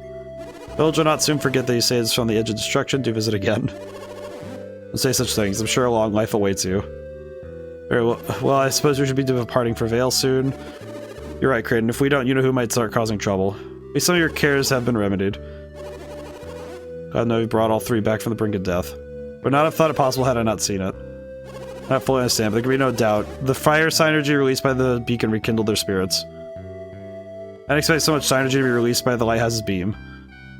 Village will not soon forget that you saved us from the edge of destruction. Do visit again. Don't say such things, I'm sure a long life awaits you. Very well, I suppose we should be departing for Vale soon. You're right, Creighton. If we don't, you know who might start causing trouble. At least some of your cares have been remedied. God knows you brought all three back from the brink of death. Would not have thought it possible had I not seen it. I not fully understand, but there can be no doubt. The fire synergy released by the beacon rekindled their spirits. I didn't expect so much synergy to be released by the lighthouse's beam.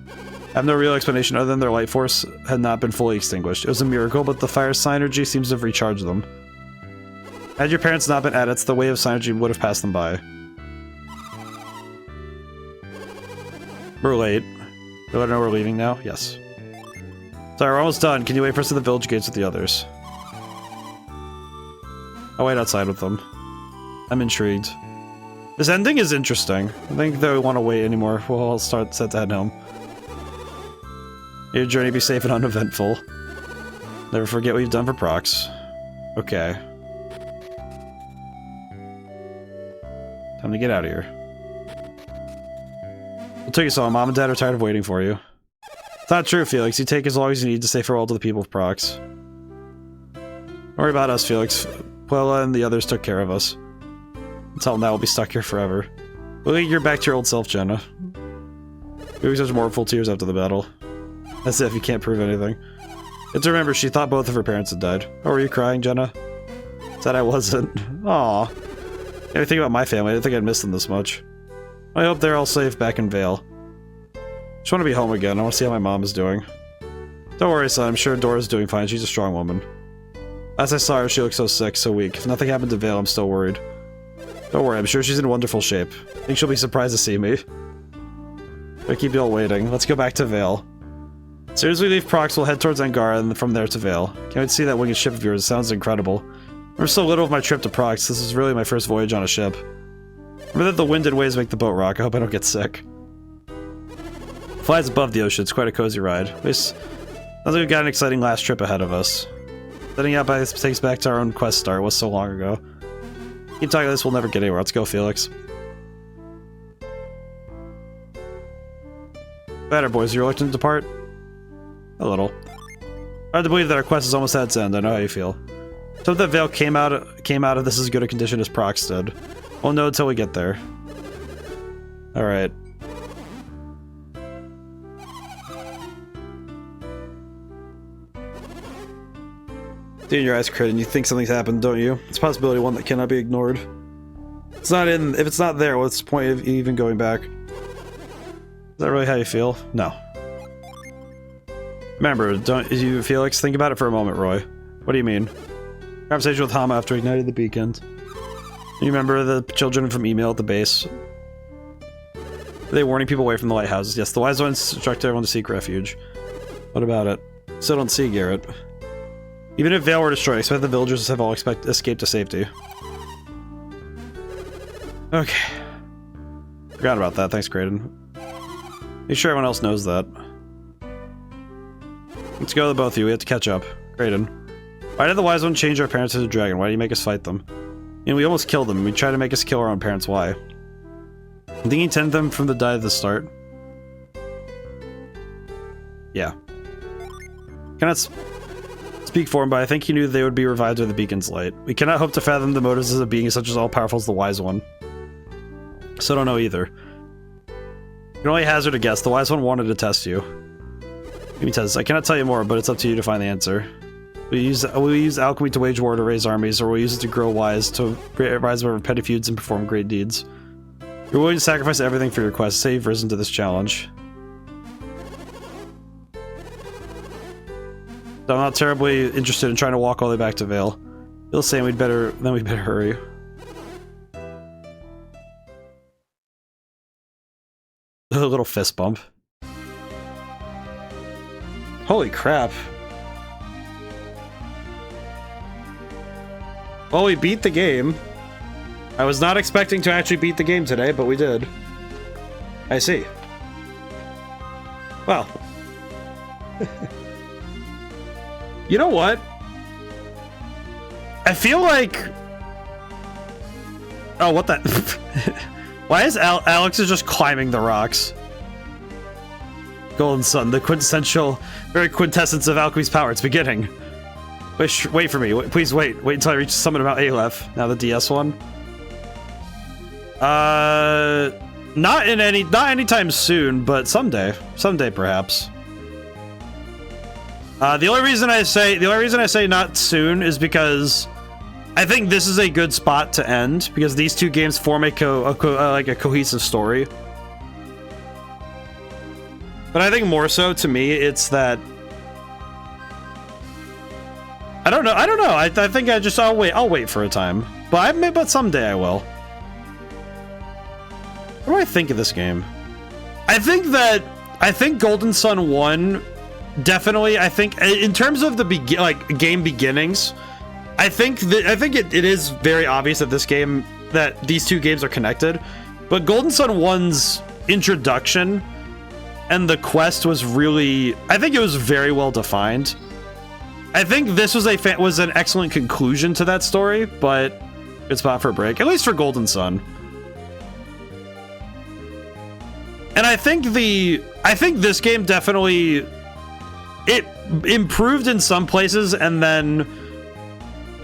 I have no real explanation other than their light force had not been fully extinguished. It was a miracle, but the fire synergy seems to have recharged them. Had your parents not been adepts, the wave of synergy would have passed them by. We're late. Do I know we're leaving now? Yes. Sorry, we're almost done. Can you wait for us at the village gates with the others? I'll wait outside with them. I'm intrigued. This ending is interesting. I think they want to wait anymore. We'll all set to head home. May your journey be safe and uneventful. Never forget what you've done for Prox. Okay. Time to get out of here. We'll take you so. Mom and Dad are tired of waiting for you. It's not true, Felix. You take as long as you need to say farewell to the people of Prox. Don't worry about us, Felix. Puella and the others took care of us. Until now, we'll be stuck here forever. We'll get you back to your old self, Jenna. Maybe such mournful tears after the battle. As if you can't prove anything. You have to remember, she thought both of her parents had died. Oh, were you crying, Jenna? Said I wasn't. Aww. I think about my family. I didn't think I'd miss them this much. I hope they're all safe back in Vale. Just want to be home again. I want to see how my mom is doing. Don't worry, son. I'm sure Dora's doing fine. She's a strong woman. As I saw her, she looked so sick, so weak. If nothing happened to Vale, I'm still worried. Don't worry, I'm sure she's in wonderful shape. I think she'll be surprised to see me. I keep you all waiting. Let's go back to Vale. As soon as we leave Prox, we'll head towards Angara and from there to Vale. Can't wait to see that winged ship of yours. It sounds incredible. I remember so little of my trip to Prox. This is really my first voyage on a ship. Remember that the wind and waves make the boat rock. I hope I don't get sick. Flies above the ocean. It's quite a cozy ride. At least, sounds like we've got an exciting last trip ahead of us. Setting out by this takes back to our own quest start. It was so long ago. Keep talking like this, we'll never get anywhere. Let's go, Felix. Better, boys. You're reluctant to depart? A little. Hard to believe that our quest is almost at its end. I know how you feel. So that Vale came out of this as good a condition as Prox did. We'll know until we get there. Alright. See in your eyes, Crit, and you think something's happened, don't you? It's a possibility, one that cannot be ignored. If it's not there, what's the point of even going back? Is that really how you feel? No. Remember, don't you, Felix? Think about it for a moment, Roy. What do you mean? Conversation with Hama after igniting the beacons. You remember the children from email at the base? Were they warning people away from the lighthouses? Yes, the wise ones instructed everyone to seek refuge. What about it? Still don't see Garrett. Even if Vale were destroyed, I expect the villagers have all escaped to safety. Okay. Forgot about that. Thanks, Creighton. Make sure everyone else knows that. Let's go, the both of you. We have to catch up. Creighton. Why did the wise one change our parents into a dragon? Why did you make us fight them? And we almost killed them. We tried to make us kill our own parents. Why? I think he intended them from the die at the start. Yeah. Cannot speak for him, but I think he knew they would be revived by the beacon's light. We cannot hope to fathom the motives of a being such as all-powerful as the Wise One. So don't know either. You can only hazard a guess. The Wise One wanted to test you. Give me test. I cannot tell you more, but it's up to you to find the answer. We'll use alchemy to wage war to raise armies, or we'll use it to grow wise, to rise above petty feuds and perform great deeds. You're willing to sacrifice everything for your quest. Say you've risen to this challenge. I'm not terribly interested in trying to walk all the way back to Vale. Bill's saying we'd better hurry. A little fist bump. Holy crap. Well, we beat the game. I was not expecting to actually beat the game today, but we did. I see. Well. You know what? I feel like... Oh, what the... Why is Alex is just climbing the rocks? Golden Sun, the quintessential, very quintessence of alchemy's power. It's beginning. Wait for me. Please wait. Wait until I reach Summit about Aleph. Now the DS one. Not anytime soon, but someday. Someday, perhaps. The only reason I say not soon is because I think this is a good spot to end, because these two games form a cohesive story. But I think more so, to me, it's that I don't know. I think I'll wait for a time. But someday I will. What do I think of this game? I think Golden Sun 1 definitely, I think in terms of the game beginnings, I think it is very obvious that these two games are connected. But Golden Sun 1's introduction and the quest was really, I think it was very well defined. I think this was an excellent conclusion to that story, but good spot for a break, at least for Golden Sun. And I think this game definitely, it improved in some places and then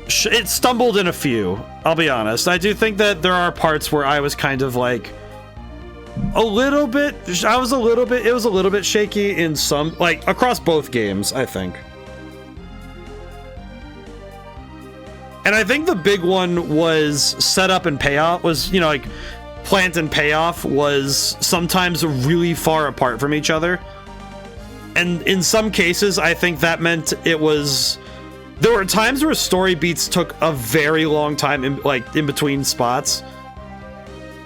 it stumbled in a few. I'll be honest. I do think that there are parts where I was kind of like it was a little bit shaky in some, like across both games, I think. And I think the big one was setup and payoff, was, you know, like plant and payoff was sometimes really far apart from each other. And in some cases, I think that meant there were times where story beats took a very long time in between spots.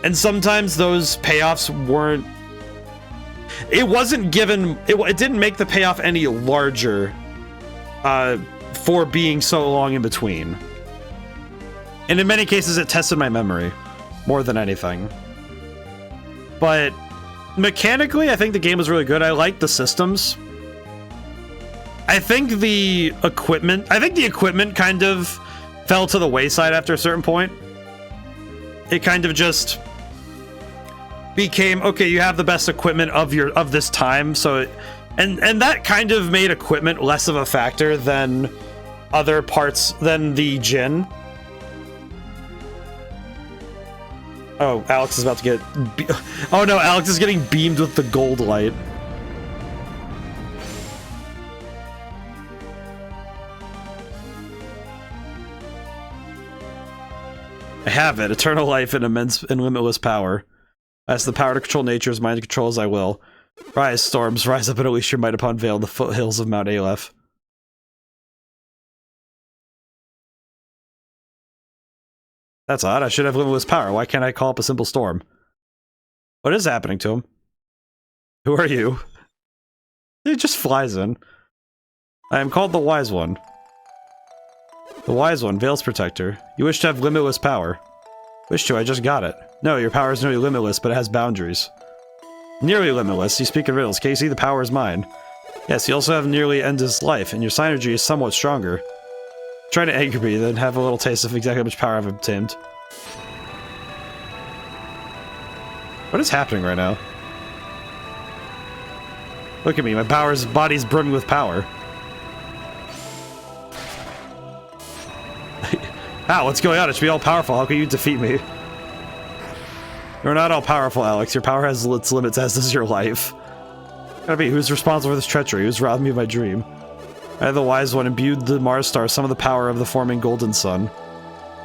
And sometimes those payoffs weren't, it didn't make the payoff any larger for being so long in between. And in many cases, it tested my memory more than anything. But mechanically, I think the game was really good. I liked the systems. I think the equipment kind of fell to the wayside after a certain point. It kind of just became, okay, you have the best equipment of this time, so and that kind of made equipment less of a factor than other parts, than the Jin. Oh, Alex is about to get... Oh no, Alex is getting beamed with the gold light. I have it. Eternal life and immense and limitless power. As the power to control nature's mind to control as I will. Rise, storms, rise up and unleash your might upon Vale, the foothills of Mount Aleph. That's odd. I should have limitless power. Why can't I call up a simple storm? What is happening to him? Who are you? He just flies in. I am called the Wise One. The Wise One, Vale's protector. You wish to have limitless power. Wish to, I just got it. No, your power is nearly limitless, but it has boundaries. Nearly limitless? You speak in riddles. Casey, the power is mine. Yes, you also have nearly endless life, and your synergy is somewhat stronger. Try to anger me, then have a little taste of exactly how much power I've obtained. What is happening right now? Look at me, my body's brimming with power. Ow, what's going on? It should be all powerful. How can you defeat me? You're not all powerful, Alex. Your power has its limits, as does your life. Gotta be, who's responsible for this treachery? Who's robbed me of my dream? I, the Wise One, imbued the Mars Star some of the power of the forming Golden Sun.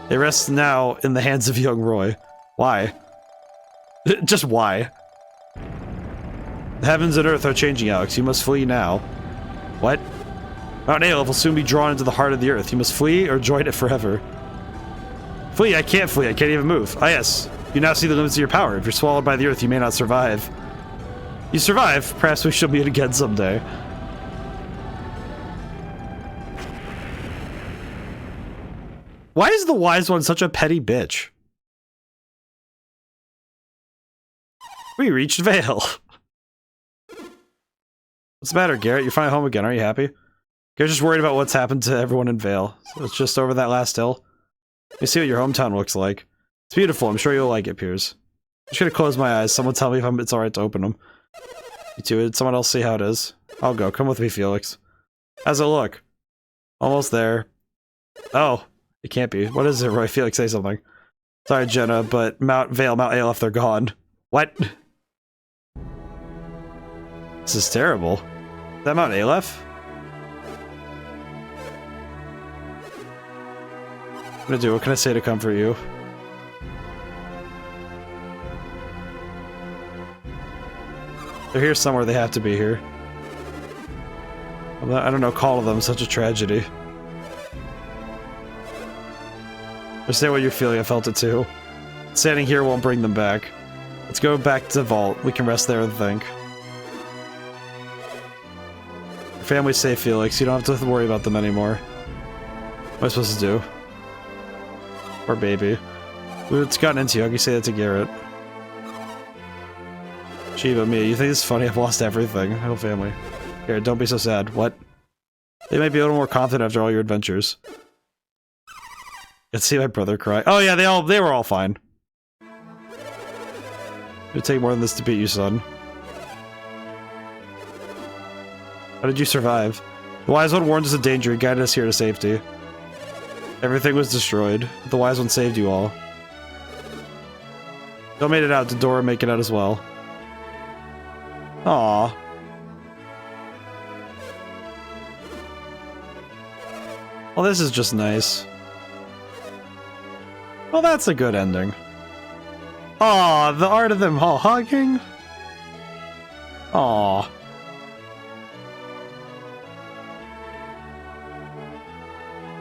It rests now in the hands of young Roy. Why? Just why? The heavens and earth are changing, Alex. You must flee now. What? Mount Aleph will soon be drawn into the heart of the earth. You must flee or join it forever. Flee? I can't flee. I can't even move. Ah, yes. You now see the limits of your power. If you're swallowed by the earth, you may not survive. You survive? Perhaps we shall meet again someday. Why is the Wise One such a petty bitch? We reached Vale. What's the matter, Garrett? You're finally home again. Aren't you happy? You're just worried about what's happened to everyone in Vale. So it's just over that last hill. You see what your hometown looks like. It's beautiful. I'm sure you'll like it, Piers. I'm just gonna close my eyes. Someone tell me if it's alright to open them. You too. Did someone else see how it is? I'll go. Come with me, Felix. How's it look? Almost there. Oh, it can't be. What is it, Roy? Felix, say something. Sorry, Jenna, but Mount Vale, Mount Aleph, they're gone. What? This is terrible. Is that Mount Aleph? What can I do? What can I say to comfort you? They're here somewhere. They have to be here. I don't know, call them such a tragedy. Understand what you're feeling, I felt it too. Standing here won't bring them back. Let's go back to the vault. We can rest there and think. Your family's safe, Felix. You don't have to worry about them anymore. What am I supposed to do? Poor baby. What's gotten into you? How can you say that to Garrett? Shiva, me. You think this is funny? I've lost everything. My whole family. Here, don't be so sad. What? They might be a little more confident after all your adventures. Let's see my brother cry. Oh yeah, they were all fine. It'd take more than this to beat you, son. How did you survive? The Wise One warned us of danger and guided us here to safety. Everything was destroyed. The Wise One saved you all. Y'all made it out. Did Dora make it out as well? Aww. Well, this is just nice. Well, that's a good ending. Aw, the art of them all hugging. Aw.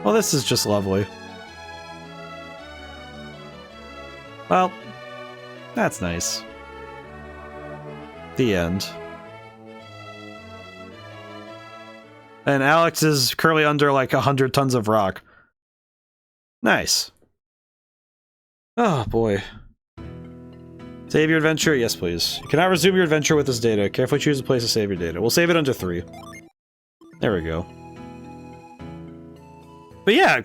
Well, this is just lovely. Well, that's nice. The end. And Alex is currently under like 100 tons of rock. Nice. Oh boy. Save your adventure? Yes, please. You cannot resume your adventure with this data. Carefully choose a place to save your data. We'll save it under 3. There we go. But yeah,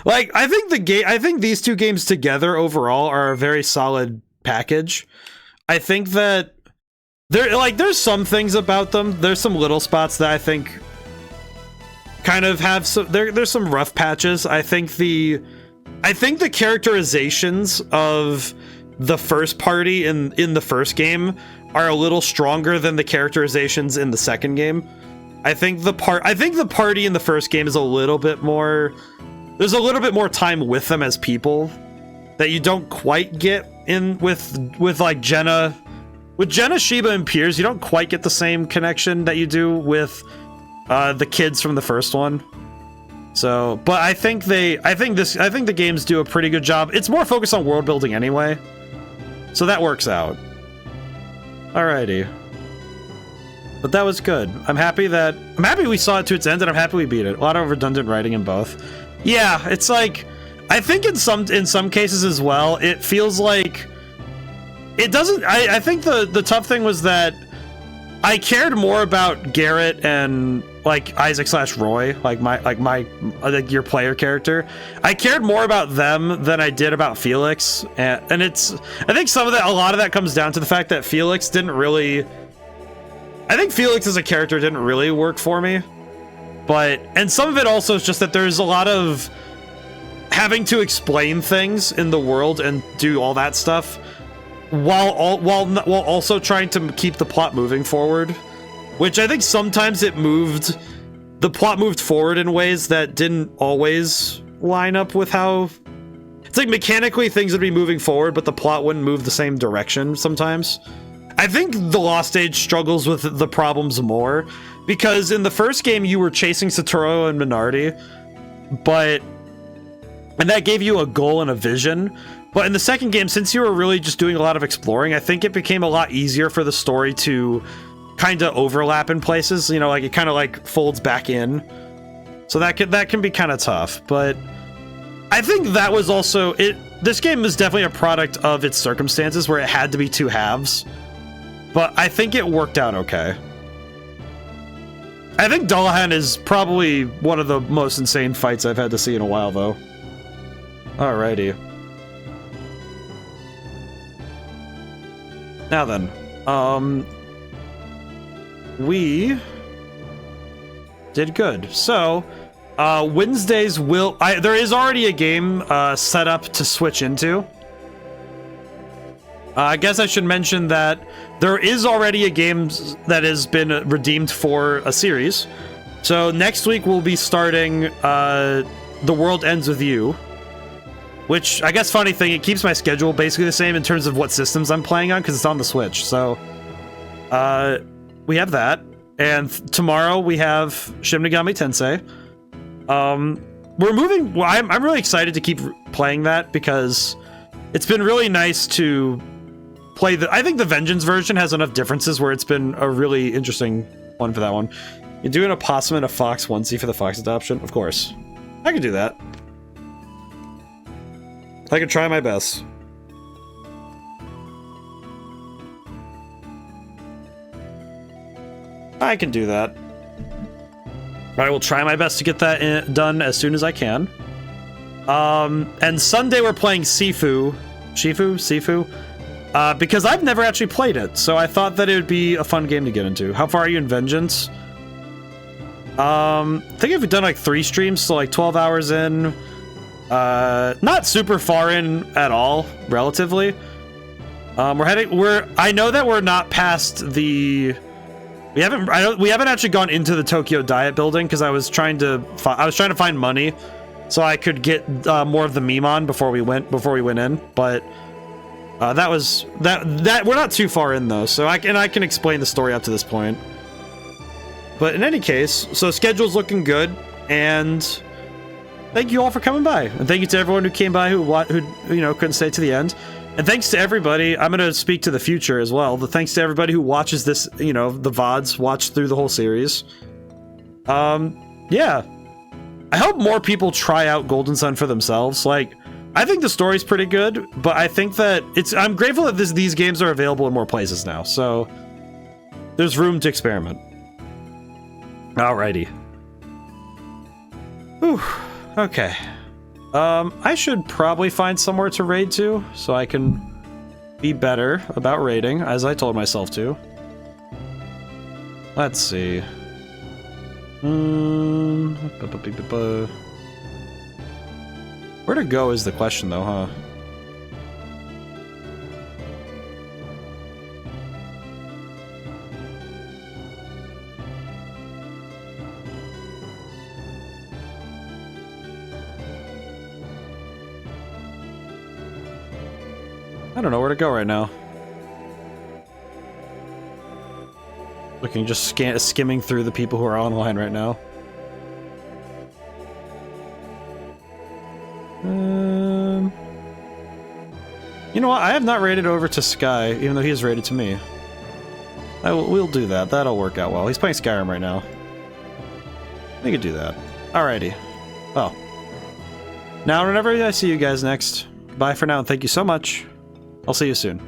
like I think these two games together overall are a very solid package. I think that there's some things about them. There's some little spots that I think kind of have some there's some rough patches. I think the characterizations of the first party in the first game are a little stronger than the characterizations in the second game. I think the party in the first game is a little bit more, there's a little bit more time with them as people that you don't quite get in with like Jenna. With Jenna, Shiba, and Piers, you don't quite get the same connection that you do with the kids from the first one. So, but I think the games do a pretty good job. It's more focused on world building anyway, so that works out. Alrighty. But that was good. I'm happy we saw it to its end, and I'm happy we beat it. A lot of redundant writing in both. Yeah, it's like, I think in some cases as well, it feels like it doesn't. I think the tough thing was that I cared more about Garrett and like Isaac / Roy, like your player character. I cared more about them than I did about Felix, and it's. I think a lot of that comes down to the fact that Felix didn't really. I think Felix as a character didn't really work for me, and some of it also is just that there's a lot of having to explain things in the world and do all that stuff, while also trying to keep the plot moving forward, which I think sometimes the plot moved forward in ways that didn't always line up with how. It's like mechanically things would be moving forward, but the plot wouldn't move the same direction sometimes. I think The Lost Age struggles with the problems more, because in the first game you were chasing Satoru and Minardi, and that gave you a goal and a vision. But in the second game, since you were really just doing a lot of exploring, I think it became a lot easier for the story to kind of overlap in places. You know, like it kind of like folds back in. So that can be kind of tough. But I think that was also it. This game is definitely a product of its circumstances where it had to be 2 halves. But I think it worked out okay. I think Dullahan is probably one of the most insane fights I've had to see in a while, though. Alrighty. Now then, we did good. So, Wednesdays will... there is already a game set up to switch into. I guess I should mention that there is already a game that has been redeemed for a series. So next week we'll be starting The World Ends With You. Which, I guess funny thing, it keeps my schedule basically the same in terms of what systems I'm playing on, because it's on the Switch. So, we have that. And tomorrow we have Shin Megami Tensei. We're moving... Well, I'm really excited to keep playing that, because it's been really nice to... play the... I think the Vengeance version has enough differences where it's been a really interesting one for that one. You're doing a possum and a fox onesie for the fox adoption? Of course. I could do that. I could try my best. I can do that. I will try my best to get that done as soon as I can. And Sunday we're playing Sifu. Sifu? Because I've never actually played it, so I thought that it would be a fun game to get into. How far are you in Vengeance? I think I've done like 3 streams, so like 12 hours in. Not super far in at all, relatively. I know that we're not past the... We haven't actually gone into the Tokyo Diet building, because I was trying to find money so I could get more of the Memon before we went in, but... we're not too far in though, so I can explain the story up to this point. But in any case, so schedule's looking good, and thank you all for coming by, and thank you to everyone who came by who couldn't stay to the end, and thanks to everybody. I'm gonna speak to the future as well. But thanks to everybody who watches this, the VODs, watch through the whole series. Yeah, I hope more people try out Golden Sun for themselves. Like, I think the story's pretty good, but I think that I'm grateful that these games are available in more places now, so there's room to experiment. Alrighty. Whew. Okay. I should probably find somewhere to raid to, so I can be better about raiding, as I told myself to. Let's see. Where to go is the question, though, huh? I don't know where to go right now. Looking, just skimming through the people who are online right now. You know what? I have not raided over to Sky, even though he has raided to me. We'll do that. That'll work out well. He's playing Skyrim right now. We could do that. Alrighty. Well. Now, whenever I see you guys next, bye for now, and thank you so much. I'll see you soon.